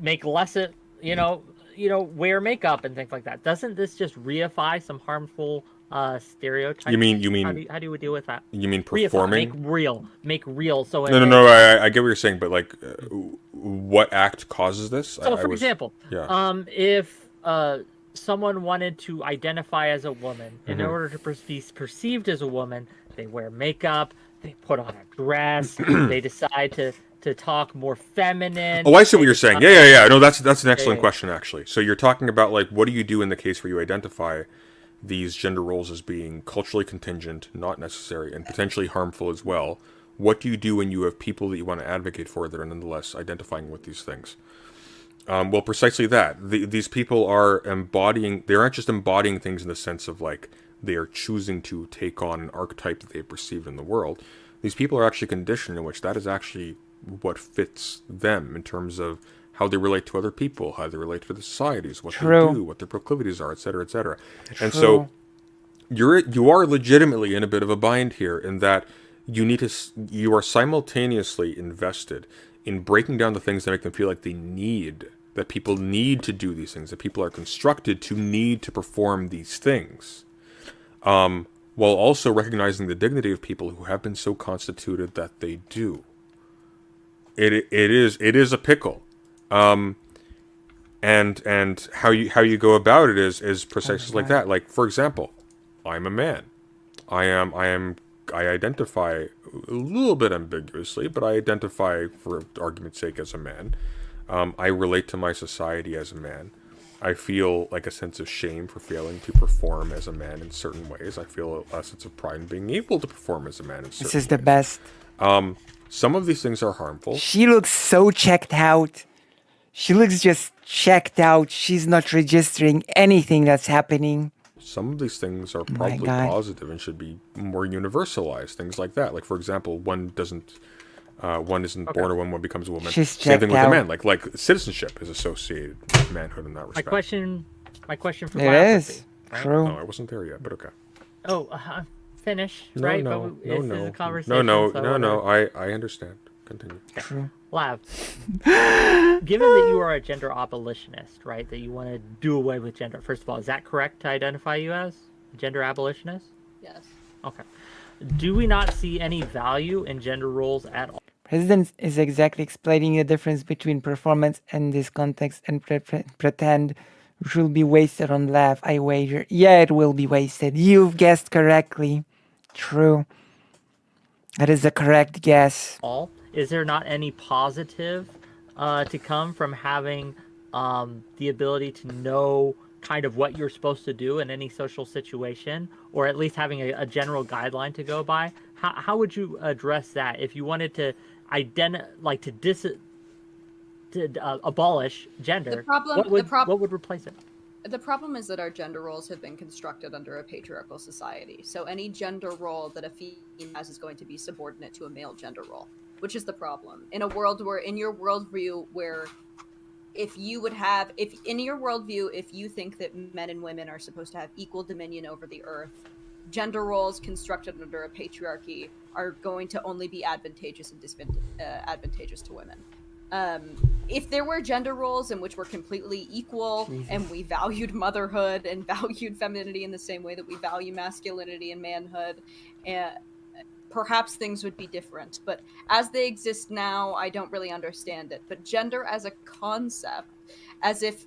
make less, wear makeup and things like that. Doesn't this just reify some harmful stereotypes? You mean how do we deal with that? you mean Reify, performing? make real. So No. I get what you're saying, but like, what act causes this? So, for example, yeah. if someone wanted to identify as a woman, in order to be perceived as a woman, they wear makeup, they put on a dress, they decide to talk more feminine. Oh, I see what you're saying. Yeah. No, that's an excellent Yeah. question, actually. So you're talking about like, what do you do in the case where you identify these gender roles as being culturally contingent, not necessary, and potentially harmful as well? What do you do when you have people that you want to advocate for that are nonetheless identifying with these things? Well, precisely that. These people are embodying, they aren't just embodying things in the sense of like they are choosing to take on an archetype that they perceive in the world. These people are actually conditioned in which that is actually what fits them in terms of how they relate to other people, how they relate to the societies, what True. they do, what their proclivities are, etc., etc. And so you are legitimately in a bit of a bind here in that you are simultaneously invested in breaking down the things that make them feel like that people need to do these things, that people are constructed to need to perform these things, while also recognizing the dignity of people who have been so constituted that they do. It is a pickle, and how you go about it is precisely like that. Like, for example, I'm a man. I identify a little bit ambiguously, but I identify, for argument's sake, as a man. I relate to my society as a man. I feel like a sense of shame for failing to perform as a man in certain ways. I feel a sense of pride in being able to perform as a man in certain ways. This is the best. Some of these things are harmful. She looks so checked out. She looks just checked out. She's not registering anything that's happening. Some of these things are probably God. positive and should be more universalized. Things like that. Like, for example, one isn't born a woman, one becomes a woman. She's Same thing checked with a out. man. Like citizenship is associated with manhood in that My respect. question for It biography, is. right? True. No, I wasn't there yet, but okay. Oh, finish, No, right? no, But this is a conversation. no. so No. whatever. I understand. continue. True. Lav, given that you are a gender abolitionist, right, that you want to do away with gender, first of all, is that correct to identify you as a gender abolitionist? Yes. Okay. Do we not see any value in gender roles at all? President is exactly explaining the difference between performance and this context and pretend it will be wasted on Lav, I wager. Yeah, it will be wasted. You've guessed correctly. True. That is the correct guess. Is there not any positive to come from having the ability to know kind of what you're supposed to do in any social situation, or at least having a general guideline to go by? How would you address that if you wanted to abolish gender? What would replace it? The problem is that our gender roles have been constructed under a patriarchal society. So any gender role that a female has is going to be subordinate to a male gender role, which is the problem. In a world where, in your worldview, where if you think that men and women are supposed to have equal dominion over the earth, gender roles constructed under a patriarchy are going to only be advantageous and advantageous to women. If there were gender roles in which we're completely equal and we valued motherhood and valued femininity in the same way that we value masculinity and manhood, perhaps things would be different. But as they exist now, I don't really understand it. But gender as a concept, as if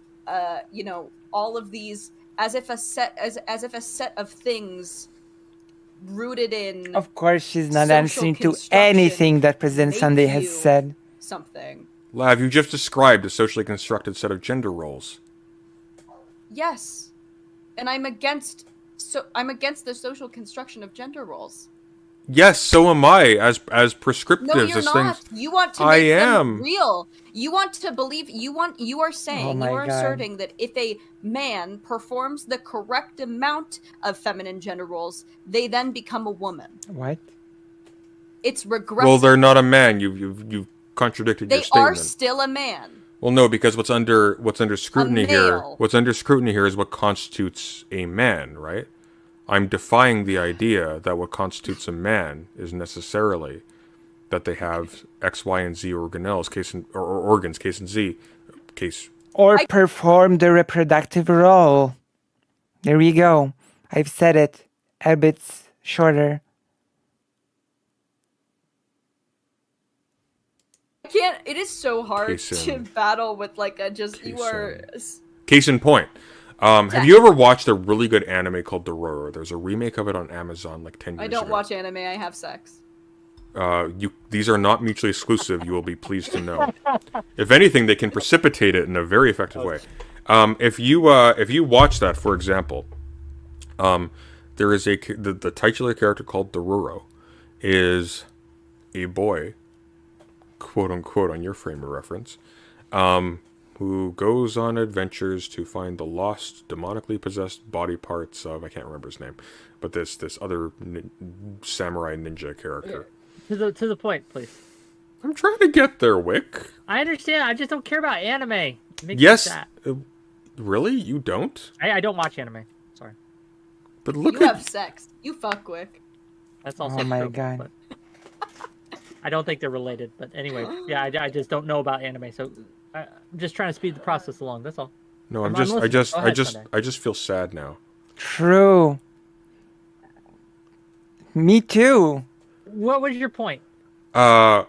all of these, as if a set of things rooted in. Of course, she's not answering to anything that President Sunday has said. Something. Lav, you just described a socially constructed set of gender roles. Yes, and I'm against the social construction of gender roles. Yes, so am I. As prescriptive No, you're as not. things. You want to make them real. You want to believe. You are saying. You are asserting that if a man performs the correct amount of feminine gender roles, they then become a woman. What? It's regressive. Well, they're not a man. You've contradicted your statement. They are still a man. Well, no, because what's under scrutiny here. What's under scrutiny here is what constitutes a man, right? I'm defying the idea that what constitutes a man is necessarily that they have X, Y, and Z organelles, organs, case in Z, case. Or perform the reproductive role. There you go. I've said it. A bit shorter. It is so hard to battle with Case in point. Have you ever watched a really good anime called Dororo? There's a remake of it on Amazon like 10 years ago. I don't watch anime, I have sex. These are not mutually exclusive, you will be pleased to know. If anything, they can precipitate it in a very effective way. If you watch that, for example, there is the titular character called Dororo is a boy, quote unquote, on your frame of reference, who goes on adventures to find the lost, demonically possessed body parts of, I can't remember his name, but this other samurai ninja character. To the point, please. I'm trying to get there, Wick. I understand. I just don't care about anime. Yes. Really? You don't? I don't watch anime. Sorry. But look, you have sex. You fuck, Wick. That's also oh my true, god. But I don't think they're related. But anyway, yeah, I just don't know about anime. So I'm just trying to speed the process along. That's all. No, I just feel sad now. True. Me too. What was your point? I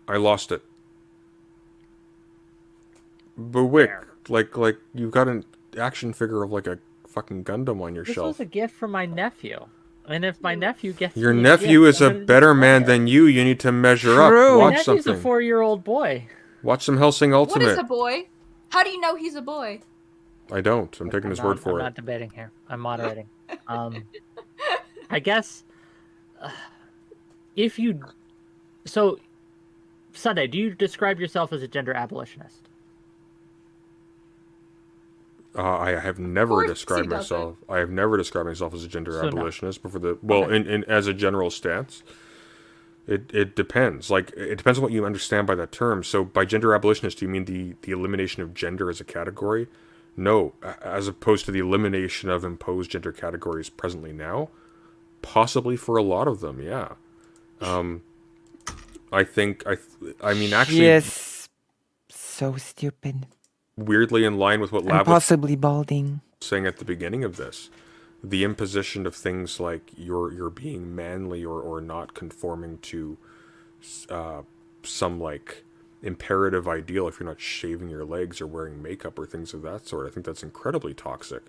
lost it. But Wick, like you've got an action figure of like a fucking Gundam on your shelf. This was a gift from my nephew. And if my nephew gets your nephew is a better man than you, you need to measure up. Watch my something. He's a 4-year-old boy. Watch some Hellsing Ultimate. What is a boy? How do you know he's a boy? I don't. I'm taking his word for it. I'm not debating here. I'm moderating. I guess if you... So, Sunday, do you describe yourself as a gender abolitionist? I have never described myself. I have never described myself as a gender abolitionist. But for the as a general stance, it depends. Like it depends on what you understand by that term. So by gender abolitionist, do you mean the elimination of gender as a category? No, as opposed to the elimination of imposed gender categories presently now. Possibly for a lot of them, yeah. I think I mean She actually is so stupid weirdly in line with what and Lav was possibly balding. saying at the beginning of this, the imposition of things like you're being manly or not conforming to some like imperative ideal if you're not shaving your legs or wearing makeup or things of that sort. I think that's incredibly toxic.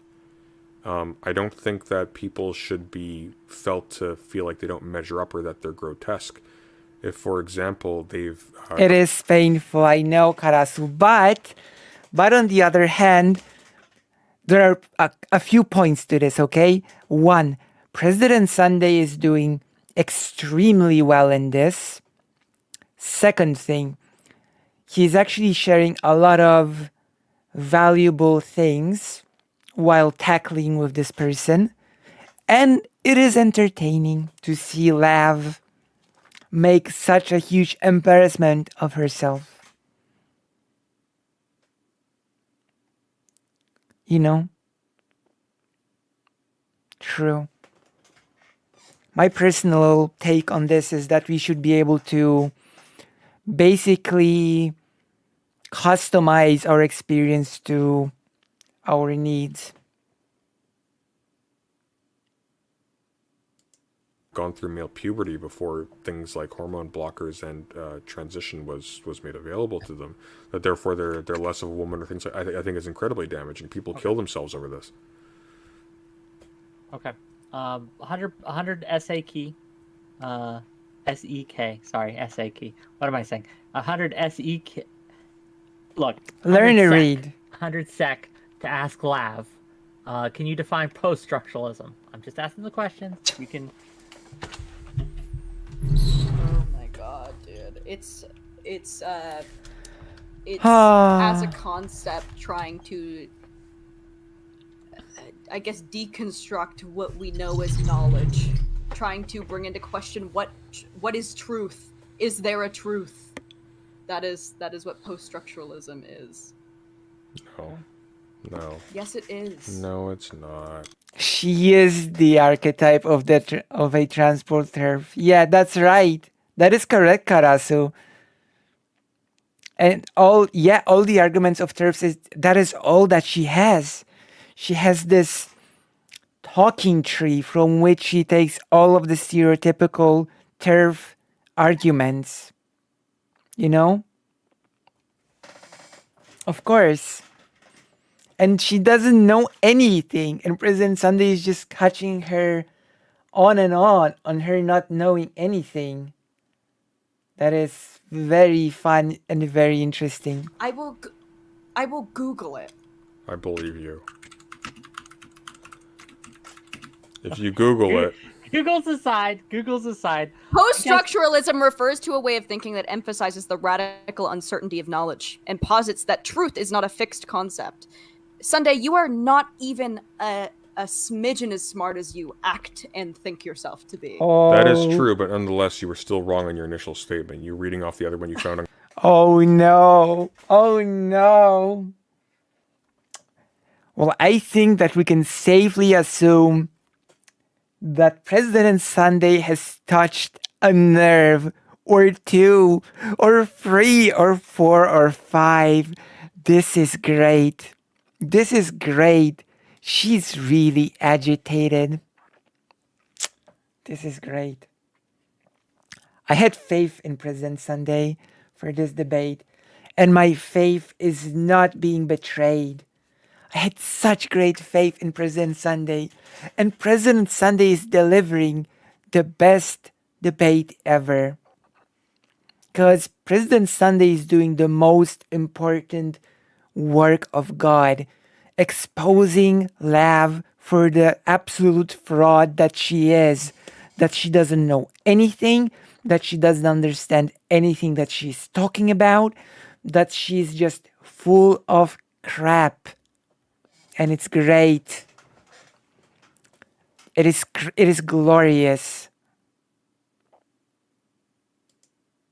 I don't think that people should be felt to feel like they don't measure up or that they're grotesque. If, for example, they've It is painful, I know, Karasu, but on the other hand, there are a few points to this, okay? One, President Sunday is doing extremely well in this. Second thing, he's actually sharing a lot of valuable things while tackling with this person. And it is entertaining to see Lav make such a huge embarrassment of herself. You know? True. My personal take on this is that we should be able to basically customize our experience to our needs. gone through male puberty before things like hormone blockers and transition was made available to them, that therefore they're less of a woman or things like I think is incredibly damaging. People kill themselves over this. Okay. 100 SA key. SEK. Sorry, SA key. What am I saying? 100 SEK. Look. Learn 100 to sec, read. 100 sec to ask Lav. Can you define post-structuralism? I'm just asking the questions. You can. Oh my god, dude. It's as a concept trying to I guess deconstruct what we know as knowledge, trying to bring into question what is truth. Is there a truth? That is what post-structuralism is. No. Yes, it is. No, it's not. She is the archetype of a transport TERF. Yeah, that's right. That is correct, Karasu. And all the arguments of TERFs is all that she has. She has this talking tree from which she takes all of the stereotypical TERF arguments. You know? Of course. And she doesn't know anything. And President Sunday is just catching her on and on her not knowing anything. That is very fun and very interesting. I will Google it. I believe you. If you Google it. Google's aside. Post-structuralism refers to a way of thinking that emphasizes the radical uncertainty of knowledge and posits that truth is not a fixed concept. Sunday, you are not even a smidgen as smart as you act and think yourself to be. Oh, That is true, but nonetheless, you were still wrong on your initial statement. You're reading off the other one you found on. Oh no. Oh no. Well, I think that we can safely assume that President Sunday has touched a nerve or two or three or four or five. This is great. This is great. She's really agitated. This is great. I had faith in President Sunday for this debate, and my faith is not being betrayed. I had such great faith in President Sunday, and President Sunday is delivering the best debate ever. Because President Sunday is doing the most important work of God, exposing Lav for the absolute fraud that she is, that she doesn't know anything, that she doesn't understand anything that she's talking about, that she's just full of crap. And it's great. It is glorious.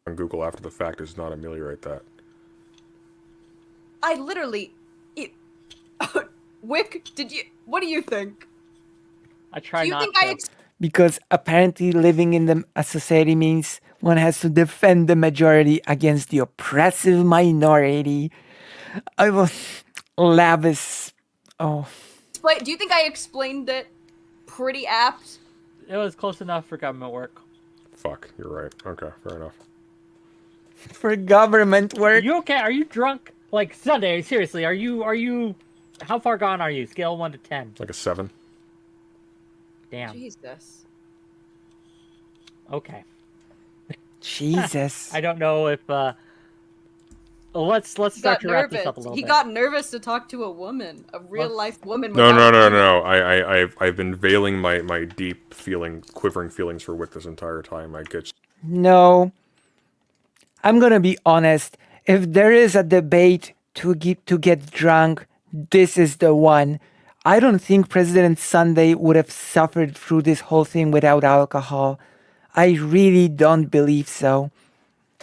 On Google after the fact does not ameliorate that. I literally... Wick, what do you think? I try Do you not think to. Because apparently living in a society means One has to defend the majority against the oppressive minority. I will lavish. Oh, Wait, do you think I explained it pretty apt? It was close enough for government work. Fuck, you're right. Okay, fair enough. for government Are work. you okay? Are you drunk? Like, Sunday, seriously, are you how far gone are you? Scale 1 to 10. Like a 7. Damn. Jesus. Okay. Jesus. I don't know if let's He start got to wrap this up a nervous. little He bit. got nervous to talk to a woman, a real life woman. No, without no, no, feeling. no. I've been veiling my deep quivering feelings for Wick this entire time. I get. No. I'm gonna be honest. If there is a debate to get drunk, this is the one. I don't think President Sunday would have suffered through this whole thing without alcohol. I really don't believe so.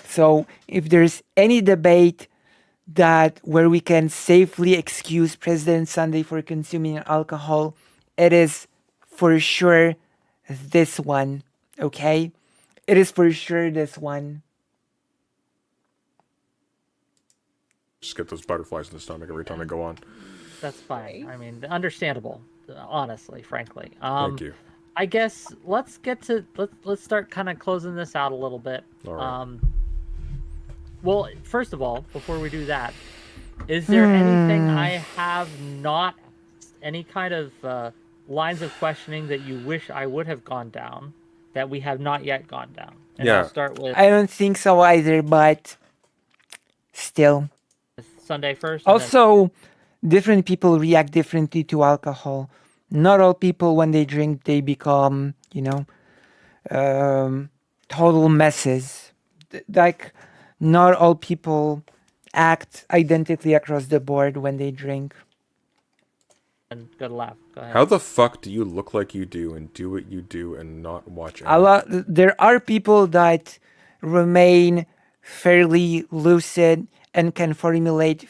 So if there's any debate that where we can safely excuse President Sunday for consuming alcohol, it is for sure this one. Okay? It is for sure this one. Just get those butterflies in the stomach every time I go on. That's fine. I mean, understandable. Honestly, frankly. Thank you. I guess let's start kind of closing this out a little bit. All right. Well, first of all, before we do that, is there anything I have not asked, any kind of lines of questioning that you wish I would have gone down that we have not yet gone down? And Yeah. I'll start with I don't think so either, but still. Sunday first. and then- Also, different people react differently to alcohol. Not all people, when they drink, they become, total messes. Like, not all people act identically across the board when they drink. and good laugh. Go ahead. How the fuck do you look like you do and do what you do and not watch There are people that remain fairly lucid and can formulate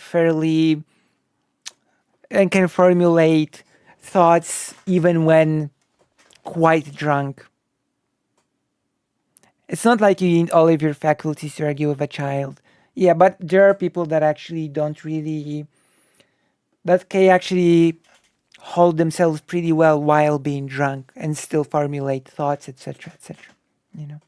thoughts even when quite drunk. It's not like you need all of your faculties to argue with a child. Yeah, but there are people that actually that can actually hold themselves pretty well while being drunk and still formulate thoughts, etc., etc. anime?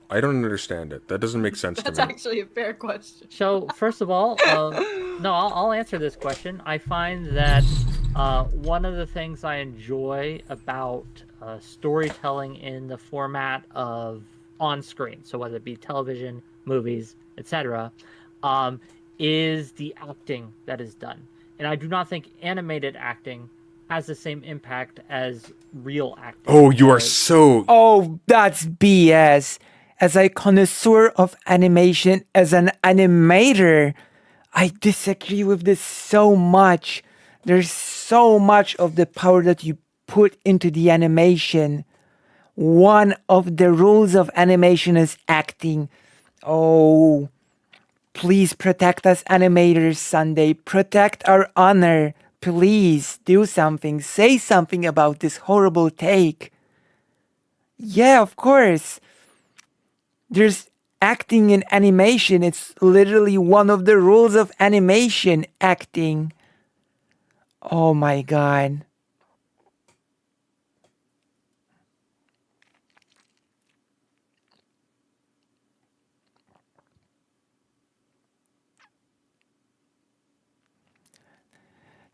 I don't understand it. That doesn't make sense That's to me. actually a fair question. So first of all, I'll answer this question. I find that one of the things I enjoy about storytelling in the format of on screen, so whether it be television, movies, etc., is the acting that is done. And I do not think animated acting has the same impact as real acting. Oh, you are because- so. Oh, that's BS. As a connoisseur of animation, as an animator, I disagree with this so much. There's so much of the power that you put into the animation. One of the rules of animation is acting. Oh, please protect us animators, Sunday. Protect our honor. Please do something. Say something about this horrible take. Yeah, of course. There's acting in animation. It's literally one of the rules of animation, acting. Oh my god.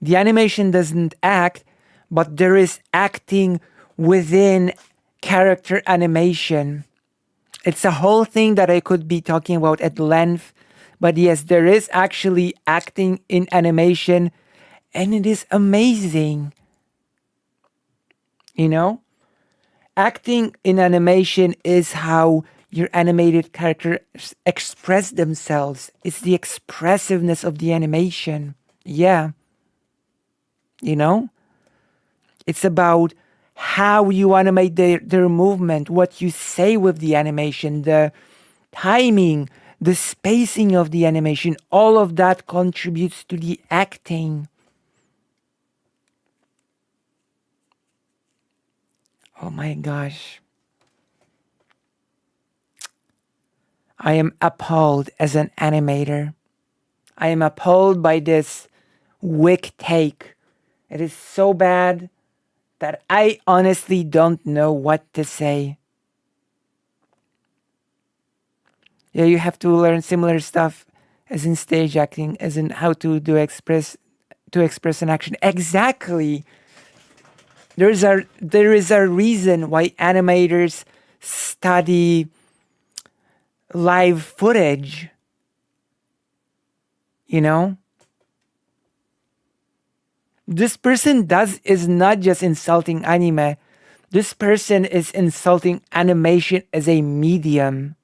The animation doesn't act, but there is acting within character animation. It's a whole thing that I could be talking about at length. But yes, there is actually acting in animation, and it is amazing. Acting in animation is how your animated characters express themselves. It's the expressiveness of the animation. Yeah. It's about how you animate their movement, what you say with the animation, the timing, the spacing of the animation, all of that contributes to the acting. Oh my gosh. I am appalled as an animator. I am appalled by this Wick take. It is so bad that I honestly don't know what to say. Yeah, you have to learn similar stuff as in stage acting, as in how to express an action. Exactly. There is a reason why animators study live footage. You know? This person is not just insulting anime. This person is insulting animation as a medium.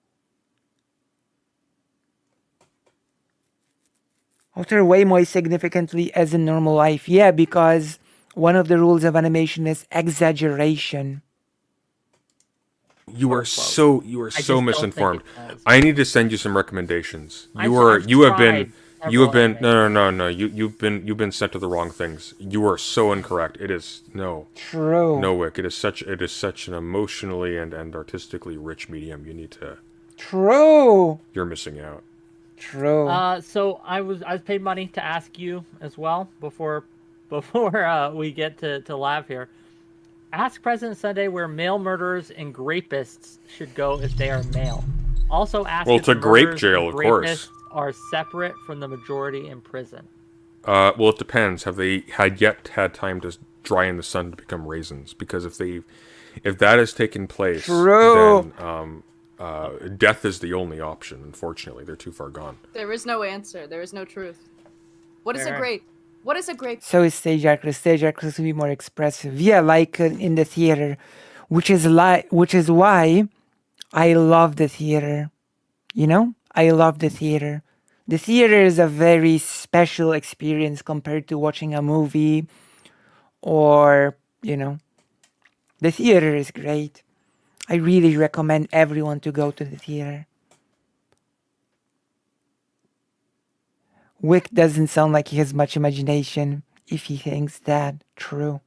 Alter way more significantly as in normal life. Yeah, because one of the rules of animation is exaggeration. You are Quote. so I just don't think misinformed. it does. I need to send you some recommendations. I've You have been tried you have been several no. You've been sent to the wrong things. You are so incorrect. It is no. True. No, Wick. It is such an emotionally and artistically rich medium. You need to. True. You're missing out. True. So I was paid money to ask you as well before we get to Lav here. Ask President Sunday where male murderers and rapists should go if they are male. Also ask Well, if to grape murderers jail, and of course. rapists are separate from the majority in prison. Well, it depends. Have they had time to dry in the sun to become raisins? Because if that has taken place, True. then death is the only option. Unfortunately, they're too far gone. There is no answer. There is no truth. What is a Fair. grape? What is a grape? So is stage actors. Stage actors will be more expressive. Yeah, like in the theater, which is why I love the theater. You know, I love the theater. The theater is a very special experience compared to watching a movie, or the theater is great. I really recommend everyone to go to the theater. Wick doesn't sound like he has much imagination, if he thinks that true.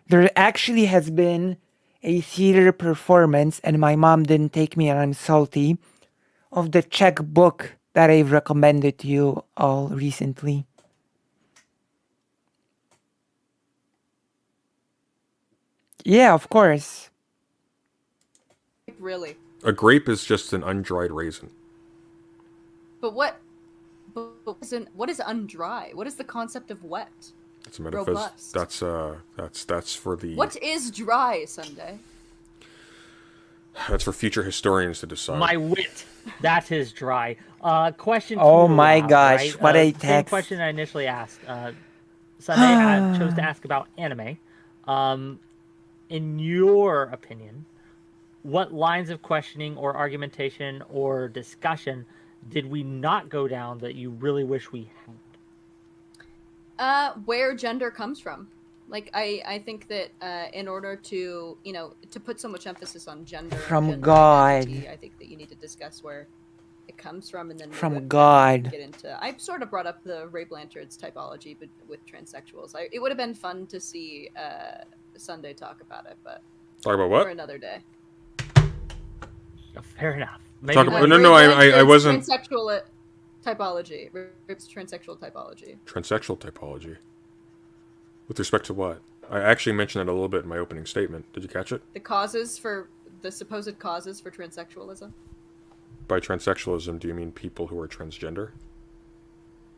There actually has been a theater performance, and my mom didn't take me, and I'm salty, of the Czech book that I've recommended to you all recently. Yeah, of course. Really? A grape is just an undried raisin. But what? What is undry? What is the concept of wet? It's a metaphysics. Robust. That's for the. What is dry, Sunday? That's for future historians to decide. My wit, that is dry. Question. Oh to my Lav, gosh, right? what a Same text. question I initially asked. Sunday chose to ask about anime. In your opinion, what lines of questioning or argumentation or discussion did we not go down that you really wish we had? Where gender comes from. Like, I think that in order to, to put so much emphasis on gender, From gender God. identity, I think that you need to discuss where it comes from, and then From we would God. get into. I sort of brought up the Ray Blanchard's typology, but with transsexuals. It would have been fun to see Sunday talk about it, but Talk about for what? another day. Fair enough. Maybe Talk like- about- no, I wasn't. Transsexual typology. It's transsexual typology. Transsexual typology. With respect to what? I actually mentioned that a little bit in my opening statement. Did you catch it? The supposed causes for transsexualism. By transsexualism, do you mean people who are transgender?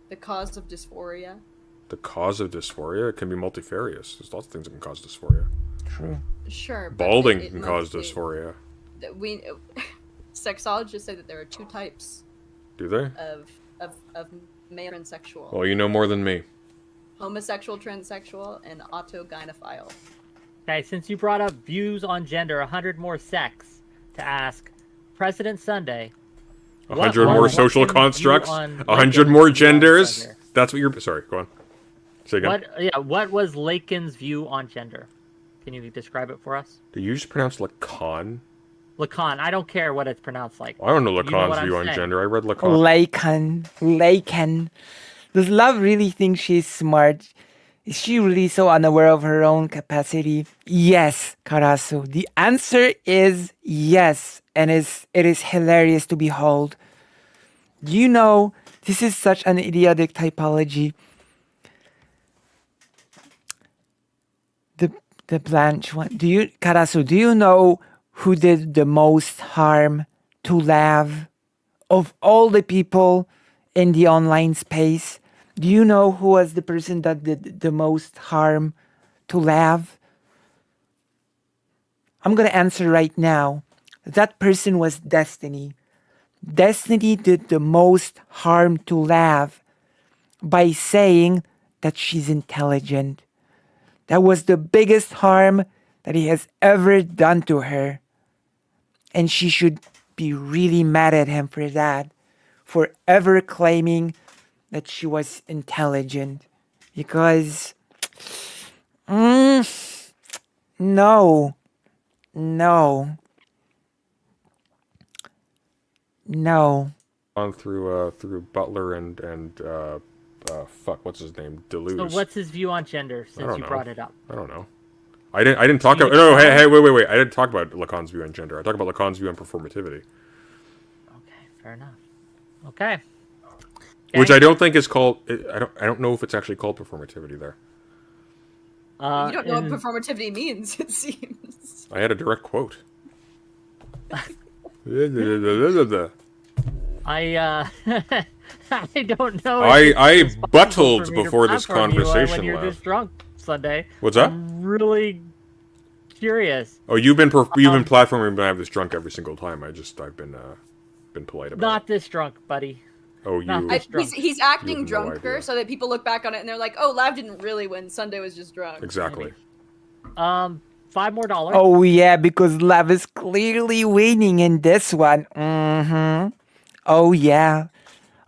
The cause of dysphoria. The cause of dysphoria? It can be multifarious. There's lots of things that can cause dysphoria. True. Sure. but Balding it can must cause be- dysphoria. Sexologists say that there are two types Do they? of male transsexual. Well, you know more than me. Homosexual transsexual and autogynephile. Okay, since you brought up views on gender, 100 more sex, to ask President Sunday. 100 what more was social Lincoln's view constructs. on 100 Lincoln's more view on genders. gender? That's what you're. Sorry, go on. Say again. What was Lacan's view on gender? Can you describe it for us? Did you just pronounce Lacan? Lacan. I don't care what it's pronounced like. I don't know You know Lacan's what I'm view on saying. gender. I read Lacan. Lacan. Does Love really think she's smart? Is she really so unaware of her own capacity? Yes, Karasu. The answer is yes. and it is hilarious to behold. Do you know, this is such an idiotic typology. The Blanche one. Karasu, do you know who did the most harm to Lav? Of all the people in the online space, do you know who was the person that did the most harm to Lav? I'm gonna answer right now. That person was Destiny. Destiny did the most harm to Lav by saying that she's intelligent. That was the biggest harm that he has ever done to her. And she should be really mad at him for that. For ever claiming that she was intelligent. Because, no. No. No. On through Butler and fuck, what's his name? Deleuze. So what's his view on gender since don't you know. brought it up? I don't know. I didn't talk about. No, hey, wait. I didn't talk about Lacan's view on gender. I talked about Lacan's view on performativity. Okay, fair enough. Okay. Which I don't think is called. I don't know if it's actually called performativity there. You don't know what performativity means, it seems. I had a direct quote. I don't know. I buttled before this When conversation, you're Lav. this drunk Sunday. What's that? I'm really curious. Oh, you've been platforming, but I have this drunk every single time. I've been polite about Not it. this drunk, buddy. Oh, not you. this drunk. He's You acting have no drunker idea. so that people look back on it and they're like, oh, Lav didn't really win. Sunday was just drunk. Exactly. $5 more. Oh yeah, because Lav is clearly winning in this one. Oh yeah.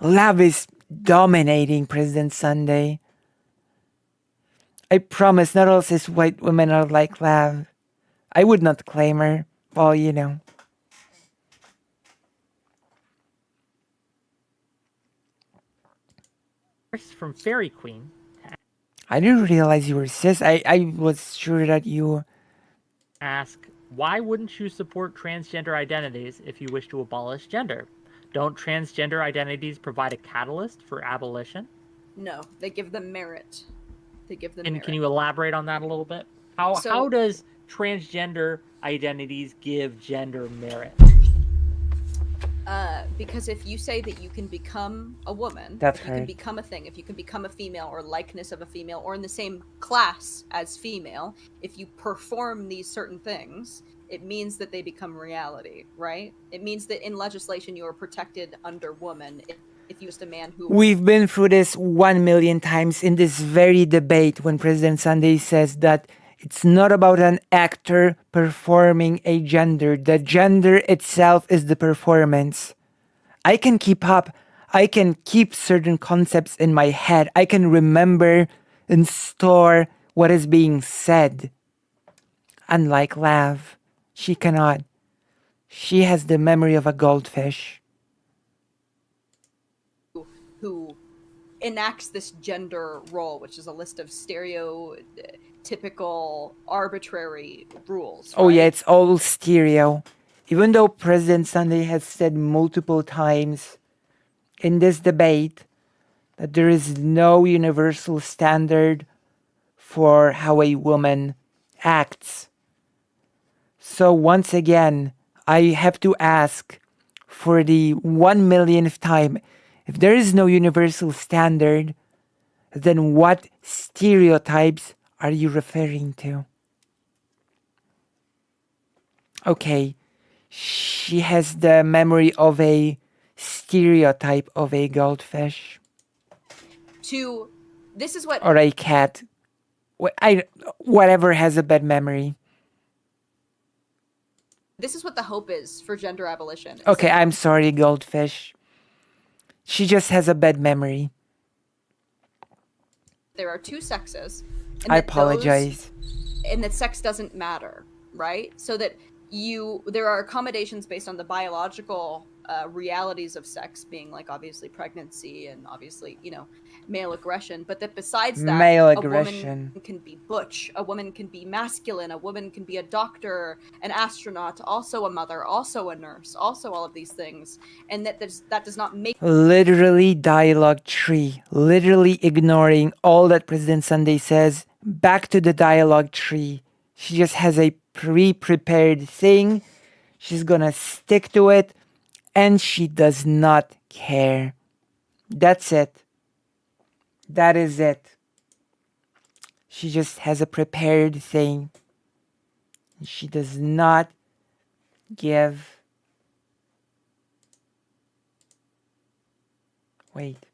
Lav is dominating President Sunday. I promise not all cis white women are like Lav. I would not claim her. Well, you know. From Fairy Queen. I didn't realize you were cis. I was sure that you... Ask, why wouldn't you support transgender identities if you wish to abolish gender? Don't transgender identities provide a catalyst for abolition? No, they give them merit. They give them merit. Can you elaborate on that a little bit? How does transgender identities give gender merit? Because if you say that you can become a woman, That's if you can right. become a thing, if you can become a female or likeness of a female or in the same class as female, if you perform these certain things, it means that they become reality, right? It means that in legislation you are protected under woman if you just a man who... We've been through this 1 million times in this very debate when President Sunday says that it's not about an actor performing a gender. The gender itself is the performance. I can keep up. I can keep certain concepts in my head. I can remember and store what is being said. Unlike Lav, she cannot. She has the memory of a goldfish. who enacts this gender role, which is a list of stereotypical, arbitrary rules. Oh yeah, right? it's all stereo. Even though President Sunday has said multiple times in this debate that there is no universal standard for how a woman acts. So once again, I have to ask for the 1 millionth time, if there is no universal standard, then what stereotypes are you referring to? Okay, she has the memory of a stereotype of a goldfish. This is what... Or a cat. Whatever has a bad memory. This is what the hope is for gender abolition. is Okay, that I'm sorry, goldfish. She just has a bad memory. there are two sexes. And I that apologize. and that sex doesn't matter, right? So that there are accommodations based on the biological realities of sex, being like obviously pregnancy and obviously male aggression, but that besides that, Male a aggression. woman can be butch, a woman can be masculine, a woman can be a doctor, an astronaut, also a mother, also a nurse, also all of these things, and that does not make Literally dialogue tree. Literally ignoring all that President Sunday says. Back to the dialogue tree. She just has a pre-prepared thing. She's gonna stick to it. And she does not care. That's it. That is it. She just has a prepared thing. She does not give. Wait.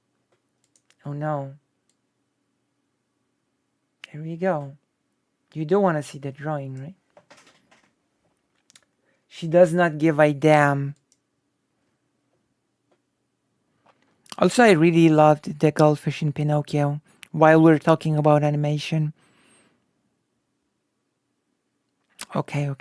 Oh no. Here we go. You don't want to see the drawing, right? She does not give a damn. Also, I really loved the goldfish in Pinocchio while we're talking about animation. Okay.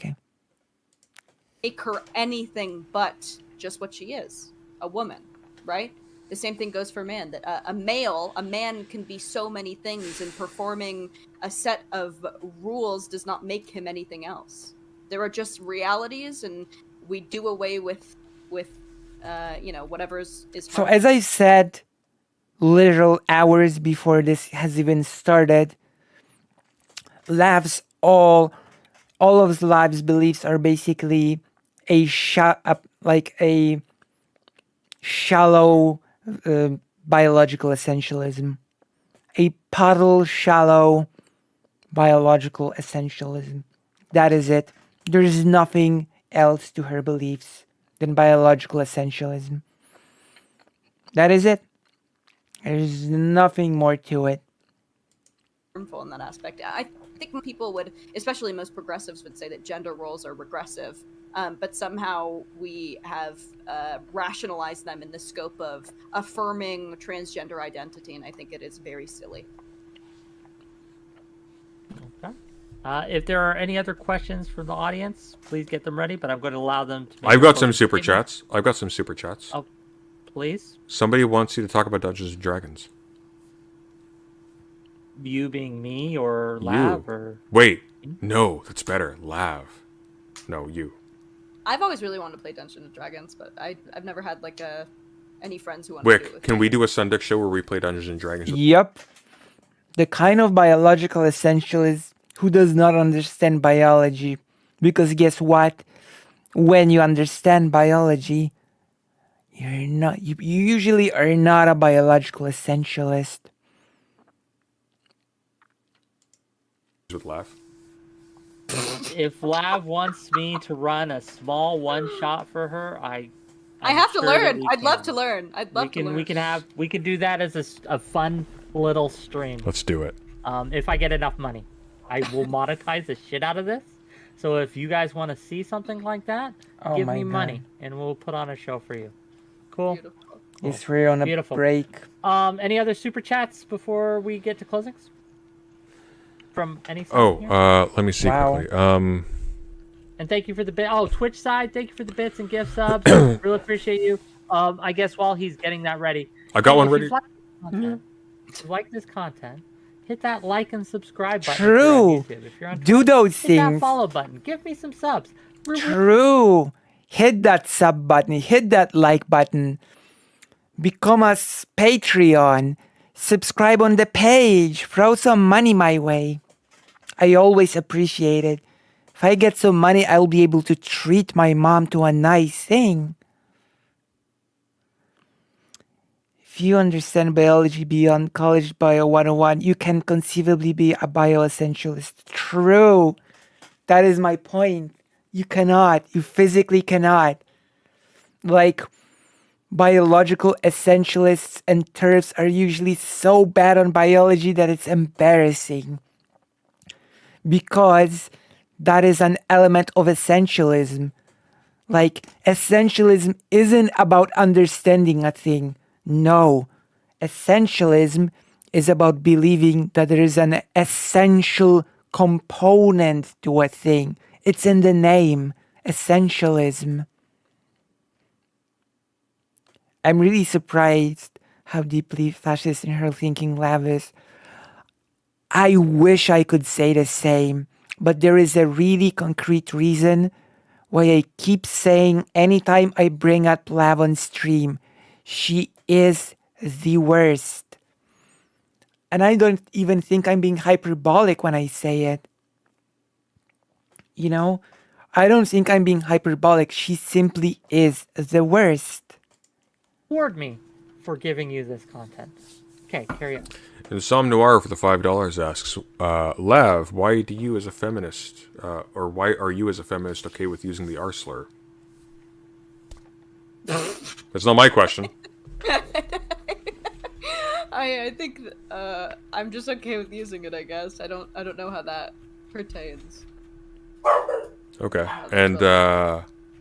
make her anything but just what she is, a woman, right? The same thing goes for man, that a man can be so many things, and performing a set of rules does not make him anything else. There are just realities, and we do away with whatever is So hard. as I said, literal hours before this has even started, Lav's all of Lav's beliefs are basically a shallow biological essentialism, a puddle shallow biological essentialism. That is it. There is nothing else to her beliefs than biological essentialism. That is it. There's nothing more to it. Harmful in that aspect. I think people would, especially most progressives, would say that gender roles are regressive, but somehow we have rationalized them in the scope of affirming transgender identity, and I think it is very silly. Okay. If there are any other questions from the audience, please get them ready, but I'm going to allow them to make I've got closing some super statements. chats. I've got some super chats. Oh, please. Somebody wants you to talk about Dungeons and Dragons. You being me or Lav You. or Wait. No, that's better. Lav. No, you. I've always really wanted to play Dungeons and Dragons, but I've never had any friends who want to do it Wick, with can me. we do a Sunday show where we play Dungeons and Dragons? Yep. The kind of biological essentialist who does not understand biology. Because guess what? When you understand biology, you usually are not a biological essentialist. With Lav. if Lav wants me to run a small one shot for her, I I'm have to sure that learn. we I'd love can. to learn. I'd love to learn. We can do that as a fun little stream. Let's do it. If I get enough money, I will monetize the shit out of this. So if you guys want to see something like that, Oh give my me God. money and we'll put on a show for you. Cool. Beautiful. Yes, we're on a Beautiful. break. Any other super chats before we get to closings? From any side here? Let me see Wow. quickly. And thank you for the bit. Oh, Twitch side, thank you for the bits and gift subs. Really appreciate you. I guess while he's getting that ready, I got hey, one if ready. you've liked this content, if you like this content, hit that like and subscribe button. True. If you're on YouTube. If you're on Do Twitch, those hit that things. follow button. Give me some subs. True. Hit that sub button. Hit that like button. Become a Patreon. Subscribe on the page. Throw some money my way. I always appreciate it. If I get some money, I'll be able to treat my mom to a nice thing. If you understand biology beyond College Bio 101, you can conceivably be a bioessentialist. True. That is my point. You cannot. You physically cannot. Like, biological essentialists and TERFs are usually so bad on biology that it's embarrassing. Because that is an element of essentialism. Like, essentialism isn't about understanding a thing. No. Essentialism is about believing that there is an essential component to a thing. It's in the name. essentialism. I'm really surprised how deeply fascist in her thinking Lav is. I wish I could say the same, but there is a really concrete reason why I keep saying anytime I bring up Lav on stream, she is the worst. And I don't even think I'm being hyperbolic when I say it. You know, I don't think I'm being hyperbolic. She simply is the worst. Reward me for giving you this content. Okay, carry on. And Som Noir for the $5 asks, Lav, why do you as a feminist, or why are you as a feminist okay with using the R slur? That's not my question. I think I'm just okay with using it. I guess I don't know how that pertains. Okay, and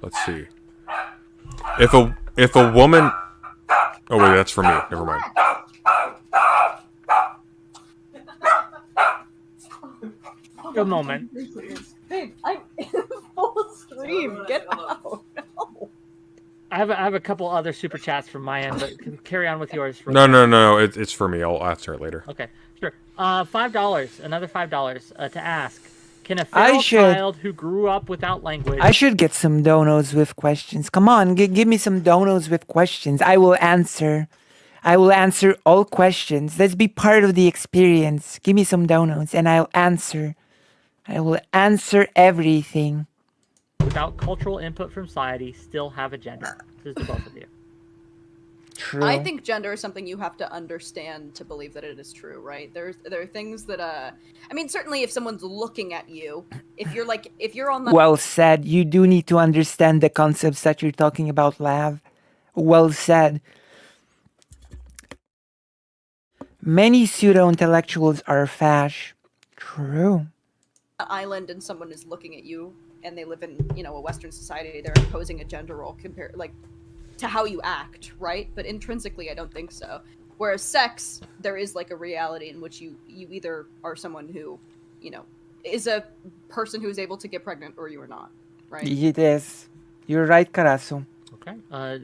let's see. If a woman, oh wait, that's for me. Never mind. A moment. Babe, I'm in full stream. Get out. No. I have a couple other super chats from my end, but carry on with yours. No. It's for me. I'll answer it later. Okay, sure. $5. Another $5 to ask. Can a feral child who grew up without language... I should get some donos with questions. Come on, give me some donos with questions. I will answer. I will answer all questions. Let's be part of the experience. Give me some donos and I'll answer. I will answer everything. Without cultural input from society, still have a gender. This is to both of you. True. I think gender is something you have to understand to believe that it is true, right? There are things that I mean, certainly if someone's looking at you, if you're on the Well said. You do need to understand the concepts that you're talking about, Lav. Well said. Many pseudo-intellectuals are fash. True. island and someone is looking at you and they live in, a Western society, they're imposing a gender role compared to how you act, right? But intrinsically, I don't think so. Whereas sex, there is a reality in which you either are someone who, is a person who is able to get pregnant or you are not, right? It is. You're right, Karasu. Okay.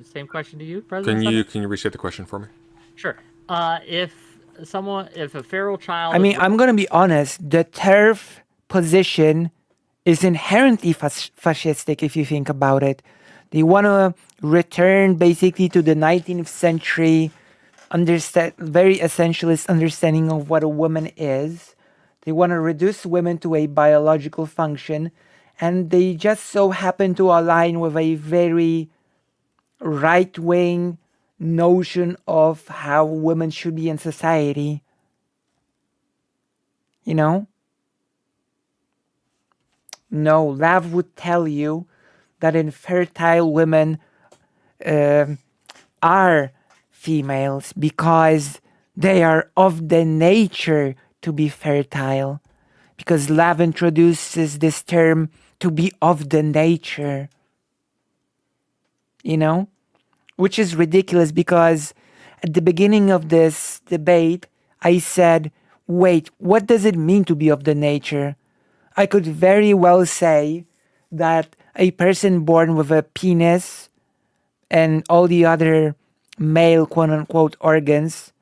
Same question to you, President. Can you restate the question for me? Sure. If a feral child... I'm gonna be honest. The TERF position is inherently fascistic if you think about it. They want to return basically to the 19th century very essentialist understanding of what a woman is. They want to reduce women to a biological function, and they just so happen to align with a very right-wing notion of how women should be in society. No, Lav would tell you that infertile women are females because they are of the nature to be fertile. Because Lav introduces this term to be of the nature. Which is ridiculous because at the beginning of this debate, I said, wait, what does it mean to be of the nature? I could very well say that a person born with a penis and all the other male quote-unquote organs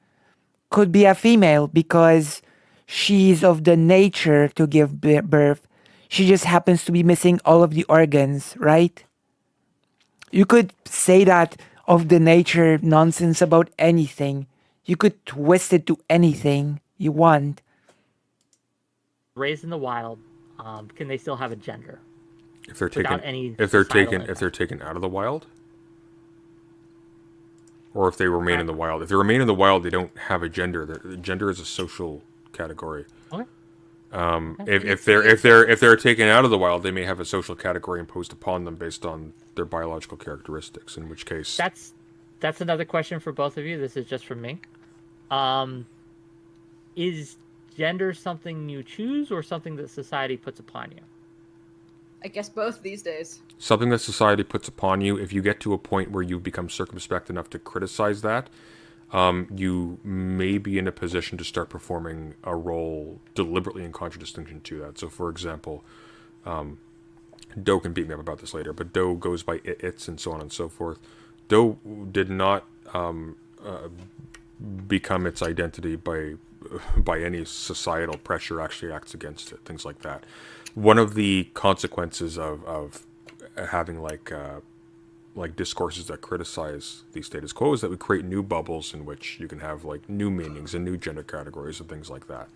could be a female because she's of the nature to give birth. She just happens to be missing all of the organs, right? You could say that of the nature nonsense about anything. You could twist it to anything you want. Raised in the wild, can they still have a gender? If they're Without taken, any if they're societal taken, impact. if they're taken out of the wild, or if they remain in the wild. If they remain in the wild, they don't have a gender. Gender is a social category. Okay. If they're taken out of the wild, they may have a social category imposed upon them based on their biological characteristics. In which case, that's another question for both of you. This is just from me. Is gender something you choose or something that society puts upon you? I guess both these days. something that society puts upon you. If you get to a point where you become circumspect enough to criticize that, you may be in a position to start performing a role deliberately in contradistinction to that. So, for example, Doe can beat me up about this later, but Doe goes by its and so on and so forth. Doe did not become its identity by any societal pressure. Actually acts against it, things like that. One of the consequences of having like discourses that criticize the status quo is that we create new bubbles in which you can have like new meanings and new gender categories and things like that.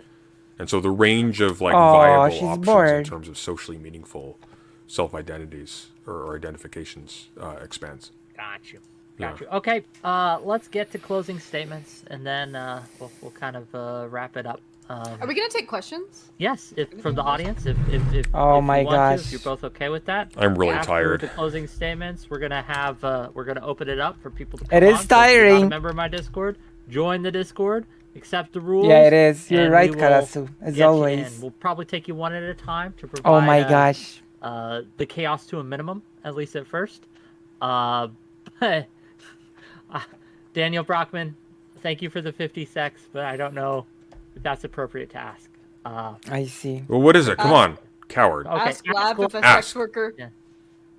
And so the range of like viable she's options bored. in terms of socially meaningful self-identities or identifications expands. Got you. Okay, let's get to closing statements, and then we'll kind of wrap it up. Are we gonna take questions? Yes, from the audience. If Oh if my you want gosh. to, if you're both okay with that. I'm really After tired. the closing statements, we're gonna open it up for people to come It is on. So if you're not a tiring. member of my Discord, join the Discord, accept the rules. Yeah, it is. You're and right, we will Karasu, as get you always. in. We'll probably take you one at a time to provide. Oh my gosh. The chaos to a minimum, at least at first. Daniel Brockman, thank you for the 50 secs, but I don't know if that's appropriate to ask. I see. Well, what is it? Come on, coward. Okay, Ask Lav if a Ask. sex worker Yeah.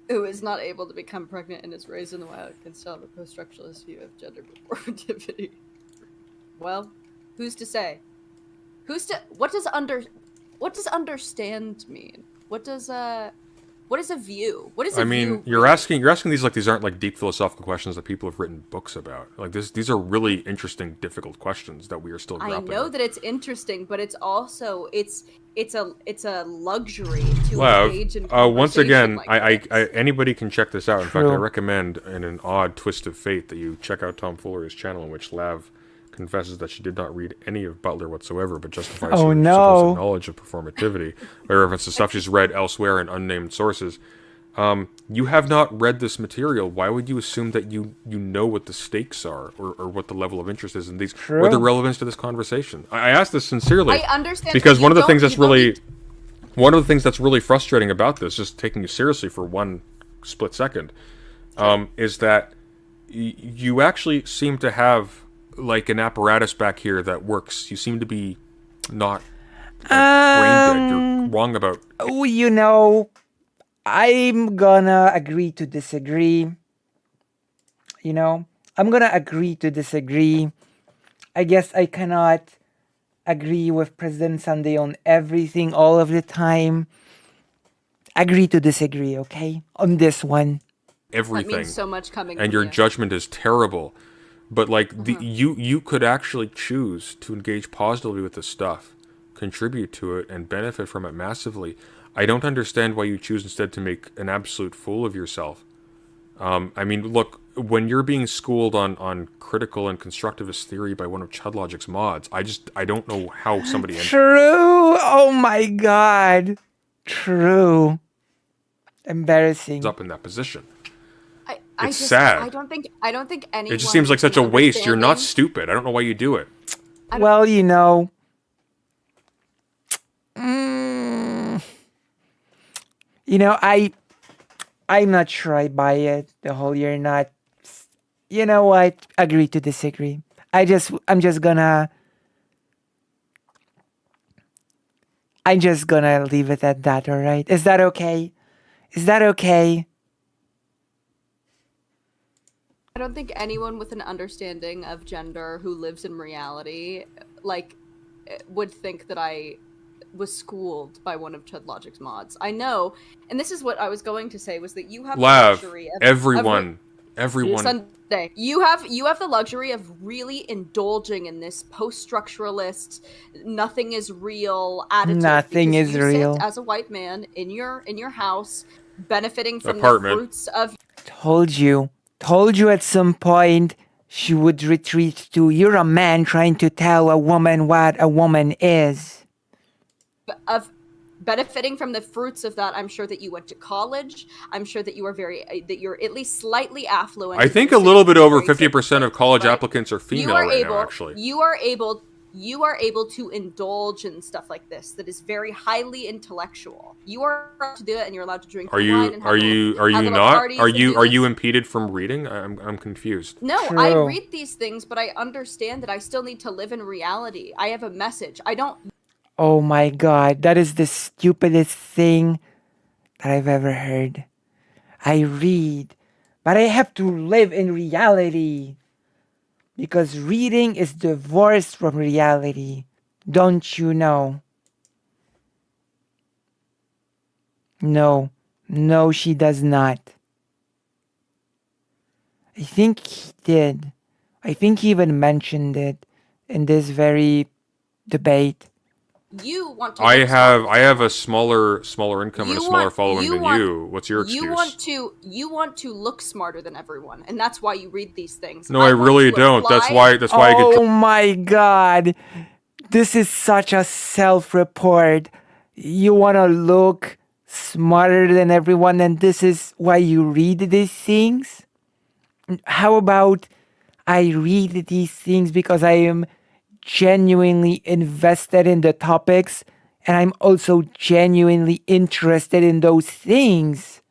who is not able to become pregnant and is raised in the wild can still have a post-structuralist view of gender performativity. Well, who's to say? What does understand mean? What is a view? What is a I mean, view? you're asking these like these aren't like deep philosophical questions that people have written books about. Like these are really interesting, difficult questions that we are still I grappling know with. that it's interesting, but it's also it's a luxury to Lav, engage in once again, conversation like I this. anybody can check this out. In fact, I True. recommend, in an odd twist of fate, that you check out Tom Fuller's channel, in which Lav confesses that she did not read any of Butler whatsoever, but justifies Oh, her no. supposed knowledge of performativity by reference to stuff she's read elsewhere in unnamed sources. You have not read this material. Why would you assume that you know what the stakes are or what the level of interest is in these or the True. relevance to this conversation? I ask this sincerely I understand because but one of you the things don't- that's you don't really need- one of the things that's really frustrating about this, just taking you seriously for one split second, is that you actually seem to have like an apparatus back here that works. You seem to be not brain dead. You're wrong about. Oh, you know, I'm gonna agree to disagree. You know, I'm gonna agree to disagree. I guess I cannot agree with President Sunday on everything all of the time. Agree to disagree, okay? On this one. That Everything, means so much coming and from your you. judgment is terrible. But like you could actually choose to engage positively with this stuff, contribute to it, and benefit from it massively. I don't understand why you choose instead to make an absolute fool of yourself. I mean, look, when you're being schooled on critical and constructivist theory by one of ChudLogic's mods, I don't know how somebody True. Oh my god. True. Embarrassing. ends up in that position. I It's just, sad. I don't think anyone. It just seems like such a waste. You're not understanding- stupid. I don't know why you do it. Well, you know. You know, I'm not sure I buy it. The whole you're not. You know what? Agree to disagree. I'm just gonna leave it at that, all right? Is that okay? Is that okay? I don't think anyone with an understanding of gender who lives in reality, like, would think that I was schooled by one of ChudLogic's mods. I know, and this is what I was going to say, was that you have the Lav, luxury of everyone. Sunday. You have the luxury of really indulging in this post-structuralist, nothing is real attitude. Nothing because is you real. Sit as a white man in your house, benefiting from Apartment. the fruits of Told you at some point she would retreat to you're a man trying to tell a woman what a woman is. benefiting from the fruits of that. I'm sure that you went to college. I'm sure that you are that you're at least slightly affluent. I think a little bit over 50% of college applicants are female now, actually. You are able to indulge in stuff like this that is very highly intellectual. You are allowed to do it, and you're allowed to drink. Are wine you and are have you little- are have you little not? parties Are and you do are you this. impeded from reading? I'm confused. No, I True. read these things, but I understand that I still need to live in reality. I have a message. I don't. Oh my god, that is the stupidest thing that I've ever heard. I read, but I have to live in reality. Because reading is divorced from reality. Don't you know? No, no, she does not. I think he did. I think he even mentioned it in this very debate. You want to. I look have smarter. I have a smaller income and You a smaller want- following you than want- you. What's your excuse? You want to look smarter than everyone, and that's why you read these things. No, I want really to don't. That's apply- why I get Oh my god. This is such a self-report. You want to look smarter than everyone, and this is why you read these things? How about I read these things because I am genuinely invested in the topics and I'm also genuinely interested in those things?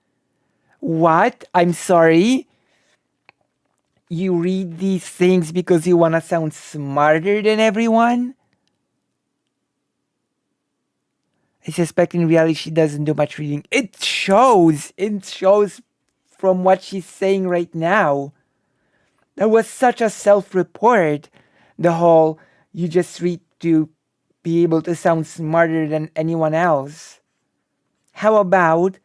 What? I'm sorry? You read these things because you want to sound smarter than everyone? I suspect in reality she doesn't do much reading. It shows. It shows from what she's saying right now. That was such a self-report. The whole, you just read to be able to sound smarter than anyone else. How about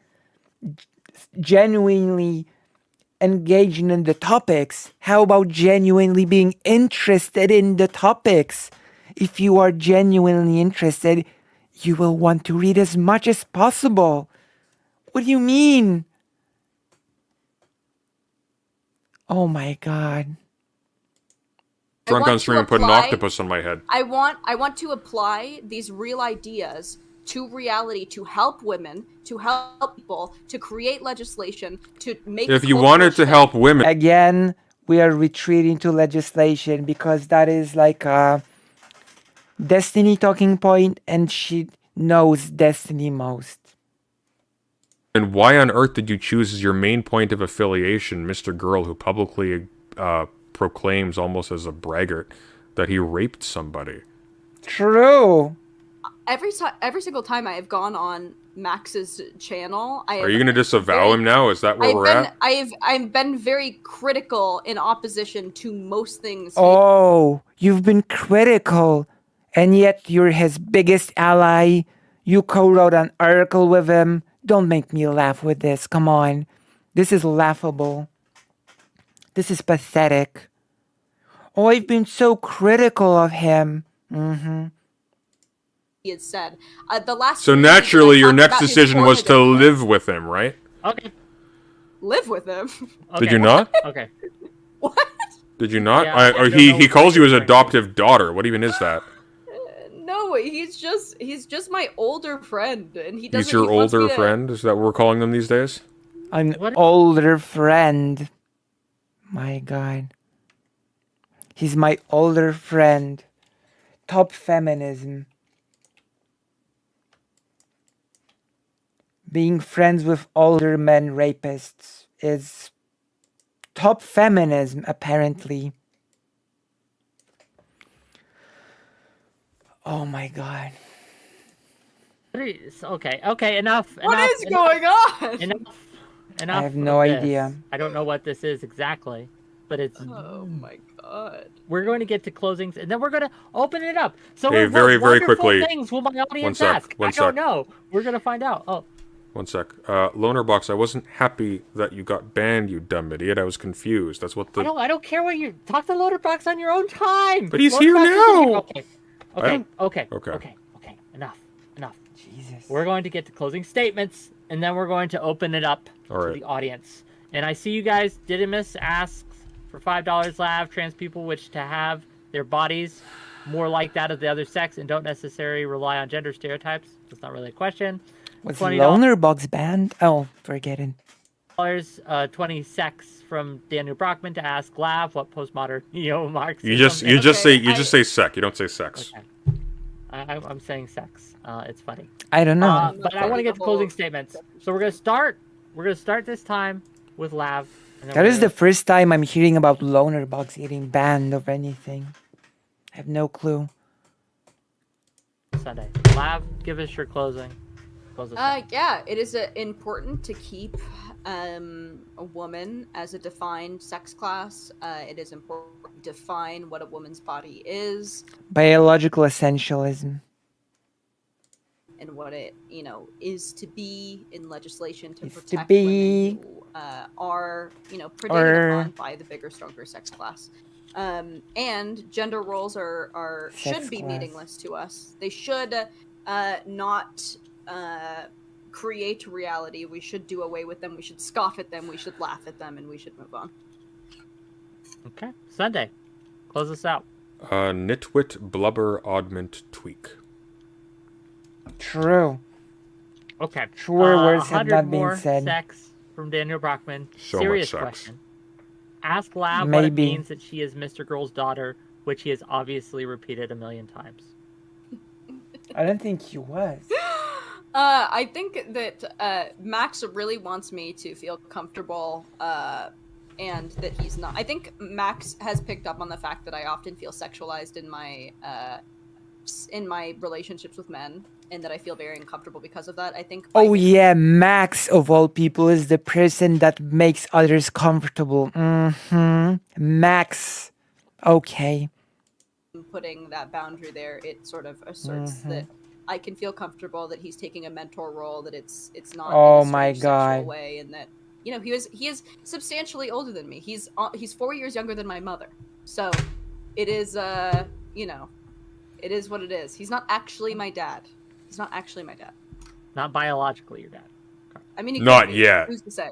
genuinely engaging in the topics? How about genuinely being interested in the topics? If you are genuinely interested, you will want to read as much as possible. What do you mean? Oh my god. drunk want on to stream and put an apply- octopus on my head. I want to apply these real ideas to reality to help women, to help people, to create legislation, to make. If you cultural wanted to shift. help women, Again, we are retreating to legislation because that is like a Destiny talking point, and she knows Destiny most. and why on earth did you choose as your main point of affiliation Mr. Girl, who publicly proclaims almost as a braggart that he raped somebody? True. every single time I have gone on Max's channel, Are you going to disavow him now? Is that where we're at? I've been very critical in opposition to most things. Oh, you've been critical, and yet you're his biggest ally. You co-wrote an article with him. Don't make me laugh with this. Come on. This is laughable. This is pathetic. Oh, I've been so critical of him. He had said the last. So few years naturally, I your talked next about his decision was to formative- live with him, right? Okay. live with him. Okay. Did you not? Okay. What? Did you not? Yeah, I or don't he know calls what you his you're referring to. adoptive daughter. What even is that? No, he's just my older friend, and he doesn't. He's your he wants me older to- friend? Is that what we're calling them these days? An What? older friend. My god. He's my older friend. Top feminism. Being friends with older men rapists is top feminism, apparently. Oh my god. Okay, enough. What enough, is going on? Enough. I have no of this. idea. I don't know what this is exactly, but it's. Oh my god. We're going to get to closings, and then we're going to open it up. So, Hey, what very wonderful quickly. things will my audience sec, ask? one I don't sec. know. We're going to find out. Oh, One sec. Lonerbox, I wasn't happy that you got banned, you dumb idiot. I was confused. That's what the... I don't care what you talk to Loaderbox on your own time. But he's here Loaderbox isn't now. Okay. I Okay. don't- Okay. Okay. Okay. Okay. Enough. Jesus. We're going to get to closing statements, and then we're going to open it up All to right. the audience. And I see you guys. Didymus asks for $5 Lav, trans people wish to have their bodies more like that of the other sex and don't necessarily rely on gender stereotypes. That's not really a question. Was $20 Lonerbox banned? Oh, forget it. 20 sex from Daniel Brockman to ask Lav what postmodern neo-Marxism You just Okay, say sec. You don't say sex. Okay. I'm saying sex. It's funny. I don't know. But I want to get to closing statements. So we're gonna start. We're gonna start this time with Lav. And then That we're is the gonna- first time I'm hearing about Lonerbox getting banned of anything. I have no clue. Sunday. Lav, give us your closing Close this out. Yeah, it is important to keep a woman as a defined sex class. It is important to define what a woman's body is Biological essentialism. and what it, is to be in legislation to Is to protect be. women who are, predated Or- upon by the bigger, stronger sex class. And gender roles are Sex should be class. meaningless to us. They should not create reality. We should do away with them. We should scoff at them. We should laugh at them, and we should move on. Okay. Sunday. Close this out. Nitwit, blubber, oddment, tweak. True. Okay. Truer words have 100 not been more said. sex from Daniel Brockman. So much Serious sex. question. Ask Lav what it Maybe. means that she is Mr. Girl's daughter, which he has obviously repeated 1,000,000 times. I don't think he was. I think that Max really wants me to feel comfortable, and that he's not. I think Max has picked up on the fact that I often feel sexualized in my relationships with men, and that I feel very uncomfortable because of that. I think. by Oh yeah, Max of all people is the person that makes others comfortable. Max. Okay. putting that boundary there, it sort of asserts that I can feel comfortable that he's taking a mentor role, that it's not Oh in a my strange God. sexual way, and that he is substantially older than me. He's 4 years younger than my mother, so it is it is what it is. He's not actually my dad. He's not actually my dad. Not biologically your dad. I mean, he Not could be. yet. Who's to say?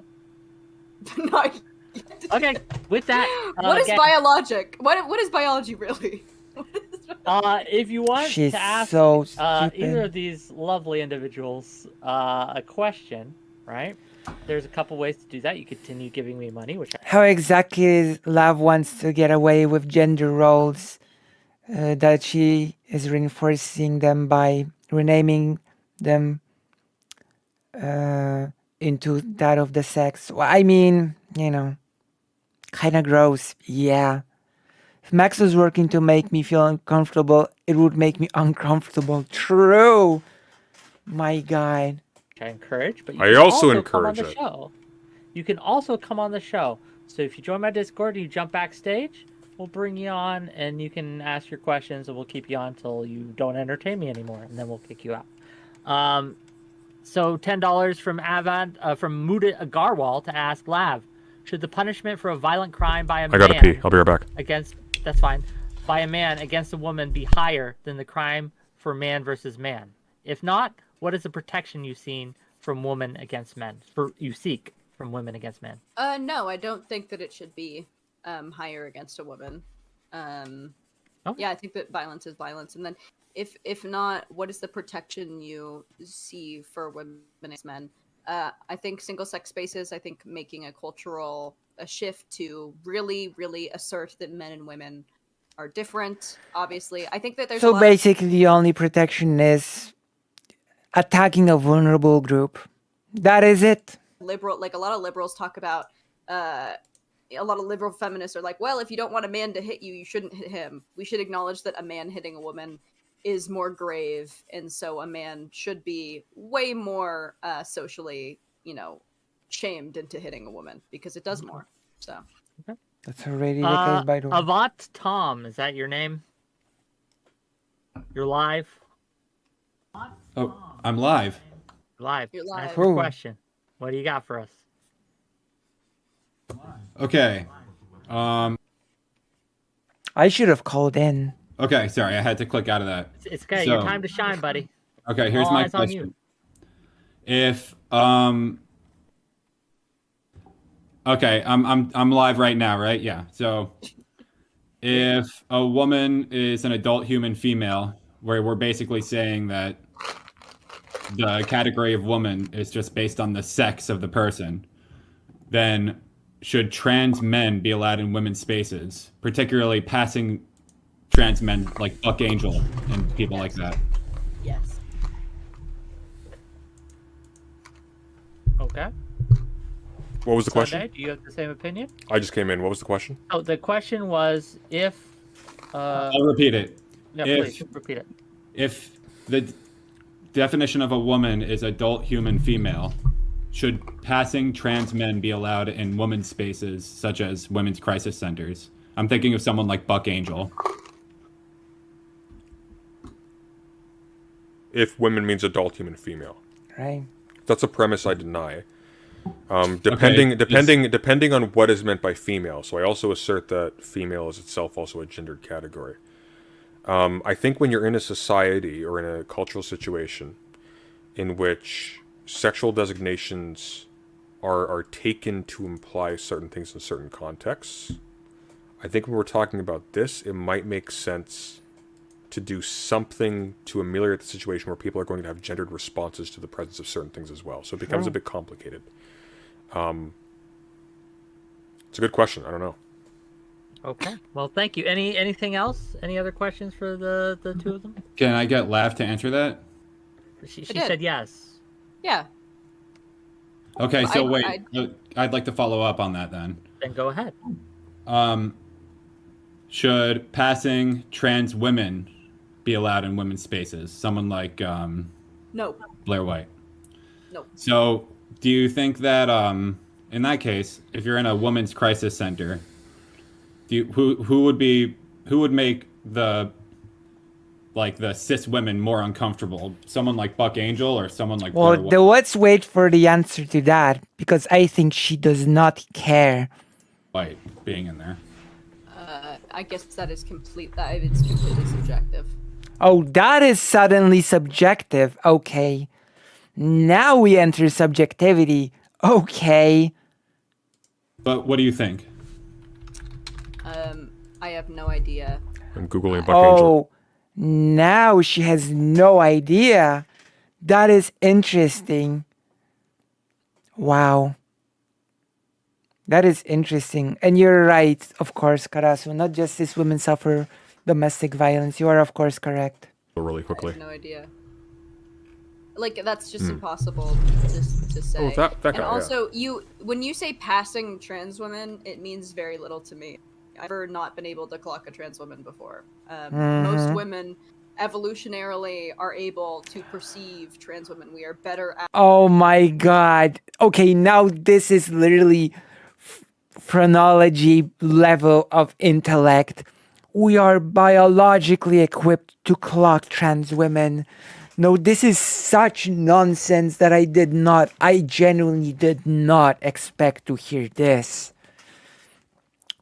Not yet. Okay, with that, What is again, biologic? What is biology really? if you want She's to ask so either stupid. of these lovely individuals a question, right? There's a couple ways to do that. You continue giving me money, which I How exactly is Love wants to get away with gender roles that she is reinforcing them by renaming them into that of the sex? Well, I mean, kind of gross. Yeah. If Max was working to make me feel uncomfortable, it would make me uncomfortable. True. My God. encourage, but you I can also come on encourage the it. show. You can also come on the show. So if you join my Discord and you jump backstage, we'll bring you on and you can ask your questions and we'll keep you on until you don't entertain me anymore, and then we'll kick you out. So $10 from Muda Agarwal to ask Lav, should the punishment for a violent crime by a I man gotta pee. I'll be right back. that's fine, by a man against a woman be higher than the crime for man versus man? If not, what is the protection you've seen from women against men? You seek from women against men? No, I don't think that it should be higher against a woman. Okay. Yeah, I think that violence is violence, and then if not, what is the protection you see for women against men? I think single-sex spaces. I think making a shift to really, really assert that men and women are different. Obviously, I think that there's a So lot basically, the only protection is attacking a vulnerable group. That is it. liberal, like a lot of liberals talk about. A lot of liberal feminists are like, well, if you don't want a man to hit you, you shouldn't hit him. We should acknowledge that a man hitting a woman is more grave, and so a man should be way more socially, shamed into hitting a woman because it does more. So That's already the case, by the way. Avat Tom, is that your name? You're live. Oh, I'm live. Live. You're live. Ask your Cool. question. What do you got for us? Okay. I should have called in. Okay, sorry, I had to click out of that. It's okay. Your So- time to shine, buddy. Okay, here's All my eyes on you. question. If okay, I'm live right now, right? Yeah. So if a woman is an adult human female, where we're basically saying that the category of woman is just based on the sex of the person, then should trans men be allowed in women's spaces, particularly passing trans men like Buck Angel and people like that? yes, Okay. What was the question? Sunday, do you have the same opinion? I just came in. What was the question? Oh, the question was if. I'll repeat it. Yeah, if- please repeat it. If the definition of a woman is adult human female. Should passing trans men be allowed in women's spaces, such as women's crisis centers? I'm thinking of someone like Buck Angel. If women means adult human female. Right. That's a premise I deny. Okay, Depending on what is meant by female. So I also assert that female is itself also a gendered category. I think when you're in a society or in a cultural situation in which sexual designations are taken to imply certain things in certain contexts, I think when we're talking about this, it might make sense to do something to ameliorate the situation where people are going to have gendered responses to the presence of certain things as well. So it becomes a bit complicated. It's a good question. I don't know. Okay. Well, thank you. Anything else? Any other questions for the two of them? Can I get Lav to answer that? She did. said yes. Yeah. Okay, Well, so wait. I'd like to follow up on that then. Then go ahead. Should passing trans women be allowed in women's spaces? Someone like No. Blair White. No. So, do you think that in that case, if you're in a women's crisis center, who would make the cis women more uncomfortable? Someone like Buck Angel or someone like Blair White? Let's wait for the answer to that, because I think she does not care. White being in there. I guess it's completely subjective. Oh, that is suddenly subjective. Okay. Now we enter subjectivity. Okay. But what do you think? I have no idea. I'm Googling Buck Angel. Oh, now she has no idea. That is interesting. Wow. That is interesting. And you're right, of course, Karasu. Not just cis women suffer domestic violence. You are, of course, correct. Really I quickly. have no idea. Like, that's just impossible to say. Oh, that guy, and also, when you say passing trans women, it means very little to me. I've never not been able to clock a trans woman before. Most women evolutionarily are able to perceive trans women. We are better at. Oh my god. Okay, now this is literally phrenology level of intellect. We are biologically equipped to clock trans women. No, this is such nonsense that I genuinely did not expect to hear this.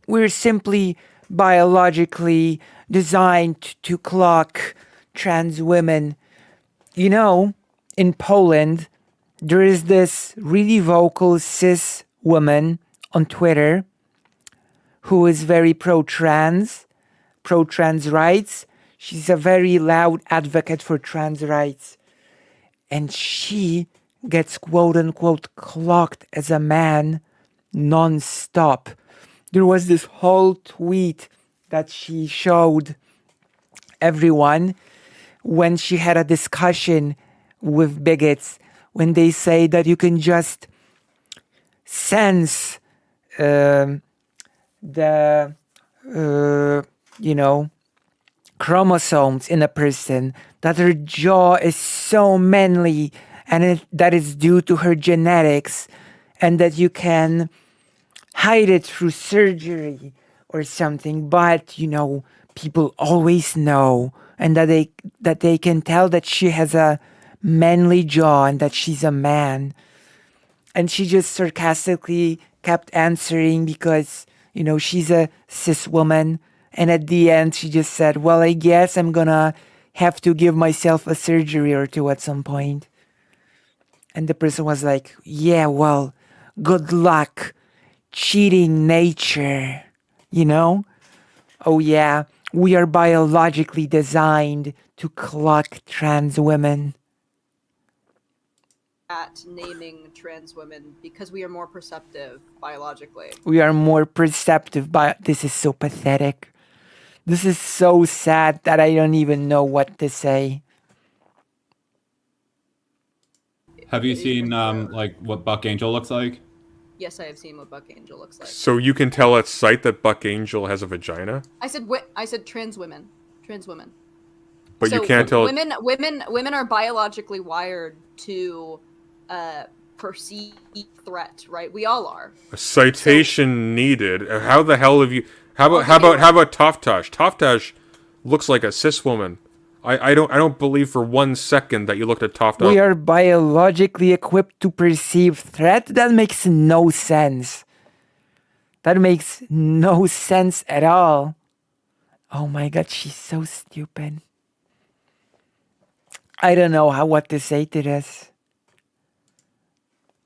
We're simply biologically designed to clock trans women. You know, in Poland, there is this really vocal cis woman on Twitter who is very pro-trans rights. She's a very loud advocate for trans rights. And she gets quote-unquote clocked as a man non-stop. There was this whole tweet that she showed everyone when she had a discussion with bigots, when they say that you can just sense chromosomes in a person, that her jaw is so manly and that is due to her genetics, and that you can hide it through surgery or something, but people always know, and that they can tell that she has a manly jaw and that she's a man. And she just sarcastically kept answering because she's a cis woman. And at the end, she just said, well, I guess I'm gonna have to give myself a surgery or two at some point. And the person was like, yeah, well, good luck, cheating nature, Oh yeah, we are biologically designed to clock trans women. At naming trans women because we are more perceptive biologically. We are more perceptive, but this is so pathetic. This is so sad that I don't even know what to say. Have you seen what Buck Angel looks like? Yes, I have seen what Buck Angel looks like. So you can tell at sight that Buck Angel has a vagina? I said trans women. Trans women. But you can't tell. Women are biologically wired to perceive threat, right? We all are. A citation needed. How the hell have you? How about Toftash? Toftash looks like a cis woman. I don't believe for 1 second that you looked at Toftash. We are biologically equipped to perceive threat? That makes no sense. That makes no sense at all. Oh my god, she's so stupid. I don't know what to say to this.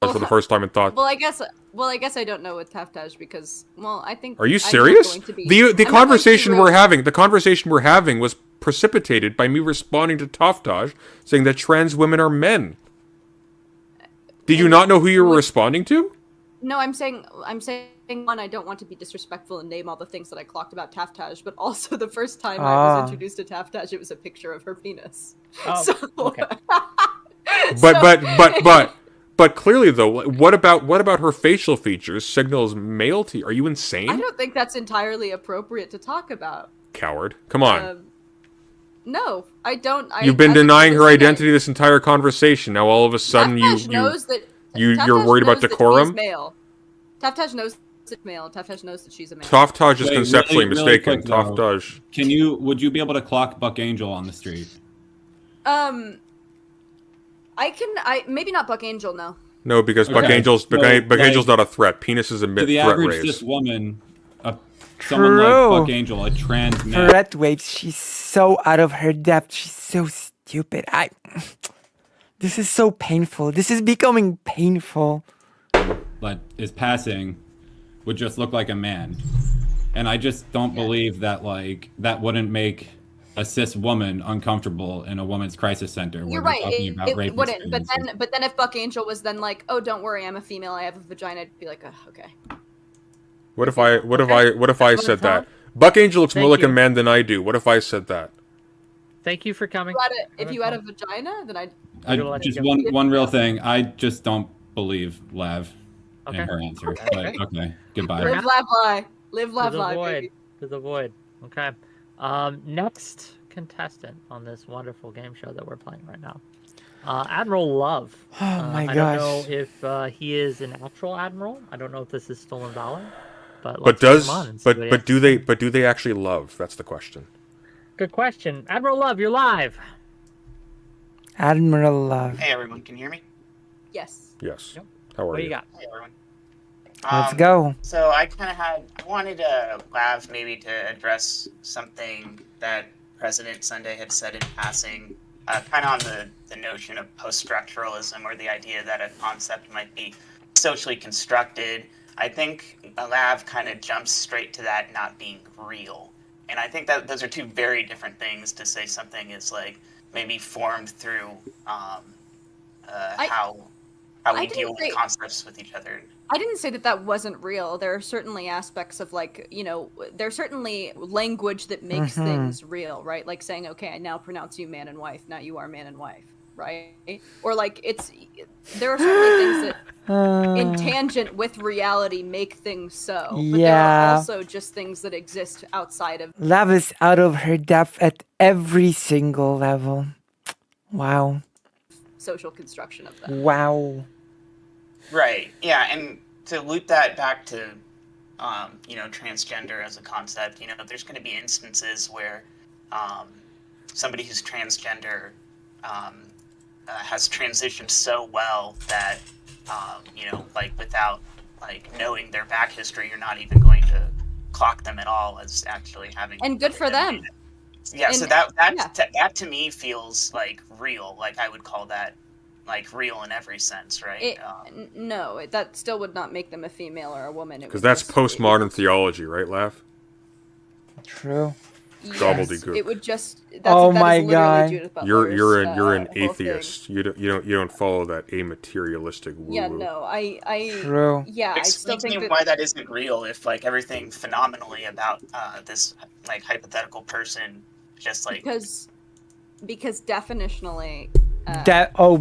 For the first time in thought. Well, I guess I don't know with Taftaj because, I think. Are you I'm not serious? going to be- The I'm not going to conversation be we're rude. having, was precipitated by me responding to Toftaj saying that trans women are men. Did you not know who you were responding to? No, I'm saying one, I don't want to be disrespectful and name all the things that I clocked about Taftaj, but also the first time I was introduced to Taftaj, it was a picture of her penis. Oh, So- okay. But clearly though, what about her facial features signals maleity? Are you insane? I don't think that's entirely appropriate to talk about. Coward. Come on. No, I don't. You've been denying her identity this entire conversation. Now all of a sudden Taftaj knows that you're Taftaj worried about knows that decorum? she's male. Taftaj knows that male. Taftaj knows that she's a male. Toftaj is Wait, conceptually really mistaken. quick, though. Toftaj. Would you be able to clock Buck Angel on the street? Maybe not Buck Angel, no. No, because Buck Okay. Angel's So, Angel's not a threat. Penises emit To the threat average rays. cis woman, someone True. like Buck Angel, a trans man, Threat waves, she's so out of her depth. She's so stupid. This is so painful. This is becoming painful. that is passing, would just look like a man. And I just don't believe that that wouldn't make a cis woman uncomfortable in a women's crisis center where You're we're right. talking about rape It wouldn't. But experiences. then if Buck Angel was then like, oh, don't worry, I'm a female, I have a vagina, I'd be like, okay. What if I said that? Buck Angel looks more Thank like a you. man than I do. What if I said that? Thank you for coming. If you had a vagina, then I'd. Just one real thing. I just don't believe Lav Okay. in her answer. Okay. Okay, goodbye. Live, laugh, lie. Live, To laugh, the lie, void. baby. To the void. Okay. Next contestant on this wonderful game show that we're playing right now. Admiral Love. Oh my I gosh. don't know if he is an actual admiral. I don't know if this is stolen valor. But But let's bring him on and see what he has to say. do they actually love? That's the question. Good question. Admiral Love, you're live. Admiral Love. Hey everyone, can you hear me? Yes. Yes. Yep. How are What do you? you got? Hey everyone. Let's go. So I wanted Lav maybe to address something that President Sunday had said in passing, kind of on the notion of post-structuralism, or the idea that a concept might be socially constructed. I think Lav kind of jumps straight to that not being real. And I think that those are two very different things, to say something is maybe formed through how we didn't deal say- with concepts with each other. I didn't say that wasn't real. There are certainly aspects of there's certainly language that makes things real, right? Like saying, okay, I now pronounce you man and wife. Now you are man and wife, right? Or there are certainly things that in tangent with reality make things so. But there Yeah. are also just things that exist outside of. Love is out of her depth at every single level. Wow. Social construction of that. Wow. Right. Yeah, and to loop that back to, transgender as a concept, there's going to be instances where somebody who's transgender has transitioned so well that, without knowing their back history, you're not even going to clock them at all as actually having. And good for them. Yeah. So And- that to me feels real. I would call that real in every sense, right? No, that still would not make them a female or a woman. Because that's postmodern theology, right, Lav? True. Gobbledygook. It would just. Oh that is my literally God. Judith You're Butler's, an whole thing. atheist. You don't follow that amaterialistic woo-woo. Yeah, no, I True. yeah, I still Explain to think me that why that isn't real. If everything phenomenally about this hypothetical person just because definitionally,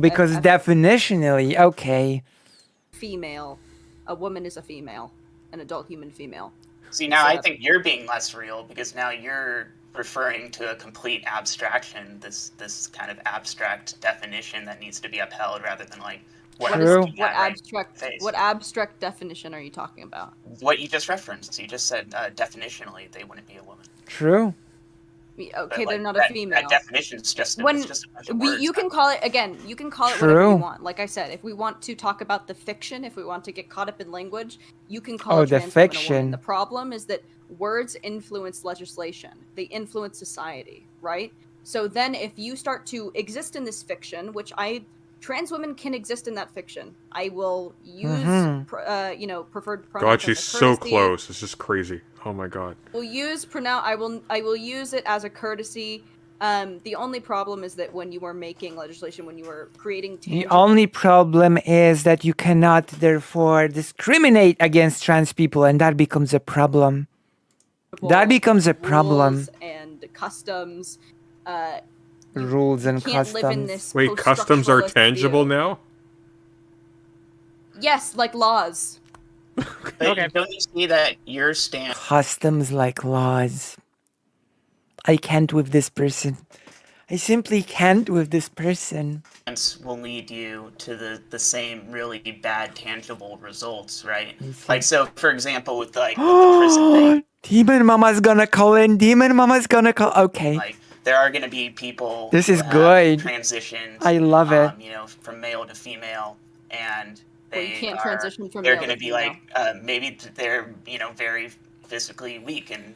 Because a- definitionally, okay. female, a woman is a female, an adult human female. see now So I that- think you're being less real because now you're referring to a complete abstraction, this kind of abstract definition that needs to be upheld rather than like what I'm True. looking at right in the face. What abstract definition are you talking about? What you just referenced. You just said definitionally they wouldn't be a woman. True. Okay, But, they're like, not a that, female. That definition is just, When it's just a bunch of words. you can call it again. You can call it True. whatever you want. Like I said, if we want to talk about the fiction, if we want to get caught up in language, you can call Oh, it the trans woman a fiction. woman. The problem is that words influence legislation. They influence society, right? So then, if you start to exist in this fiction, which trans women can exist in that fiction. I will use, preferred pronouns. God, as she's a so courtesy. close. It's just crazy. Oh my God. I will use it as a courtesy. The only problem is that when you are making legislation, when you are creating The tangible only problem is that you cannot therefore discriminate against trans people, and that becomes a problem. That becomes a problem. rules and customs, Rules and can't live in customs. this Wait, customs are post-structuralist tangible view. now? Yes, like laws. But Okay. don't you see that your stance Customs like laws. I can't with this person. I simply can't with this person. will lead you to the same really bad tangible results, right? I see. Like, so for example, with like with the prison thing, Demon Mama's gonna call in. Demon Mama's gonna call. Okay. like there are going to be people This who is have good. transitioned, I love it. from male to female, and Well, you they can't transition from they're male going to to be female. like maybe they're very physically weak and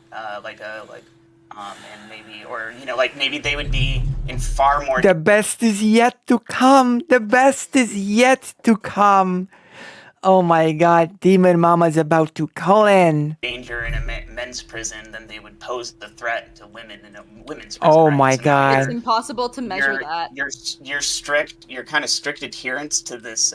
and maybe maybe they would be in far more The best is yet to come. The best is yet to come. Oh my God. Demon Mama's about to call in. danger in a men's prison than they would pose the threat to women in a women's prison. Oh right? my So now God. It's impossible to measure that. your kind of strict adherence to this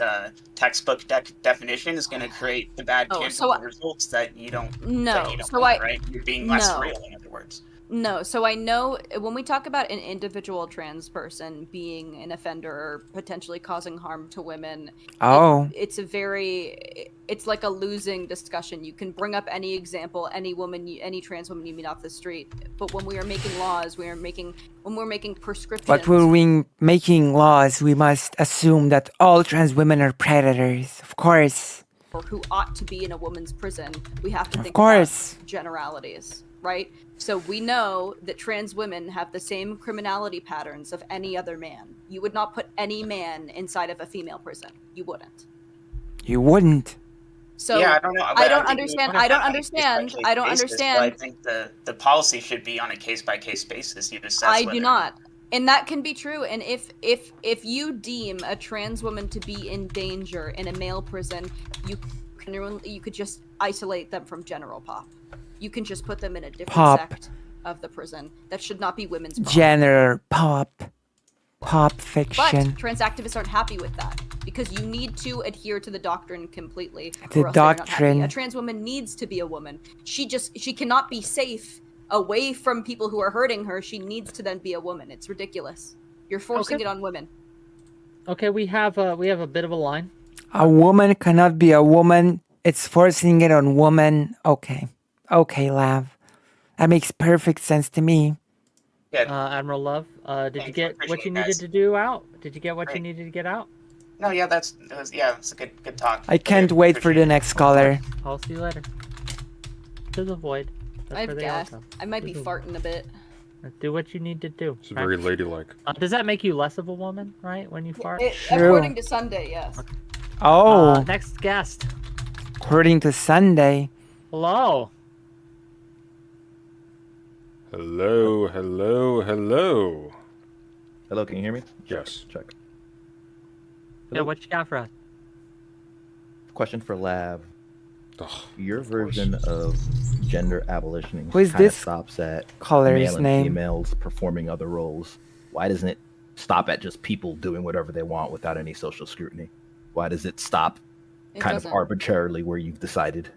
textbook definition is going to create the bad Oh, tangible so results that you don't No, so want, right? You're being less no. real, in other words. No, so I know when we talk about an individual trans person being an offender or potentially causing harm to women, Oh. it's like a losing discussion. You can bring up any example, any trans woman you meet off the street, but when we are making laws, when we're making prescriptions. But when we're making laws, we must assume that all trans women are predators. Of course. or who ought to be in a woman's prison, we have to Of think course. about generalities, right? So we know that trans women have the same criminality patterns of any other man. You would not put any man inside of a female prison. You wouldn't. You wouldn't. I So don't know. I don't understand. I don't understand. I don't understand. I think the policy should be on a case by case basis. You assess. I whether do not. And that can be true. And if you deem a trans woman to be in danger in a male prison, you could just isolate them from general pop. You can just put them in a different Pop. sect of the prison. That should not be women's pop. General pop But fiction. trans activists aren't happy with that because you need to adhere to the doctrine completely. The or else they're not happy. doctrine. A trans woman needs to be a woman. She cannot be safe away from people who are hurting her. She needs to then be a woman. It's ridiculous. You're forcing Okay. it on women. Okay, we have a bit of a line. A woman cannot be a woman. It's forcing it on woman. Okay. Okay, Lav. That makes perfect sense to me. Yeah. Admiral Love, did you Thanks, I get what appreciate you it, needed guys. to do out? Did you get what you Great. needed to get out? No. Yeah. It's a good talk. I can't wait for the next caller. I'll see you later. To the void. That's where I've they all gassed. come. I might be To the- farting a bit. Do what you need to do. It's right? very ladylike. Does that make you less of a woman, right? When you fart? True. According to Sunday, yes. Oh, Next guest. according to Sunday. Hello. Hello, hello, hello. Hello, can you hear me? Yes. Check. Yeah, what you got for us? Question for Lav. Ugh, Your version of gender abolition Who is kinda this stops at caller's male and name? females performing other roles. Why doesn't it stop at just people doing whatever they want without any social scrutiny? Why does it stop It kind doesn't. of arbitrarily where you've decided?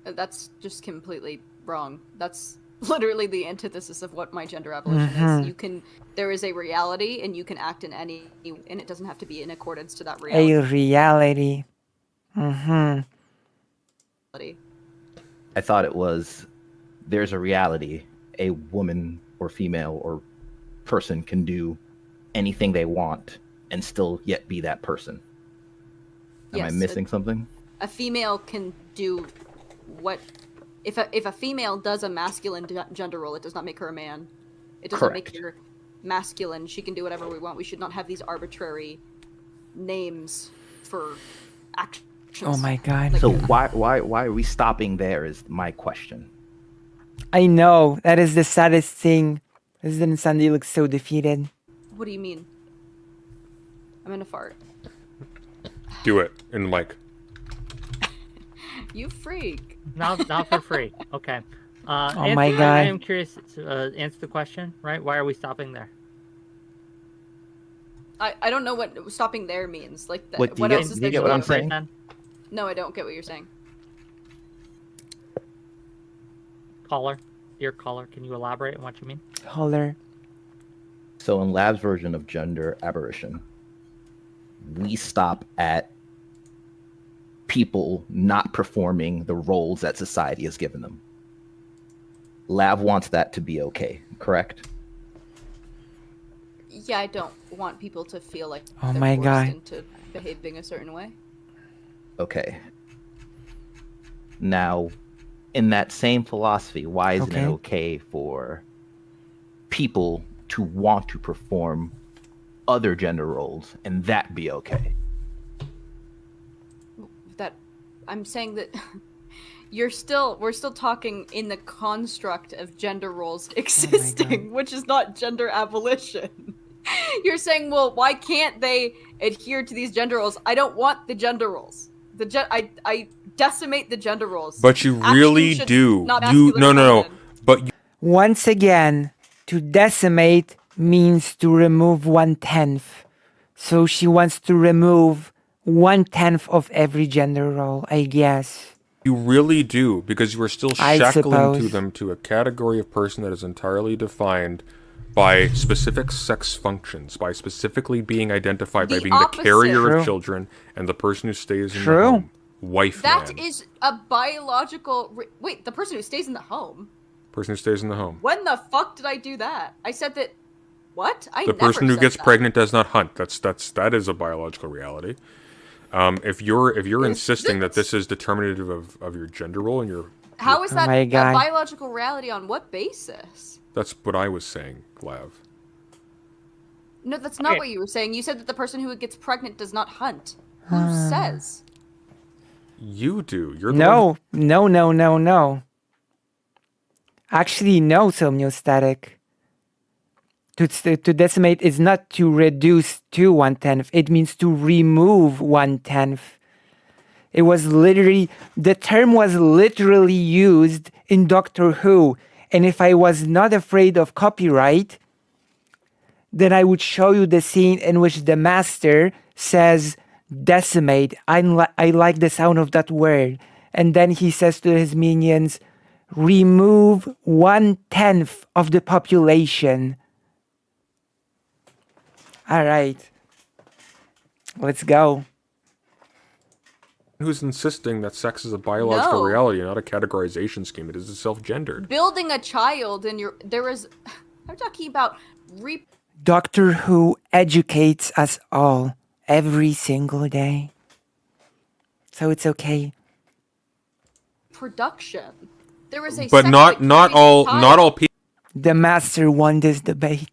That's just completely wrong. That's literally the antithesis of what my gender abolition Mhm. is. There is a reality, and you can act in any, and it doesn't have to be in accordance to that reality. A reality. Mm-hmm. I thought it was there's a reality a woman or female or person can do anything they want and still yet be that person. Am I Yes, missing something? A female can do what if a female does a masculine gender role, it does not make her a man. It doesn't Correct. make her masculine. She can do whatever we want. We should not have these arbitrary names for actions. Oh my god. Like- So why are we stopping there is my question. I know. That is the saddest thing. President Sandy looks so defeated. What do you mean? I'm gonna fart. Do it in mic. You freak. Not for free. Okay. Oh my I God. am curious to answer the question, right? Why are we stopping there? I don't know what stopping there means. Like, What, do what you else get- is do there you get to what I'm elaborate? saying? Then? No, I don't get what you're saying. Caller, dear caller, can you elaborate on what you mean? Holler. So in Lab's version of gender abolition, we stop at people not performing the roles that society has given them. Lab wants that to be okay, correct? Yeah, I don't want people to feel like Oh they're my forced God. into behaving a certain way. Okay. Now, in that same philosophy, why isn't it Okay. okay for people to want to perform other gender roles and that be okay? That I'm saying that we're still talking in the construct of gender roles existing, which is not gender abolition. You're saying, well, why can't they adhere to these gender roles? I don't want the gender roles. I decimate the gender roles. But you Action really should do. not You masculine or no. feminine. But you, Once again, to decimate means to remove 1/10. So she wants to remove 1/10 of every gender role, I guess. you really do, because you are still I shackling to suppose. them to a category of person that is entirely defined by specific sex functions, by specifically being identified by The being opposite. the carrier True. of children and the person who stays in True. the home. Wife That man. is a biological. Wait, the person who stays in the home. Person who stays in the home. When the fuck did I do that? I said that. What? I The never person who said gets that. pregnant does not hunt. That is a biological reality. If you're insisting that this is determinative of your gender role and your How is Oh that my a God. biological reality on what basis? that's what I was saying, Lav. No, that's not Okay. what you were saying. You said that the person who gets pregnant does not hunt. Who says? You do. You're the one No. Actually, no, Somniostatic. To decimate is not to reduce to 1/10. It means to remove 1/10. It was literally, the term was literally used in Doctor Who. And if I was not afraid of copyright, then I would show you the scene in which the master says decimate. I like the sound of that word. And then he says to his minions, remove 1/10 of the population. All right. Let's go. who's insisting that sex is a biological No. reality, not a categorization scheme. It is itself gendered. Building a child and there is. I'm talking about Doctor Who educates us all every single day. So it's okay. reproduction. There is a. But sex not that carries a child. not all people. The master won this debate.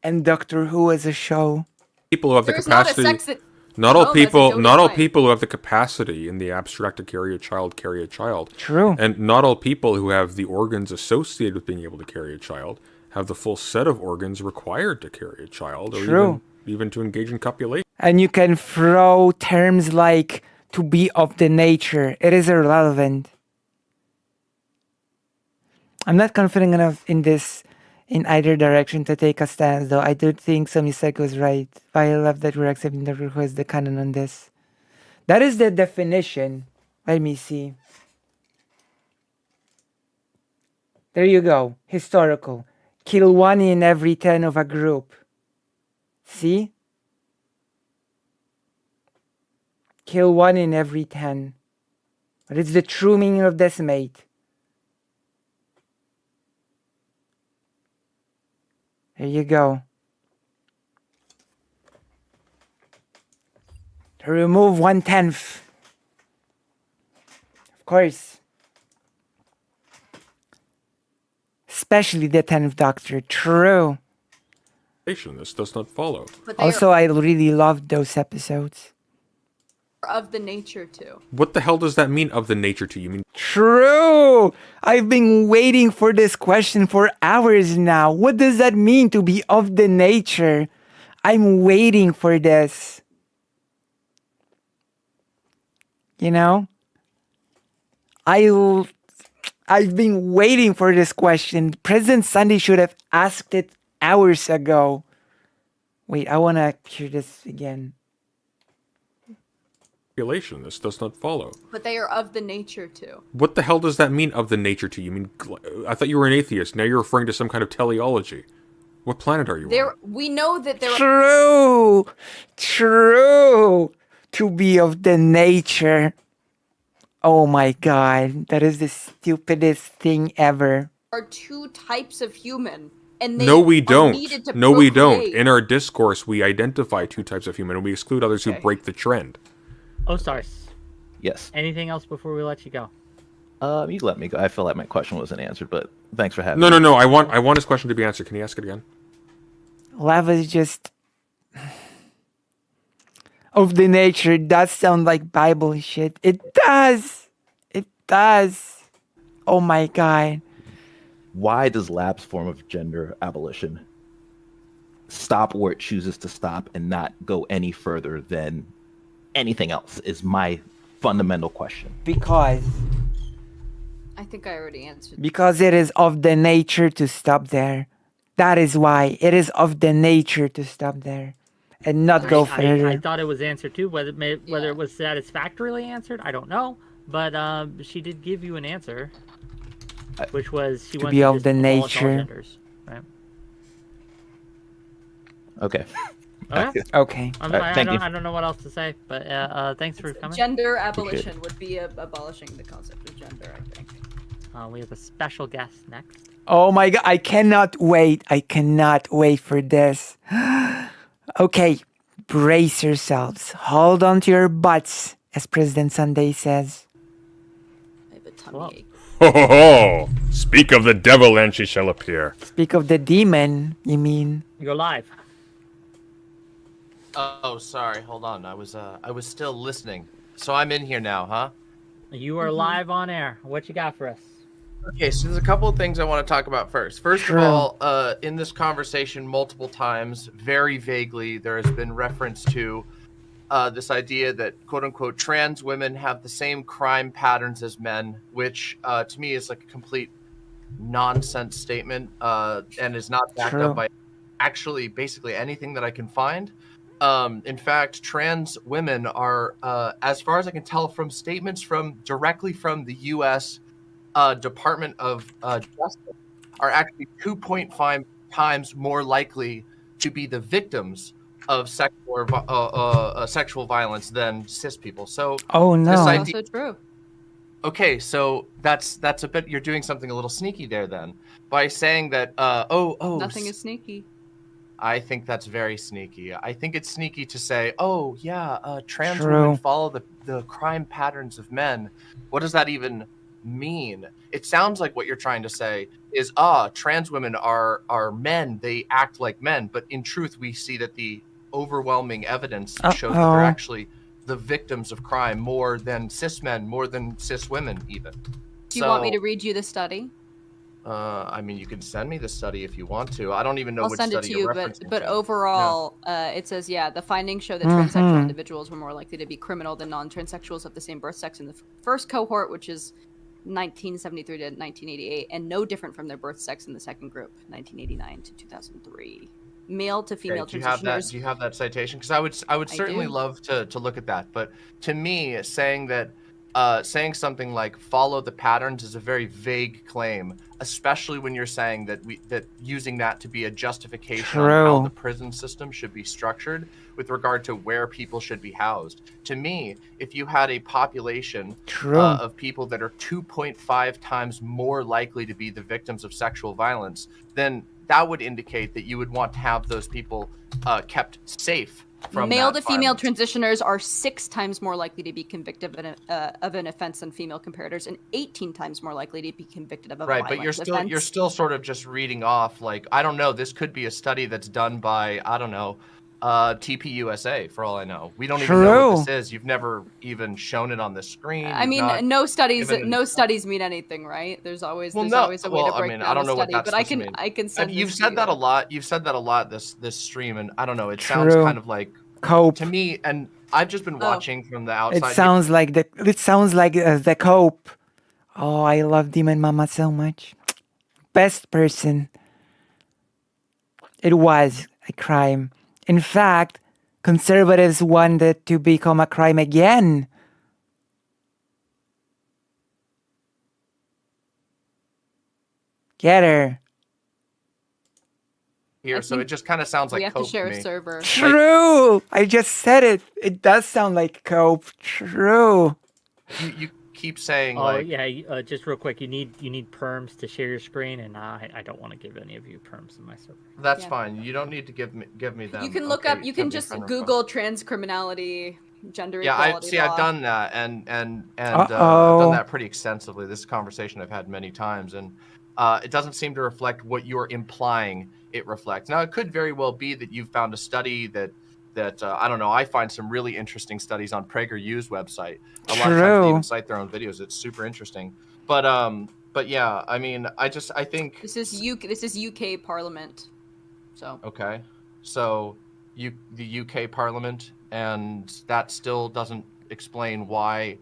And Doctor Who is a show. People who have the There is not a capacity. sex that. Not all home as a people. doted Not all line. people who have the capacity in the abstract to carry a child carry a child. True. And not all people who have the organs associated with being able to carry a child have the full set of organs required to carry a child, or True. even to engage in copulation. And you can throw terms like to be of the nature. It is irrelevant. I'm not confident enough in either direction to take a stance, though. I do think Somisek was right. But I love that we're accepting Doctor Who as the canon on this. That is the definition. Let me see. There you go. Historical. Kill 1 in every 10 of a group. See? Kill 1 in every 10. But it's the true meaning of decimate. There you go. To remove 1/10. Of course. Especially the 10th Doctor. True. This does not follow. But they Also, I really loved those episodes. are of the nature to. What the hell does that mean, of the nature to you? Mean True! I've been waiting for this question for hours now. What does that mean to be of the nature? I'm waiting for this. You know? I've been waiting for this question. President Sunday should have asked it hours ago. Wait, I want to hear this again. this does not follow. But they are of the nature to. What the hell does that mean, of the nature to you? Mean I thought you were an atheist. Now you're referring to some kind of teleology. What planet are you on? We know that there are True! True! To be of the nature. Oh my god, that is the stupidest thing ever. two types of human. And they No, we are don't. needed to No, we don't. procreate. In our discourse, we identify two types of human, and we exclude others who break the trend. Oh, stars. Yes. Anything else before we let you go? You let me go. I feel like my question wasn't answered, but thanks for having No, me. no, no. I want his question to be answered. Can you ask it again? Lava's just of the nature does sound like Bible shit. It does. It does. Oh my god. Why does Lab's form of gender abolition stop where it chooses to stop and not go any further than anything else is my fundamental question. Because I think I already answered. it is of the nature to stop there. That is why it is of the nature to stop there and not go further. I thought it was answered too. Whether it was satisfactorily answered, I don't know. But she did give you an answer, which was she To wants be to of just the abolish all nature. genders, right? Okay. Okay. Okay. Thank you. I don't know what else to say, but thanks for coming. Gender abolition would be abolishing the concept of gender, I think. We have a special guest next. Oh my god, I cannot wait. I cannot wait for this. Okay, brace yourselves. Hold on to your butts, as President Sunday says. I have a tummy Well, ache. Ho ho ho! Speak of the devil, and she shall appear. Speak of the demon, you mean? You're live. Oh, sorry. Hold on. I was still listening. So I'm in here now, huh? You are live on air. What you got for us? Okay, so there's a couple of things I want to talk about first. First Sure. of all, in this conversation, multiple times, very vaguely, there has been reference to this idea that quote-unquote trans women have the same crime patterns as men, which to me is like a complete nonsense statement and is not backed True. up by actually basically anything that I can find. In fact, trans women are, as far as I can tell from statements directly from the U.S. Department of Justice, are actually 2.5 times more likely to be the victims of sexual violence than cis people. So, Oh This no. idea- Also true. okay, so that's a bit. You're doing something a little sneaky there, then, by saying that. Nothing is sneaky. I think that's very sneaky. I think it's sneaky to say, "Oh yeah, trans True. women follow the crime patterns of men." What does that even mean? It sounds like what you're trying to say is, trans women are men. They act like men, but in truth, we see that the overwhelming evidence shows that Uh-oh. they're actually the victims of crime more than cis men, more than cis women, even. Do you want me to read you the study? I mean, you can send me the study if you want to. I don't even know I'll which send it study to you, you're but referencing but to. overall, it says the findings show that transsexual Mhm. individuals were more likely to be criminal than non-transsexuals of the same birth sex in the first cohort, which is 1973 to 1988, and no different from their birth sex in the second group, 1989 to 2003. Male to female Okay, do you have that? transitioners. Do you have that citation? Because I would certainly do. love to look at that. But to me, saying something like "follow the patterns" is a very vague claim, especially when you're saying that using that to be a justification on how True. the prison system should be structured with regard to where people should be housed. To me, if you had a population True. of people that are 2.5 times more likely to be the victims of sexual violence, then that would indicate that you would want to have those people kept safe from Male that to female violence. transitioners are 6 times more likely to be convicted of an offense than female comparators, and 18 times more likely to be convicted of a Right, violent but you're offense. still sort of just reading off, like, I don't know, this could be a study that's done by, I don't know, TPUSA, for all I know. We don't even know what this is. You've never even shown it on the screen. I You've mean, not no studies given- mean anything, right? There's always Well, there's no. always a way Well, to I break mean, down I don't a know what study, that's but I supposed to can mean. I can send You've this said to that you. a lot. You've said that a lot this stream, and I don't know. It sounds True. kind of like Cope. to me, and I've just been watching from the outside. It sounds like the Cope. Oh, I love Demon Mama so much. Best person. It was a crime. In fact, conservatives wanted to become a crime again. Get her. here, I so it think just kind of sounds like we have to Coke share me. a server. True. I just said it. It does sound like Cope. True. You keep saying Oh like, yeah, just real quick, you need perms to share your screen, and I don't want to give any of you perms in my server. that's Yeah. fine. You don't need to give me them. You can look Okay, up. You can send me just friend Google request. trans criminality, gender Yeah, equality law. I've done that, and I've Uh-oh. done that pretty extensively. This is a conversation I've had many times, and it doesn't seem to reflect what you're implying it reflects. Now, it could very well be that you've found a study that I don't know. I find some really interesting studies on PragerU's website. A lot of times they True. even cite their own videos. It's super interesting. But yeah, I mean, I think This is UK Parliament. So okay. So the UK Parliament, and that still doesn't explain why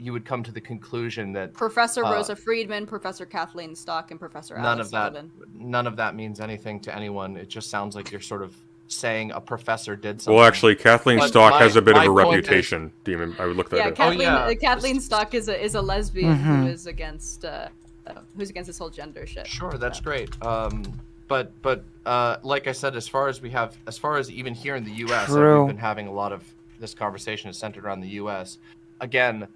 you would come to the conclusion that Professor Rosa Friedman, Professor Kathleen Stock, and Professor none Alex of that Sullivan. none of that means anything to anyone. It just sounds like you're sort of saying a professor did something. Well, actually, Kathleen But Stock has a bit of my a point is- reputation, Demon. I would look that Yeah, up. Kathleen, yeah. Kathleen Stock is a lesbian Mhm. who is against this whole gender shit. Sure, that's great. But like I said, as far as even here in the U.S., True. we've been having a lot of this conversation is centered around the U.S. Again,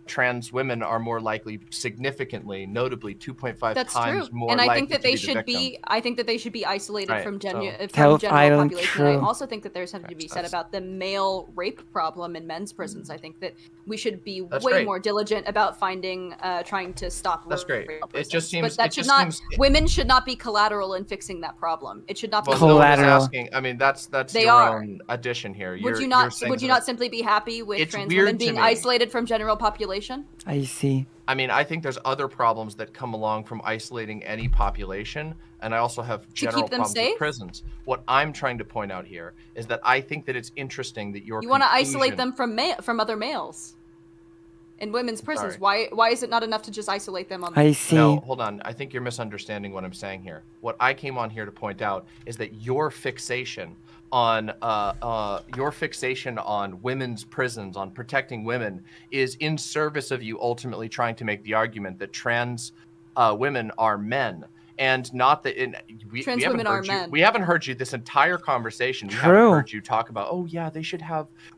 trans women are more likely, significantly, notably 2.5 That's times true, more and I likely think that to they be the should victim. be. I think that they should be isolated Right, from so- general Island, population. And true. I also think that there's something to be said about the male rape problem in men's prisons. I think that we should be That's way great. more diligent about trying to stop. That's great. rape in It just prisons. seems- but that it should just not. seems- Women should not be collateral in fixing that problem. It should not be. Well, no one is Collateral. asking. I mean, that's They your are. own addition here. Would You're you not? saying Would you that- not simply be happy with It's trans weird women to being me. isolated from general population? I see. I mean, I think there's other problems that come along from isolating any population, and I also have general keep them problems safe? with prisons. What I'm trying to point out here is that I think that it's interesting that You want to isolate conclusion- them from other males in women's prisons. sorry. Why is it not enough to just isolate them on? I see. No, hold on. I think you're misunderstanding what I'm saying here. What I came on here to point out is that your fixation on women's prisons, on protecting women, is in service of you ultimately trying to make the argument that trans women are men. And not that we Trans haven't women are heard you. men. We haven't heard you this entire conversation. We True. haven't heard you talk about, oh yeah,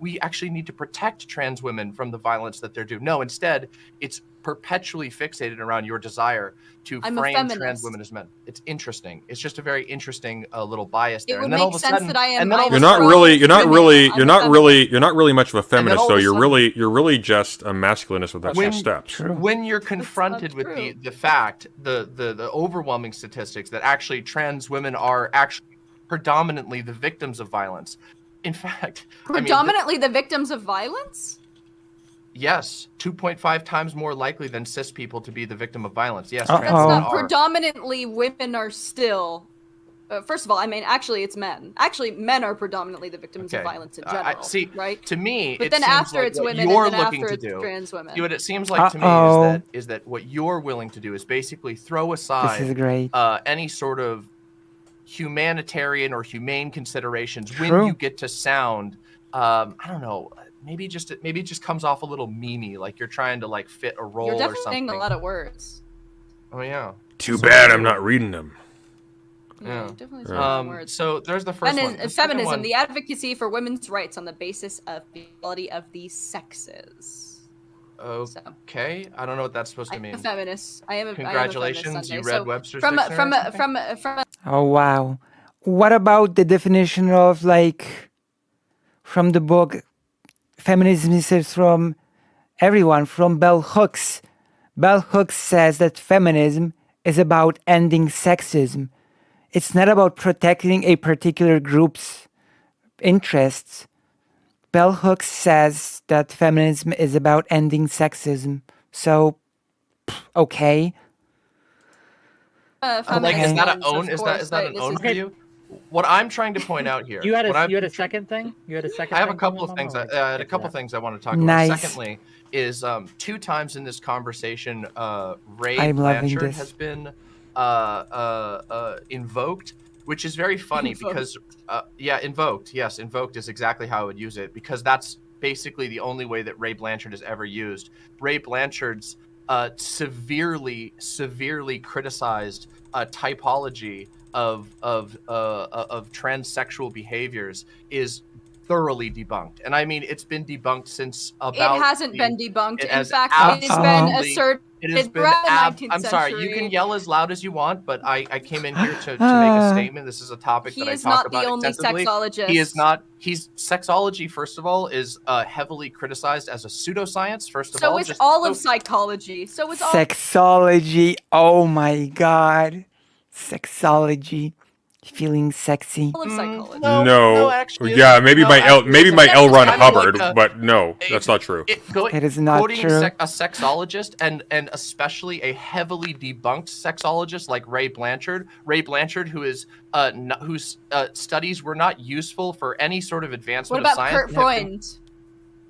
we actually need to protect trans women from the violence that they're doing. No, instead, it's perpetually fixated around your desire to I'm a frame trans feminist. women as men. It's interesting. It's just a very interesting little bias there. It would and then all make of a sense sudden, that I am. and then all of a You're I'm not sudden- pro really, you're not women. really, I'm you're a not feminist. really, you're not really much of a then feminist all though. of a You're sudden- you're really just a masculinist with that When- steps. True. when you're confronted with true. the fact, the overwhelming statistics that actually trans women are actually predominantly the victims of violence. In fact, Predominantly the victims of violence. yes, 2.5 times more likely than cis people to be the victim of violence. Yes, Uh-oh. trans That's women not are. predominantly. Women are still. First of all, I mean, actually, it's men. Actually, men are predominantly the victims of Okay. violence in general. See, right? to me, But it then seems after like it's what women, you're and then looking after to it's do. trans women. See, what it seems like to me Uh-oh. is that what you're willing to do is basically throw This is aside great. any sort of humanitarian or humane considerations when True. you get to sound I don't know, maybe it just comes off a little memey, like you're trying to like fit a role You're or definitely something. saying a lot of words. Oh yeah. Too bad I'm not reading them. Yeah. You're definitely saying a lot of words. So there's the first one. The second Feminism, one- the advocacy for women's rights on the basis of the equality of the sexes. Okay, I don't know what that's supposed to I'm a mean. feminist. Congratulations, you I am a feminist read Sunday. Webster's from dictionary. from Oh wow. What about the definition of like from the book Feminism is from everyone, from Bell Hooks? Bell Hooks says that feminism is about ending sexism. It's not about protecting a particular group's interests. Bell Hooks says that feminism is about ending sexism. So, okay. Like, is feminist that an lens, own? of Is course, that right? an This own is for you? What I'm trying to point out here. You had what a second thing. You had a second. I have a thing, couple of Mama, things. or I we can had a get to couple that? things I want to talk Nice. about. Secondly, is 2 times in this conversation, Ray I'm loving Blanchard this. has been invoked, which is very funny because invoked. Yes, invoked is exactly how I would use it, because that's basically the only way that Ray Blanchard is ever used. Ray Blanchard's severely criticized typology of transsexual behaviors is thoroughly debunked, and I mean it's been debunked since about. It hasn't been debunked. It In has fact, it has been absolutely- asserted It has been. throughout the 19th I'm sorry. You century. can yell as loud as you want, but I came in here to make a statement. This is a topic He that I is talk not about the only extensively. sexologist. He is not. He's sexology. First of all, is heavily criticized as a pseudoscience. First of So all, is just all of psychology. So is all. Sexology. Oh my god. Sexology. Feeling sexy. All of psychology. No. actually, Yeah, maybe no, my actually, maybe it's my kind L. of Ron like Hubbard, a- but no, that's not true. It is not quoting true. A sexologist and especially a heavily debunked sexologist like Ray Blanchard. Ray Blanchard, who is whose studies were not useful for any sort of What advancement about of science. Kurt and have been- Freund?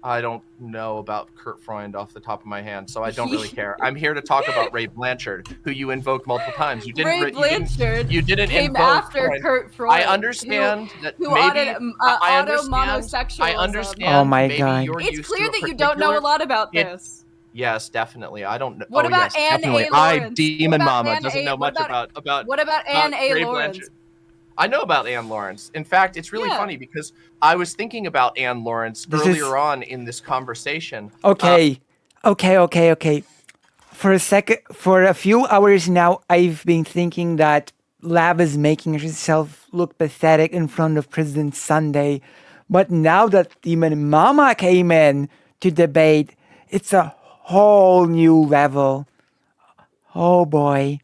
I don't know about Kurt Freund off the top of my hand, so I don't really care. I'm here to talk about Ray Blanchard, who you invoked multiple times. You didn't. Ray Blanchard You didn't came invoke after Freund. Kurt Freund. I understand that who maybe I understand. monosexualism. I understand. Oh my maybe God. You're It's used clear to that you don't know a lot about this. Yes, definitely. I don't know. What about yes, Anne A. definitely. Lawrence? Demon What about Mama Anne doesn't A. know what much about- about. What about Anne A. Ray Lawrence? Blanchard. I know about Anne Lawrence. In fact, it's really Yeah. funny because I was thinking about Anne Lawrence This earlier is- on in this conversation. Okay. Okay. For a few hours now, I've been thinking that Lav is making herself look pathetic in front of President Sunday. But now that Demon Mama came in to debate, it's a whole new level. Oh boy.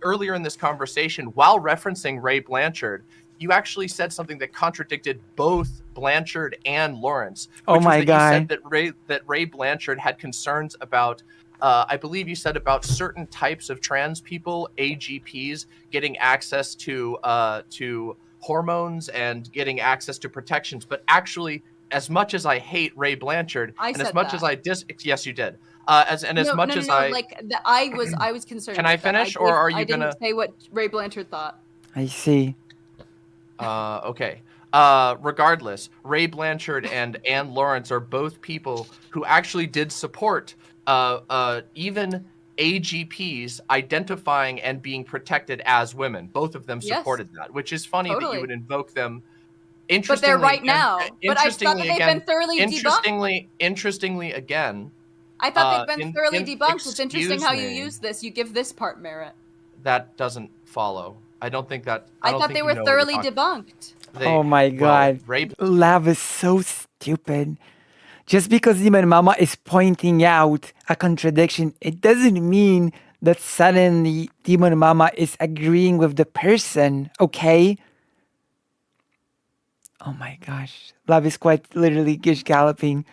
Earlier in this conversation, while referencing Ray Blanchard, you actually said something that contradicted both Blanchard and Lawrence. Oh which was my that God. You said that Ray Blanchard had concerns about, I believe you said about certain types of trans people, AGPs, getting access to hormones and getting access to protections. But actually, as much as I hate Ray Blanchard, I and said as much that. as I yes, you did. I was concerned. Can I about that. finish, or are you I didn't gonna- say what Ray Blanchard thought? I see. Okay. Regardless, Ray Blanchard and Anne Lawrence are both people who actually did support even AGPs identifying and being protected as women. Both of them Yes. supported that, which is funny that Totally. you would invoke them. But they're right Interestingly now. again- But I thought that they've been thoroughly debunked. Interestingly again, I thought they've been thoroughly debunked. It's interesting how you excuse me. use this. You give this part merit. that doesn't follow. I don't think that. I don't thought think they you were know what you're thoroughly talking- debunked. They- Oh my well, God. Ray Lav is so stupid. Just because Demon Mama is pointing out a contradiction, it doesn't mean that suddenly Demon Mama is agreeing with the person, okay? Oh my gosh. Lav is quite literally gish galloping.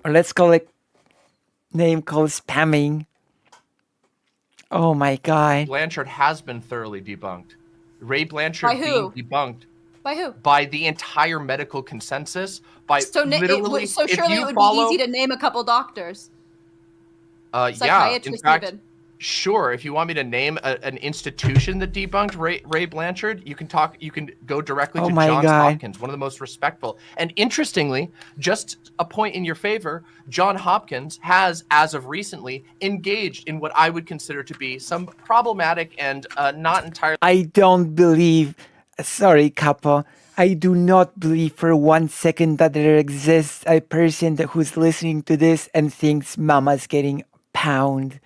Or let's call it name called spamming. Oh my God. Blanchard has been thoroughly debunked. Ray Blanchard By who? being debunked By who? by the entire medical consensus. By literally, So if surely you it would follow, be easy to name a couple doctors. yeah, in Psychiatrists fact, even. sure. If you want me to name an institution that debunked Ray Blanchard, you can talk. You can go directly Oh to my Johns God. Hopkins, one of the most respectful. And interestingly, just a point in your favor, John Hopkins has, as of recently, engaged in what I would consider to be some problematic and not entirely. I don't believe Sorry, Kappa. I do not believe for 1 second that there exists a person who's listening to this and thinks Mama's getting pound.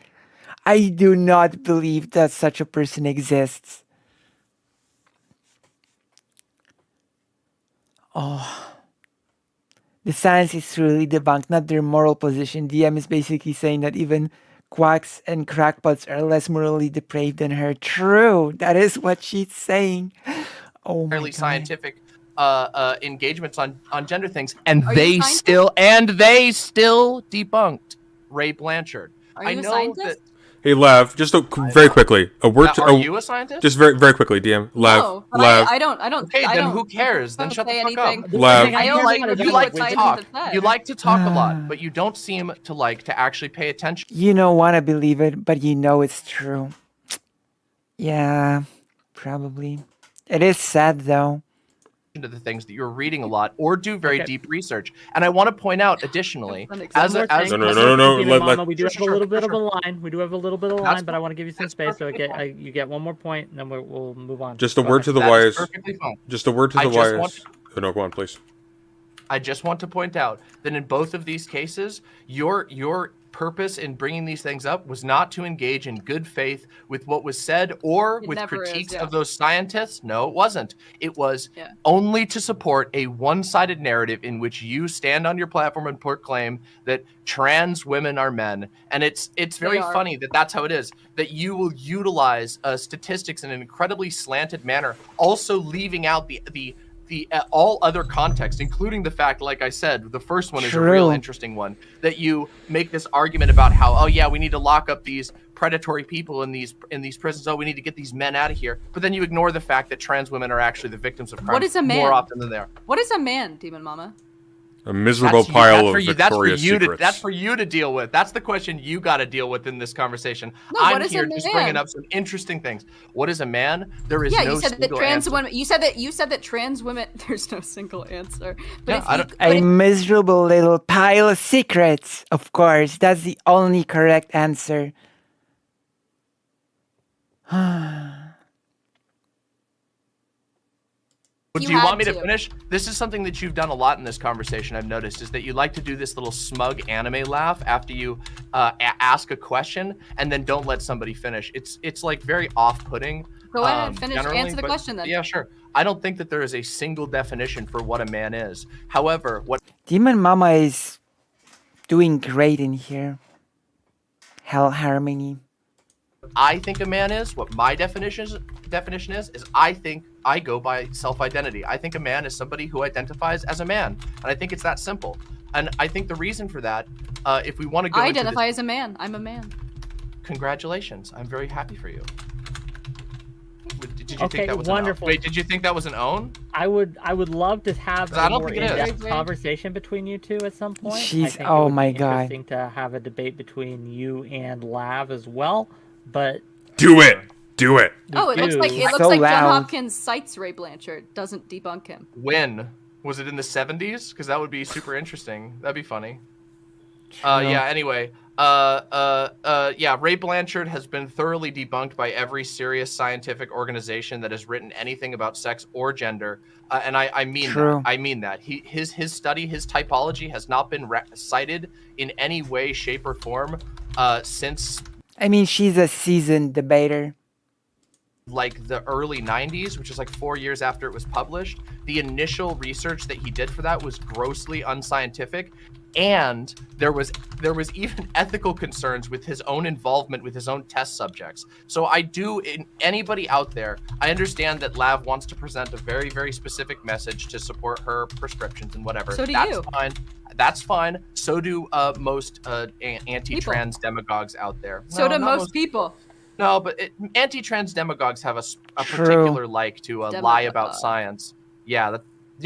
I do not believe that such a person exists. The science is truly debunked, not their moral position. DM is basically saying that even quacks and crackpots are less morally depraved than her. True, that is what she's saying. Oh my Fairly god. scientific engagements on gender things, and Are you they a still debunked Ray Blanchard. Are you I a know scientist? Hey, Lav, just very quickly, a word to Are you a scientist? just very quickly, DM. Lav, No, but Lav. I don't. Okay, I then don't, who cares? Then shut the say fuck anything. up. Lav. I don't like You repeat like what to scientists talk. have said. You like to talk a lot, but you don't seem to like to actually pay attention You don't want to believe it, but you know it's true. Yeah, probably. It is sad though. to the things that you're reading a lot or do very Okay. deep research. And I want to point out additionally, One as One a, more as thing. No, Let's no, look no, at Demon let- Mama. We do have Sure, a little bit sure. of a line. We do have a little bit of a That's line, but I want to give you some that's space, so perfectly you get one more point, and then we'll move on. Just a Go word ahead. to the That is wise. perfectly fine. Just a word to I the just wise. want- Oh, no, go on, please. I just want to point out that in both of these cases, your purpose in bringing these things up was not to engage in good faith with what was said or It with never is, critiques yeah. of those scientists. No, it wasn't. It was Yeah. only to support a one-sided narrative in which you stand on your platform and proclaim that trans women are men. And it's very are. funny that that's how it is, that you will utilize statistics in an incredibly slanted manner, also leaving out the all other context, including the fact, like I said, the first one is a real True. interesting one, that you make this argument about how, oh yeah, we need to lock up these predatory people in these prisons. Oh, we need to get these men out of here. But then you ignore the fact that trans women are actually the victims of crime What is a man? more often than they are. What is a man, Demon Mama? A miserable That's pile of for you. Victoria's Secrets. That's for you to deal with. That's the question you got to deal with in this conversation. No, I'm what is a here just man? bringing up some interesting things. What is a man? There is Yeah, no you said that single trans answer. women. You said that trans women. There's no single answer. But Yeah, if I you, don't- but A if- miserable little pile of secrets. Of course, that's the only correct answer. But You do you want had me to to. finish? This is something that you've done a lot in this conversation, I've noticed, is that you like to do this little smug anime laugh after you ask a question and then don't let somebody finish. It's like very off-putting. Go ahead, finish. Generally, Answer the but- question then. Yeah, sure. I don't think that there is a single definition for what a man is. However, what Demon Mama is doing great in here. Hell Harmony. I think a man is, what my definition is I think I go by self-identity. I think a man is somebody who identifies as a man, and I think it's that simple. And I think the reason for that, if we want to go I into identify this, as a man. I'm a man. congratulations, I'm very happy for you. Did you Okay, think that was wonderful. An own? Wait, did you think that was an own? I would love to have I a don't more think it is. in-depth Agree. conversation between you two at some point. I She's- think oh it would my be God. interesting to have a debate between you and Lav as well, but Do it. Do it. we Oh, it looks like do- So John loud. Hopkins cites Ray Blanchard, doesn't debunk him. When? Was it in the 70s? Because that would be super interesting. That'd be funny. True. Yeah, anyway. Yeah, Ray Blanchard has been thoroughly debunked by every serious scientific organization that has written anything about sex or gender. And I mean True. that. I mean that. His study, his typology has not been cited in any way, shape, or form since I mean, she's a seasoned debater. like the early 90s, which is like 4 years after it was published. The initial research that he did for that was grossly unscientific, and there was even ethical concerns with his own involvement with his own test subjects. So anybody out there, I understand that Lav wants to present a very, very specific message to support her prescriptions and whatever. So do That's you. fine. That's fine. So do most anti-trans demagogues out there. So Well, do not most people. No, but anti-trans demagogues have a True. particular like to lie about Demagogue. science. Yeah,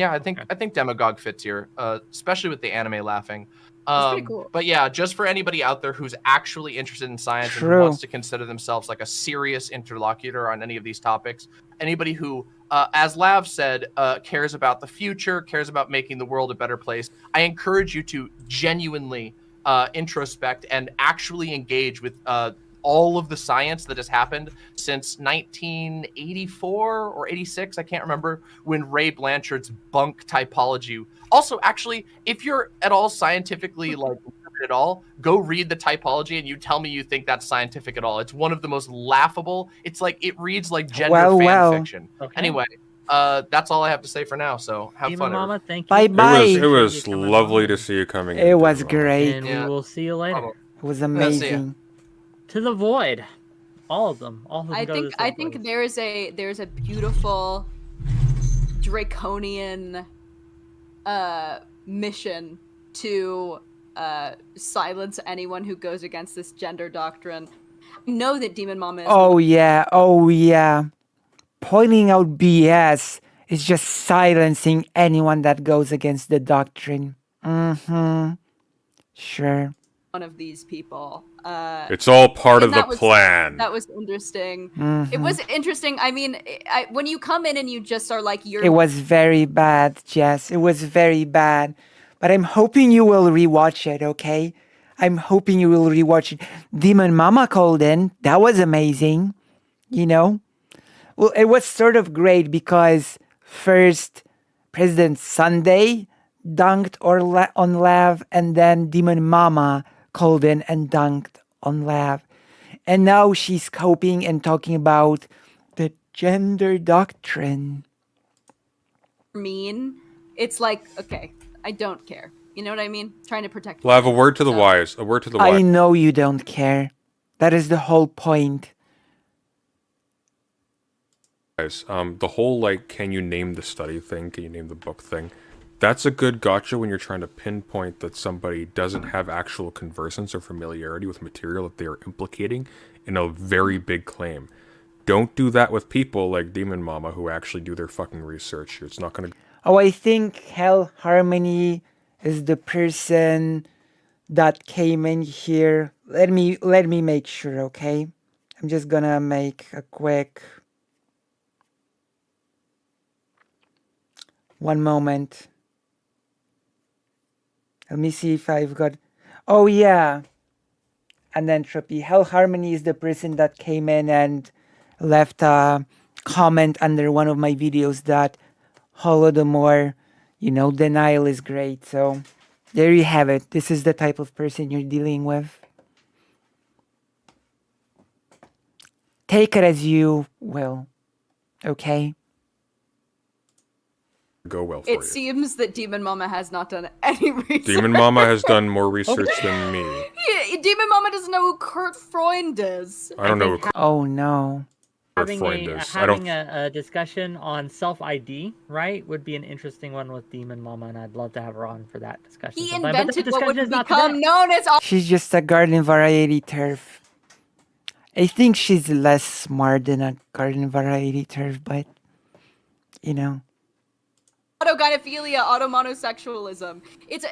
I think demagogue fits here, especially with the anime laughing. That's pretty cool. But yeah, just for anybody out there who's actually interested in science and True. who wants to consider themselves like a serious interlocutor on any of these topics, anybody who, as Lav said, cares about the future, cares about making the world a better place, I encourage you to genuinely introspect and actually engage with all of the science that has happened since 1984 or 86, I can't remember, when Ray Blanchard's bunk typology. Also, actually, if you're at all scientifically like at all, go read the typology and you tell me you think that's scientific at all. It's one of the most laughable. It's like it reads like gender fan fiction. Okay. Anyway, that's all I have to say for now. So have Demon fun. Mama, thank you. Bye bye. It was lovely to see you coming. It in, was Demon Mama. great. And Yeah. we will see you later. It was see ya. amazing. To the void. All of them. All who I can go to think the I same think place. there's a beautiful draconian mission to silence anyone who goes against this gender doctrine. I know that Demon Mama is Oh yeah. Pointing out BS is just silencing anyone that goes against the doctrine. Sure. one of these people. It's all part of and the that was- plan. That was interesting. Mhm. It was interesting. I mean, when you come in and you just are like, you're It was very bad, Jess. It was very bad. But I'm hoping you will rewatch it, okay? I'm hoping you will rewatch it. Demon Mama called in. That was amazing. You know? Well, it was sort of great because first President Sunday dunked on Lav, and then Demon Mama called in and dunked on Lav. And now she's coping and talking about the gender doctrine. mean. It's like, okay, I don't care. You know what I mean? Trying to protect. Lav, a women. word to the So- wise. A word to the I wise. know you don't care. That is the whole point. The whole, like, can you name the study thing? Can you name the book thing? That's a good gotcha when you're trying to pinpoint that somebody doesn't have actual conversance or familiarity with material that they are implicating in a very big claim. Don't do that with people like Demon Mama who actually do their fucking research. It's not gonna... Oh, I think Hell Harmony is the person that came in here. Let me make sure, okay? I'm just gonna make a quick... One moment. Let me see if I've got... Oh, yeah. An entropy. Hell Harmony is the person that came in and left a comment under one of my videos that Holodomor, denial is great. So there you have it. This is the type of person you're dealing with. Take it as you will. Okay? Go well for It you. seems that Demon Mama has not done any research. Demon Mama has done more research than me. Demon Mama doesn't know who Kurt Freund is. I don't know who Oh no. Kurt Freund is. I don't... Having a discussion on self-ID, right, would be an interesting one with Demon Mama, and I'd love to have her on for that discussion. He sometime, but that invented what would discussion is not become today. known as She's just a garden variety TERF. I think she's less smart than a garden variety TERF, but autogynephilia, automonosexualism. This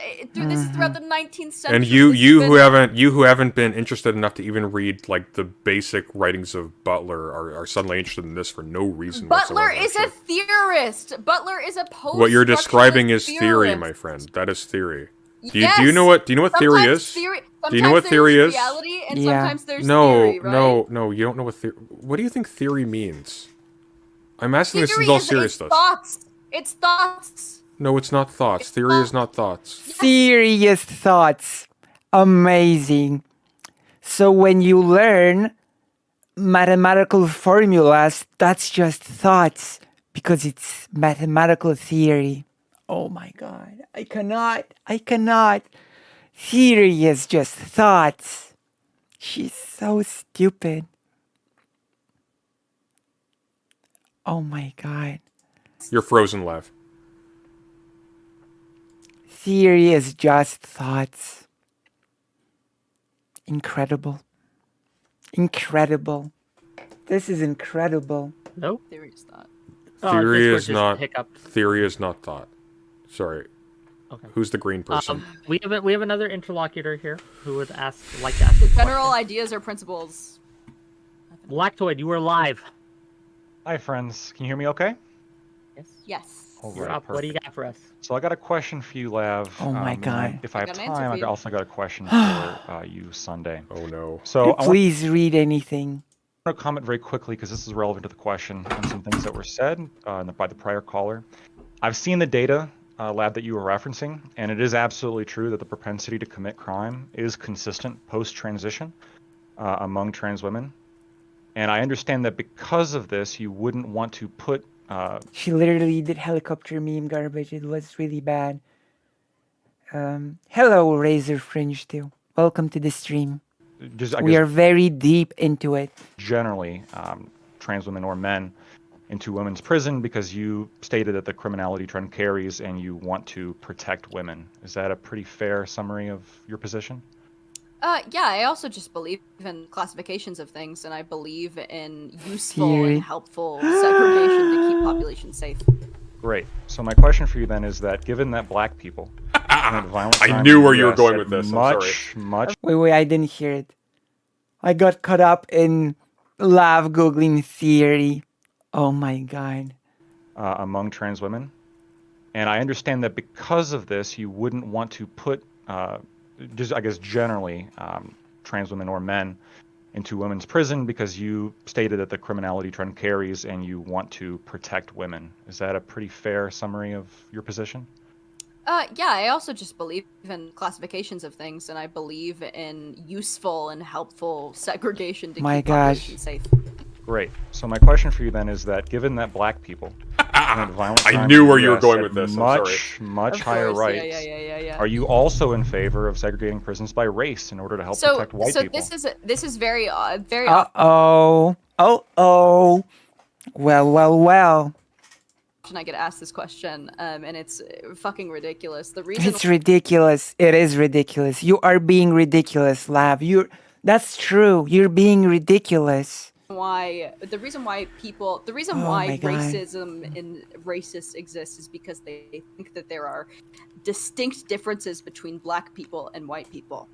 is throughout the 19th century. And This you has who haven't been interested enough to even read like the basic writings of Butler are suddenly interested in this for no reason Butler whatsoever. is a theorist. Butler is a post. What you're describing is theory, my friend. That is theory. Do Yes. you know what theory Sometimes is? theory- Do you know what sometimes theory there's is? Reality and Yeah. sometimes there's No, theory, right? no, you don't know what theory. What do you think theory means? I'm asking this Theory in all is seriousness. thoughts. It's thoughts. No, it's not thoughts. Theory is not thoughts. Serious thoughts. Amazing. So when you learn mathematical formulas, that's just thoughts because it's mathematical theory. Oh my god. I cannot. Theory is just thoughts. She's so stupid. Oh my god. You're frozen, Lev. Theory is just thoughts. Incredible. Incredible. This is incredible. Nope. Theory is thought. Theory Discord is just not. hiccuped. Theory is not thought. Sorry. Okay. Who's the green person? We have another interlocutor here who would like to ask. The a general question. ideas or principles. Lactoid, you were live. Hi, friends. Can you hear me okay? Yes. Yes. All You're right, up. What do you perfect. got for us. So I got a question for you, Lav. Oh my and then God. if I I have got an answer time, for I you. also got a question for you, Sunday. Oh no. So I want Please read anything. to comment very quickly because this is relevant to the question on some things that were said by the prior caller. I've seen the data, Lav, that you were referencing, and it is absolutely true that the propensity to commit crime is consistent post-transition among trans women. And I understand that because of this, you wouldn't want to put She literally did helicopter meme garbage. It was really bad. Hello, Razor Fringe too. Welcome to the stream. just, I We guess, are very deep into it. generally trans women or men into women's prison because you stated that the criminality trend carries and you want to protect women. Is that a pretty fair summary of your position? Yeah, I also just believe in classifications of things, and I believe in useful Theory. and helpful segregation to keep populations safe. Great. So my question for you then is that given that black people commit violent I crimes knew in the where you were US going at with this. I'm sorry. much Wait, I didn't hear it. I got caught up in Lav Googling theory. Oh my God. among trans women. And I understand that because of this, you wouldn't want to put, just I guess generally, trans women or men into women's prison because you stated that the criminality trend carries and you want to protect women. Is that a pretty fair summary of your position? Yeah, I also just believe in classifications of things, and I believe in useful and helpful segregation to My keep gosh. populations safe. Great. So my question for you then is that given that black people commit violent I crimes knew in the where you were US going at with this. I'm sorry. much Of higher course, rights, yeah. are you also in favor of segregating prisons by race in order to help So, protect white so people? this is very very Uh-oh. Oh. Well. often I get asked this question, and it's fucking ridiculous. The reason It's ridiculous. It is ridiculous. You are being ridiculous, Lav. That's true. You're being ridiculous. why Oh my God. racism and racists exist is because they think that there are distinct differences between black people and white people.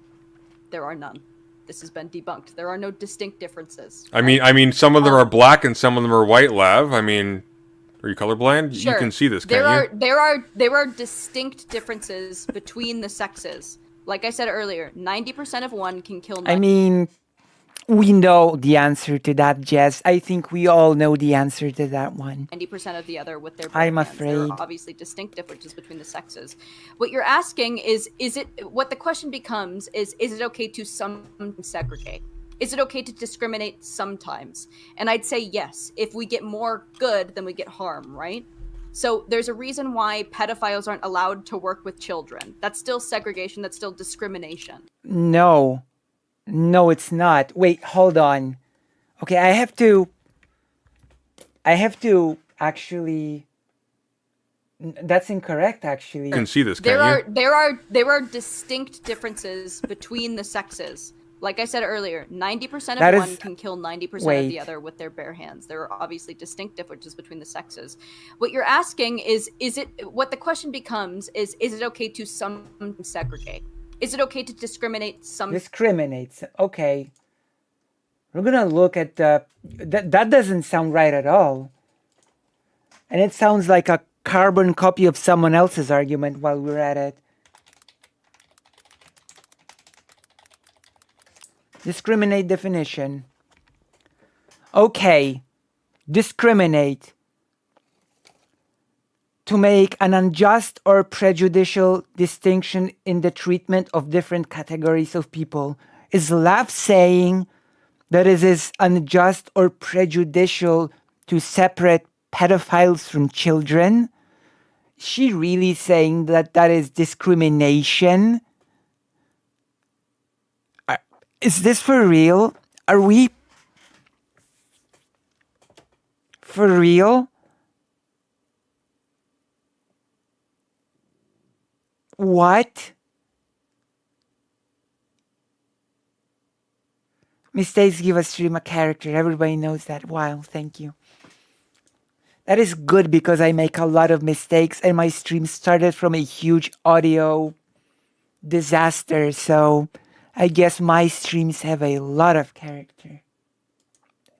There are none. This has been debunked. There are no distinct differences. I mean, some of them are black and some of them are white. Lav. I mean, are you colorblind? Sure. You can see this, there can't you? there are distinct differences between the sexes. Like I said earlier, 90% of one can kill 90%. I mean, we know the answer to that, Jess. I think we all know the answer to that one. 90% of the other with their I'm bare hands. There afraid. are obviously distinct differences between the sexes. What you're asking is it what the question becomes is it okay to sometimes segregate? Is it okay to discriminate sometimes? And I'd say yes. If we get more good, then we get harm, right? So there's a reason why pedophiles aren't allowed to work with children. That's still segregation, that's still discrimination. No, it's not. Wait, hold on. Okay, I have to actually. That's incorrect, actually. You can see this, There can't you? there are distinct differences between the sexes. Like I said earlier, 90% of That one is- can kill 90% of wait. the other with their bare hands. There are obviously distinct differences between the sexes. What you're asking is it what the question becomes is it okay to sometimes segregate? Is it okay to discriminate some Discriminates. Okay. We're gonna look at that doesn't sound right at all. And it sounds like a carbon copy of someone else's argument while we're at it. Discriminate definition. Okay. Discriminate. To make an unjust or prejudicial distinction in the treatment of different categories of people. Is Lav saying that it is unjust or prejudicial to separate pedophiles from children? Is she really saying that is discrimination? Is this for real? Are we for real? What? Mistakes give a stream a character. Everybody knows that. Wow, thank you. That is good because I make a lot of mistakes and my stream started from a huge audio disaster. So I guess my streams have a lot of character.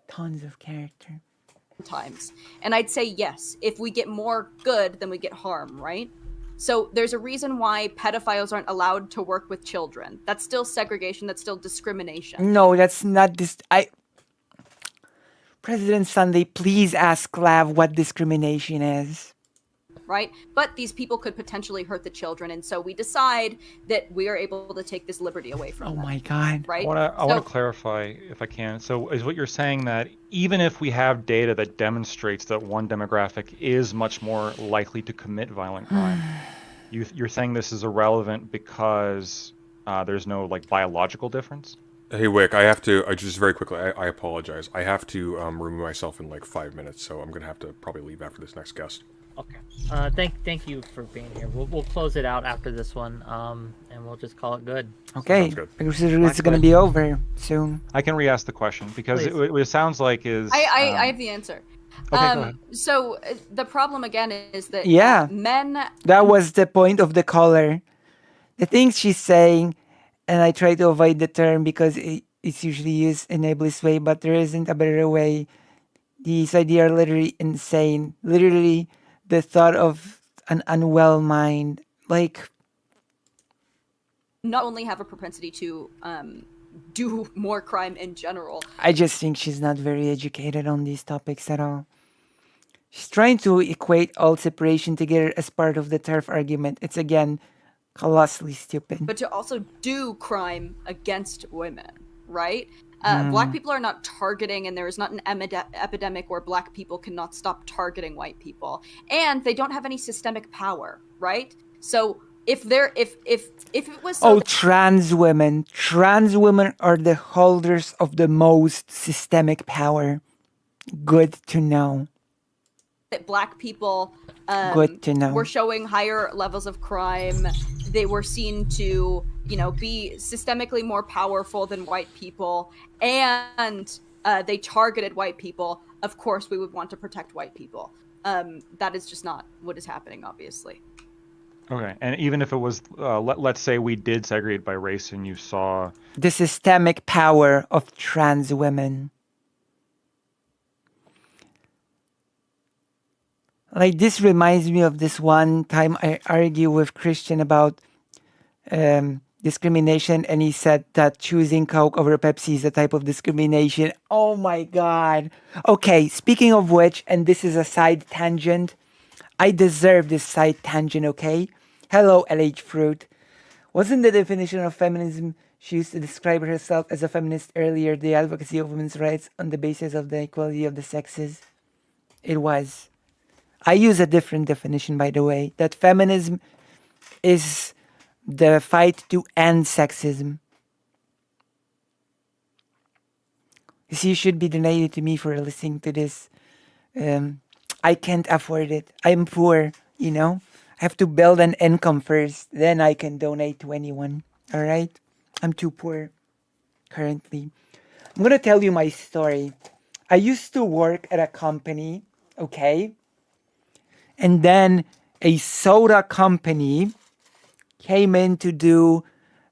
Tons of character. sometimes. And I'd say yes, if we get more good, then we get harm, right? So there's a reason why pedophiles aren't allowed to work with children. That's still segregation, that's still discrimination. No, that's not this. President Sunday, please ask Lav what discrimination is. Right? But these people could potentially hurt the children, and so we decide that we are able to take this liberty away from them. Oh my God. Right? I want to clarify, if I can. So is what you're saying that even if we have data that demonstrates that one demographic is much more likely to commit violent crime, you're saying this is irrelevant because there's no like biological difference? Hey, Wick, I have to, just very quickly, I apologize. I have to remove myself in like 5 minutes, so I'm going to have to probably leave after this next guest. Okay. Thank you for being here. We'll close it out after this one, and we'll just call it good. Okay, Sounds good. because it's going to be over soon. I can re-ask the question because Please. it sounds like is. I have the answer. Okay, go ahead. So the problem again is that Yeah. men. That was the point of the caller. The things she's saying, and I try to avoid the term because it's usually used in ableist way, but there isn't a better way. These ideas are literally insane. Literally, the thought of an unwell mind, like, not only have a propensity to do more crime in general. I just think she's not very educated on these topics at all. She's trying to equate all separation together as part of the TERF argument. It's again colossally stupid. But to also do crime against women, right? Black people are not targeting, and there is not an epidemic where black people cannot stop targeting white people, and they don't have any systemic power, right? So if it was so trans women are the holders of the most systemic power. Good to know. that black people Good to know. were showing higher levels of crime, they were seen to, be systemically more powerful than white people, and they targeted white people, of course we would want to protect white people. That is just not what is happening, obviously. Okay, and even if it was, let's say we did segregate by race, and you saw The systemic power of trans women. Like, this reminds me of this one time I argue with Christian about discrimination, and he said that choosing Coke over Pepsi is a type of discrimination. Oh my God. Okay, speaking of which, and this is a side tangent, I deserve this side tangent, okay? Hello, LH Fruit. Wasn't the definition of feminism she used to describe herself as a feminist earlier the advocacy of women's rights on the basis of the equality of the sexes? It was. I use a different definition, by the way, that feminism is the fight to end sexism. You see, you should be donated to me for listening to this. I can't afford it. I'm poor, I have to build an income first, then I can donate to anyone. All right? I'm too poor currently. I'm going to tell you my story. I used to work at a company, okay? And then a soda company came in to do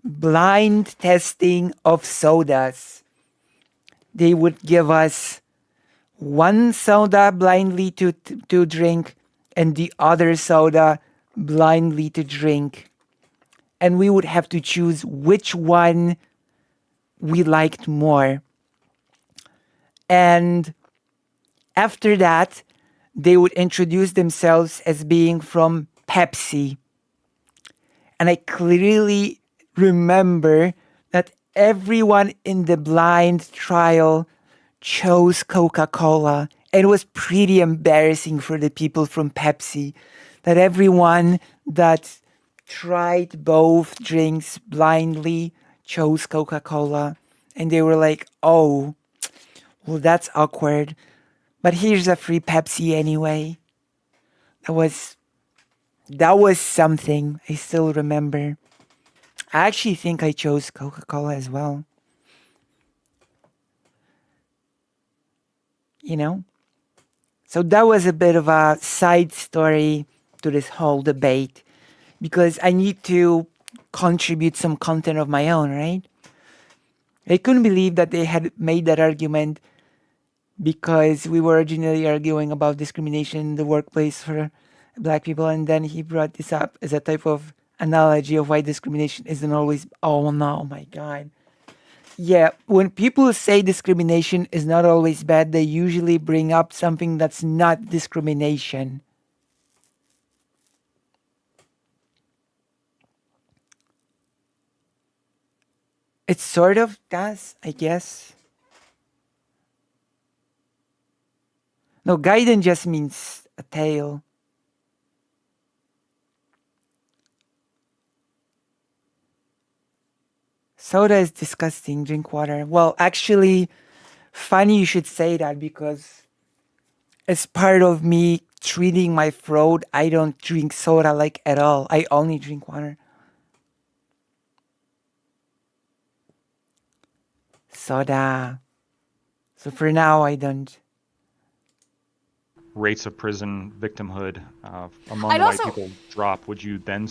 blind testing of sodas. They would give us one soda blindly to drink and the other soda blindly to drink. And we would have to choose which one we liked more. And after that, they would introduce themselves as being from Pepsi. And I clearly remember that everyone in the blind trial chose Coca-Cola. And it was pretty embarrassing for the people from Pepsi that everyone that tried both drinks blindly chose Coca-Cola. And they were like, oh, well, that's awkward. But here's a free Pepsi anyway. That was something. I still remember. I actually think I chose Coca-Cola as well. So that was a bit of a side story to this whole debate, because I need to contribute some content of my own, right? I couldn't believe that they had made that argument because we were originally arguing about discrimination in the workplace for black people, and then he brought this up as a type of analogy of why discrimination isn't always. Oh no, my God. Yeah, when people say discrimination is not always bad, they usually bring up something that's not discrimination. It sort of does, I guess. No, Gaiden just means a tail. Soda is disgusting. Drink water. Well, actually, funny you should say that because as part of me treating my throat, I don't drink soda like at all. I only drink water. Soda. So for now, I don't. Rates of prison victimhood among I'd white also- people drop, would you then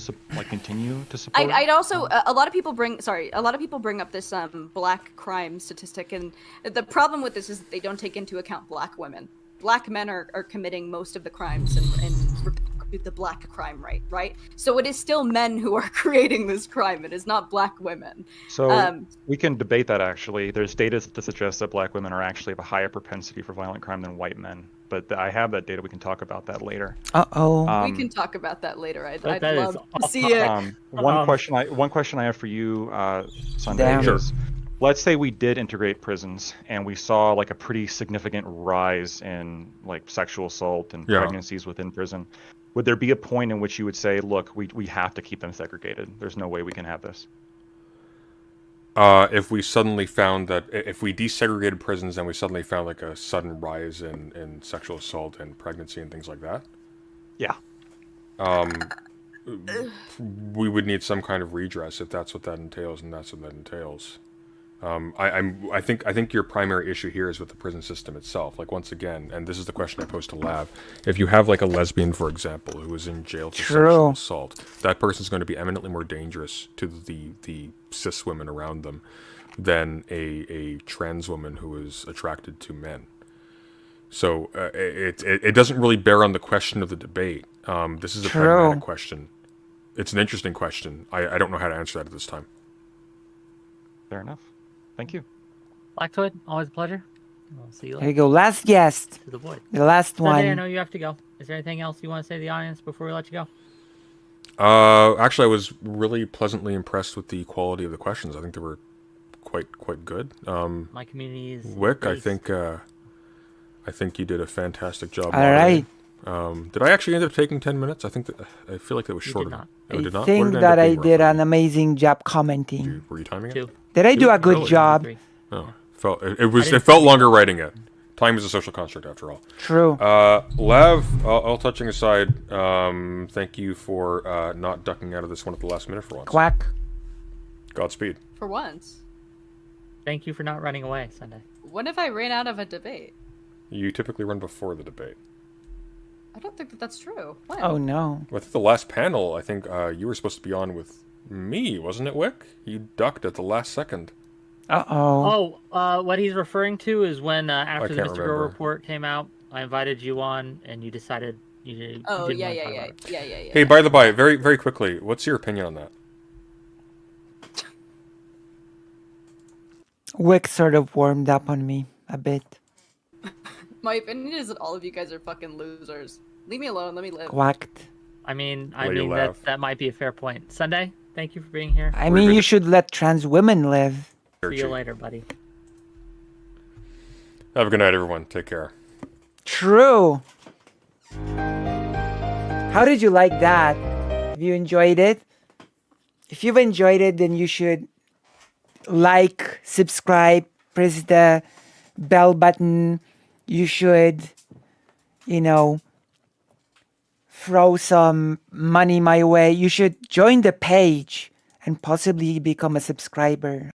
continue to support? I'd also a lot of people bring up this black crime statistic, and the problem with this is that they don't take into account black women. Black men are committing most of the crimes and the black crime rate, right? So it is still men who are creating this crime. It is not black women. So we can debate that actually. There's data to suggest that black women are actually have a higher propensity for violent crime than white men. But I have that data. We can talk about that later. Uh-oh. We can talk about that later. I'd that is love to see it. One question I have for you, Sunday, Damn. is let's say we did integrate prisons and we saw like a pretty significant rise in like sexual assault and pregnancies within prison. Would there be a point in which you would say, look, we have to keep them segregated? There's no way we can have this. If we suddenly found that, if we desegregated prisons and we suddenly found like a sudden rise in sexual assault and pregnancy and things like that, Yeah. we would need some kind of redress if that's what that entails, and that's what that entails. I think your primary issue here is with the prison system itself. Like once again, and this is the question I posed to Lav. If you have like a lesbian, for example, who is in jail for sexual assault, that person's going to be eminently more dangerous to the cis women around them than a trans woman who is attracted to men. So it doesn't really bear on the question of the debate. This is a pragmatic question. It's an interesting question. I don't know how to answer that at this time. Fair enough. Thank you. Blacktoid, always a pleasure. We'll see you Here later. you go. Last guest. To the void. The last Sunday, I one. know you have to go. Is there anything else you want to say to the audience before we let you go? Actually, I was really pleasantly impressed with the quality of the questions. I think they were quite good. My community is Wick, I based- think you did a fantastic job. All right. Did I actually end up taking 10 minutes? I feel like that was You shorter. did not. Oh, I did not? think What did it that end up I being did roughly? an amazing job commenting. Were you timing it? 2. Did I do a good Really? job? 3. Oh, it felt longer writing it. Time is a social construct after all. True. Lav, all touching aside, thank you for not ducking out of this one at the last minute for once. Quack. Godspeed. For once. Thank you for not running away, Sunday. What if I ran out of a debate? You typically run before the debate. I don't think that that's true. When? Oh no. Well, I think the last panel, I think you were supposed to be on with me, wasn't it, Wick? You ducked at the last second. Uh-oh. What he's referring to is when after the can't Mr. remember. Go report came out, I invited you on, and you decided you didn't. Oh, you didn't yeah. want to talk about it. Hey, by the by, very, very quickly, what's your opinion on that? Wick sort of warmed up on me a bit. My opinion is that all of you guys are fucking losers. Leave me alone. Let me live. Quacked. I mean Laugh. that might be a fair point. Sunday, thank you for being here. I mean, you should let trans women live. See you later, buddy. Have a good night, everyone. Take care. True. How did you like that? Have you enjoyed it? If you've enjoyed it, then you should like, subscribe, press the bell button. You should, throw some money my way. You should join the page and possibly become a subscriber.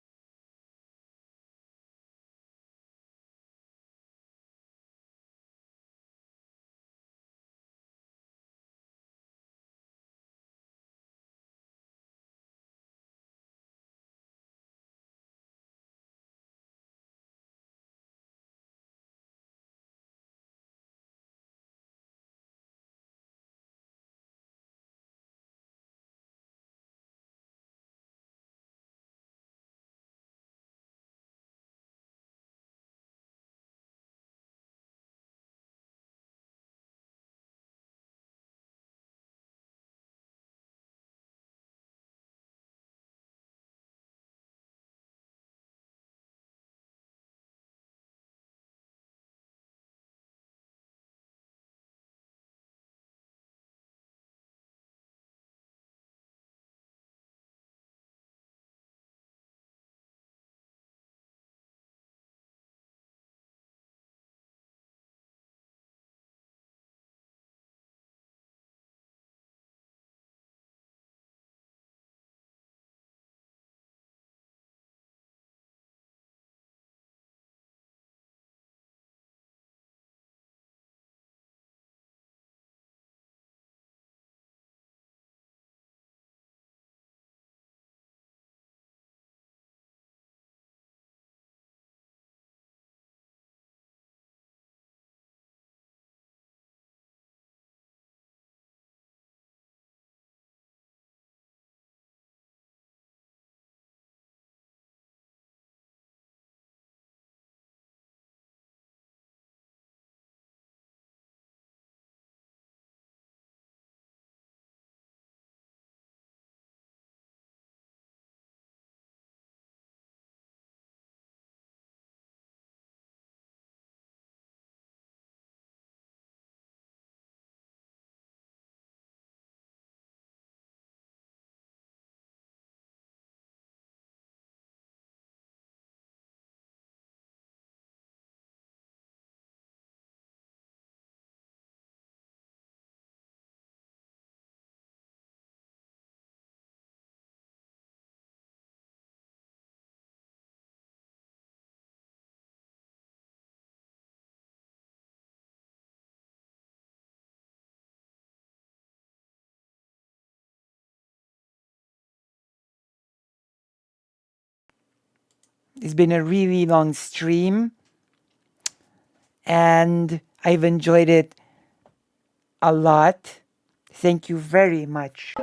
It's been a really long stream, and I've enjoyed it a lot. Thank you very much.